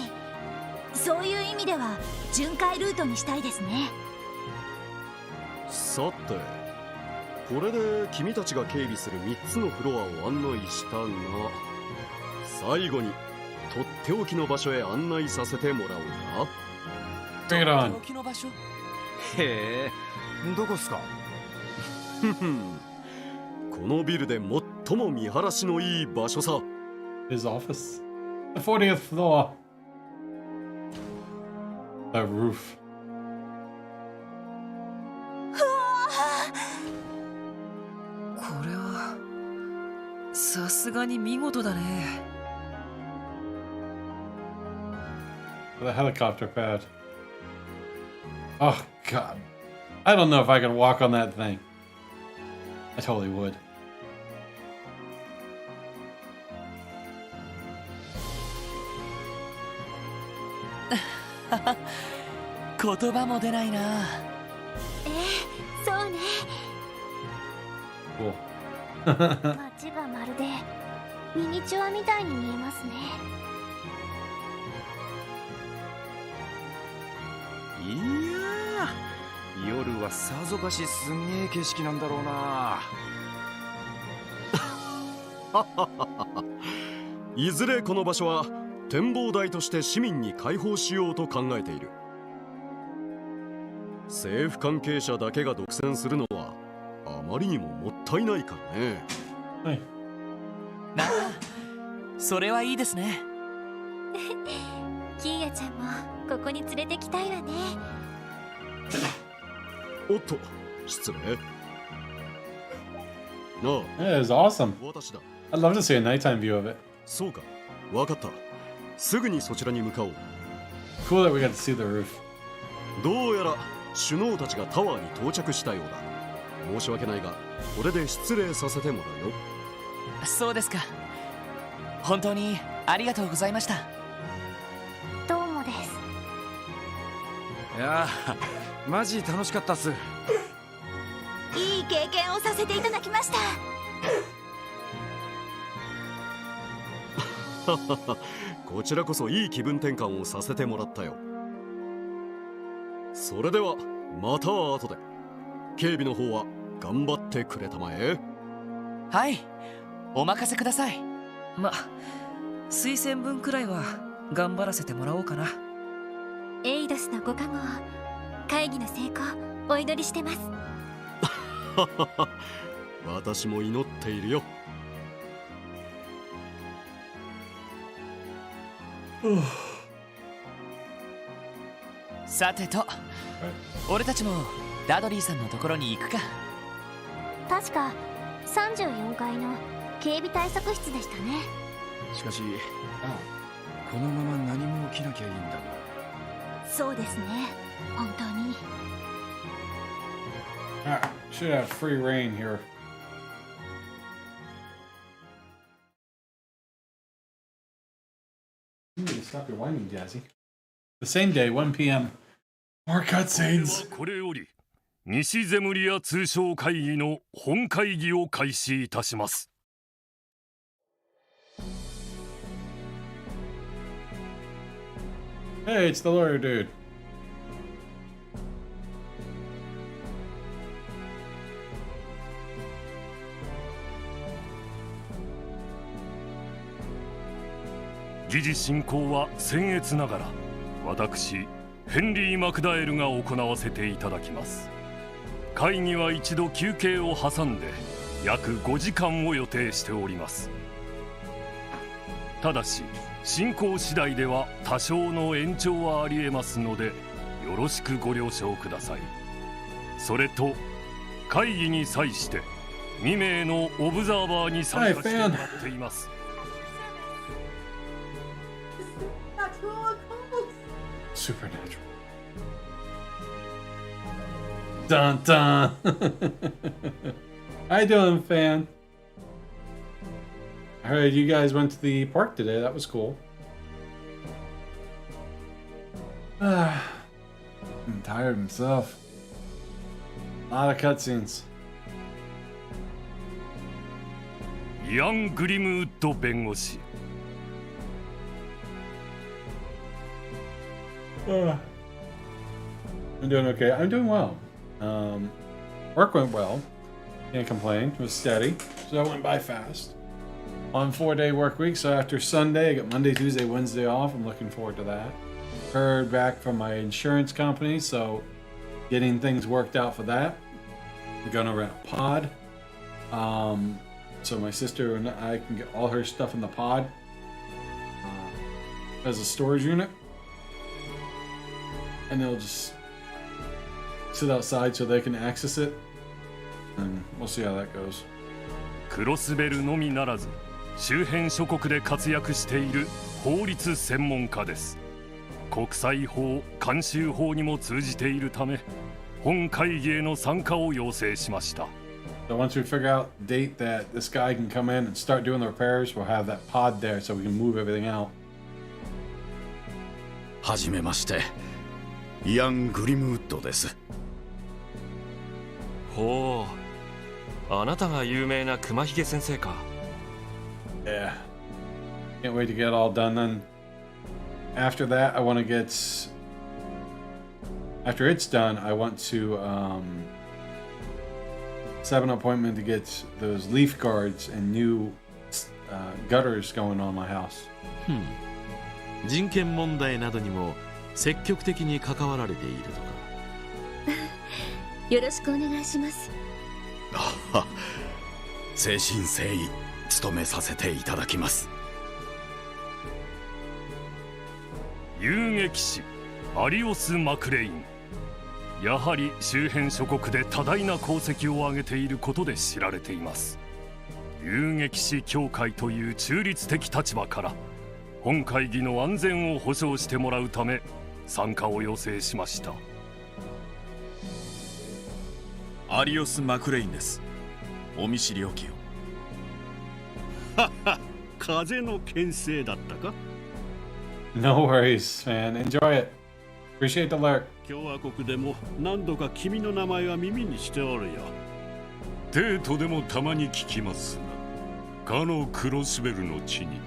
そういう意味では巡回ルートにしたいですね。さて、これで君たちが警備する3つのフロアを案内したが、最後にとっておきの場所へ案内させてもらおうか。Bring it on. 驚きの場所。へえ、どこっすか？このビルで最も見晴らしのいい場所さ。 His office. The 40th floor. The roof. これはさすがに見事だね。The helicopter pad. Oh, God. I don't know if I could walk on that thing. I totally would. 言葉も出ないな。そうね。 Cool. 街がまるでミニチュアみたいに見えますね。いやー、夜はさぞかしすんげえ景色なんだろうな。いずれこの場所は展望台として市民に開放しようと考えている。政府関係者だけが独占するのはあまりにももったいないからね。はい。なあ、それはいいですね。キーヤちゃんもここに連れてきたいわね。おっと、失礼。あ Yeah, it was awesome. あ、私だ。 I'd love to see a nighttime view of it. そうか、わかった。すぐにそちらに向かおう。 Cool that we got to see the roof. どうやら首脳たちがタワーに到着したようだ。申し訳ないが、これで失礼させてもらうよ。そうですか。本当にありがとうございました。どうもです。いやー、マジ楽しかったっす。いい経験をさせていただきました。こちらこそいい気分転換をさせてもらったよ。それではまた後で。警備の方は頑張ってくれたまえ。はい、お任せください。ま、推薦文くらいは頑張らせてもらおうかな。エイドスのご加護を、会議の成功お祈りしてます。私も祈っているよ。さてと、俺たちもダドリーさんのところに行くか。確か34階の警備対策室でしたね。しかし、このまま何も起きなきゃいいんだが。そうですね。本当に。 Alright, should have free reign here. You need to stop your whining, Jazzy. The same day, 1 p.m. More cutscenes. これより西ゼムリア通商会議の本会議を開始いたします。Hey, it's the lawyer dude.「議事進行は僭越ながら私ヘンリー・マクダエルが行わせていただきます。会議は一度休憩を挟んで約5時間を予定しております。ただし進行次第では多少の延長はありえますのでよろしくご了承ください。それと会議に際して2名のオブザーバーに参加してもらっています。Supernatural. Dun dun. How you doing, fan? I heard you guys went to the park today. That was cool. I'm tired myself. A lot of cutscenes. イアン・グリムウッド弁護士。I'm doing okay. I'm doing well. Work went well. Can't complain. It was steady. So that went by fast. On 4-day work week, so after Sunday, I got Monday, Tuesday, Wednesday off. I'm looking forward to that. Heard back from my insurance company, so getting things worked out for that. We're gonna rent a pod. So my sister and I can get all her stuff in the pod as a storage unit. And they'll just sit outside so they can access it. And we'll see how that goes. クロスベルのみならず周辺諸国で活躍している法律専門家です。国際法、慣習法にも通じているため本会議への参加を要請しました。So once we figure out the date that this guy can come in and start doing the repairs, we'll have that pod there so we can move everything out. はじめまして、イアン・グリムウッドです。ほう、あなたが有名な熊ひげ先生か。Yeah. Can't wait to get it all done then. After that, I want to get... After it's done, I want to set an appointment to get those leaf guards and new gutters going on my house. 人権問題などにも積極的に関わられているとか。よろしくお願いします。誠心誠意務めさせていただきます。遊撃士アリオス・マクレイン。やはり周辺諸国で多大な功績を挙げていることで知られています。遊撃士協会という中立的立場から本会議の安全を保障してもらうため参加を要請しました。アリオス・マクレインです。お見知りおきを。はは、風の牽制だったか。 No worries, man. Enjoy it. Appreciate the lurk. 共和国でも何度か君の名前は耳にしておるよ。デートでもたまに聞きますが、かのクロスベルの地に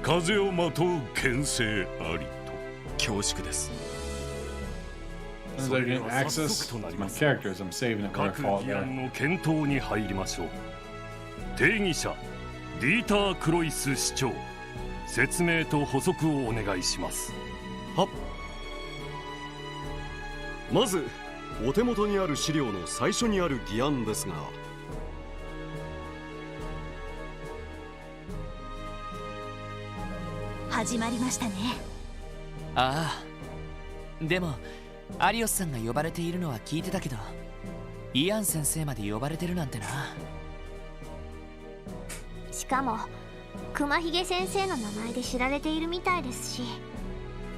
風をまとう牽制ありと。恐縮です。As I get access to my characters, I'm saving it where I 各 fall 議 there. 案の検討に入りましょう。定義者ディーター・クロイス市長、説明と補足をお願いします。は。まずお手元にある資料の最初にある議案ですが、始まりましたね。ああ、でもアリオスさんが呼ばれているのは聞いてたけど、イアン先生まで呼ばれてるなんてな。しかも熊ひげ先生の名前で知られているみたいですし。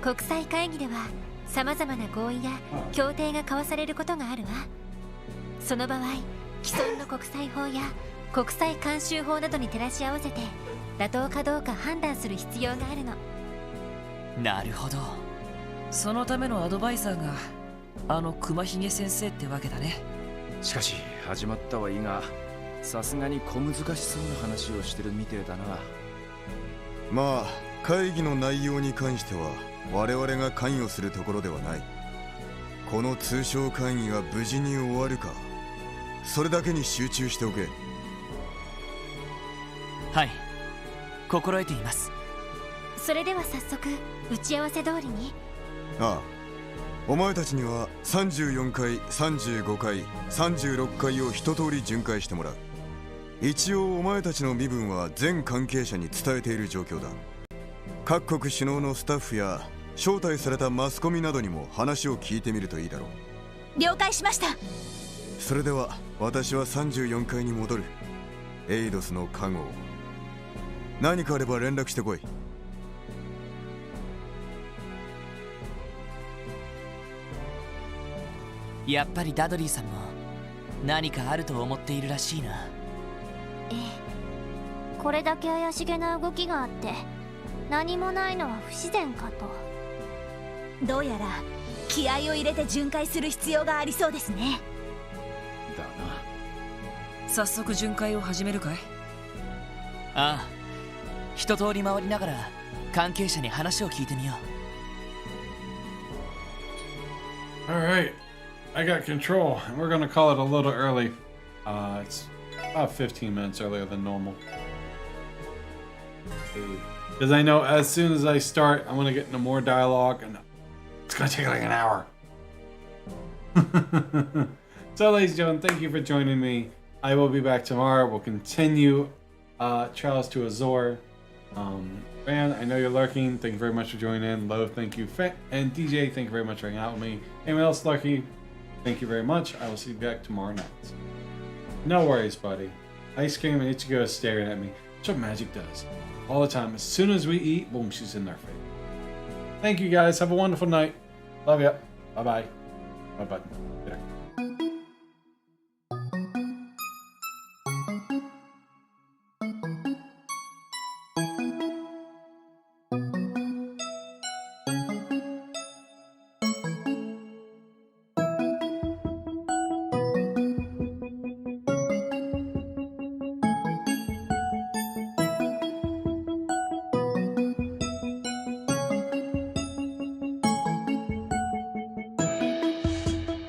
国際会議ではさまざまな合意や協定が交わされることがあるわ。その場合、既存の国際法や国際慣習法などに照らし合わせて妥当かどうか判断する必要があるの。なるほど。そのためのアドバイザーがあの熊ひげ先生ってわけだね。しかし始まったはいいが、さすがに小難しそうな話をしてるみてえだな。まあ会議の内容に関しては我々が関与するところではない。この通商会議が無事に終わるか、それだけに集中しておけ。はい、心得ています。それでは早速打ち合わせ通りに。ああ、お前たちには34回、35回、36回を一通り巡回してもらう。一応お前たちの身分は全関係者に伝えている状況だ。各国首脳のスタッフや招待されたマスコミなどにも話を聞いてみるといいだろう。了解しました。それでは私は34階に戻る。エイドスの加護を。何かあれば連絡してこい。やっぱりダドリーさんも何かあると思っているらしいな。ええ、これだけ怪しげな動きがあって何もないのは不自然かと。どうやら気合を入れて巡回する必要がありそうですね。だな。早速巡回を始めるかい？ああ、一通り回りながら関係者に話を聞いてみよう。Alright, I got control, and we're gonna call it a little early. It's about 15 minutes earlier than normal. Because I know as soon as I start, I'm gonna get into more dialogue, and it's gonna take like an hour. So, ladies and gentlemen, thank you for joining me. I will be back tomorrow. We'll continue Trials to Azure. Fan, I know you're lurking. Thank you very much for joining in. Lo, thank you. And DJ, thank you very much for hanging out with me. Anyone else lurking, thank you very much. I will see you back tomorrow night. No worries, buddy. Ice cream and Ichigo is staring at me. That's what magic does. All the time. As soon as we eat, boom, she's in their face. Thank you guys. Have a wonderful night. Love ya. Bye-bye. Bye-bye.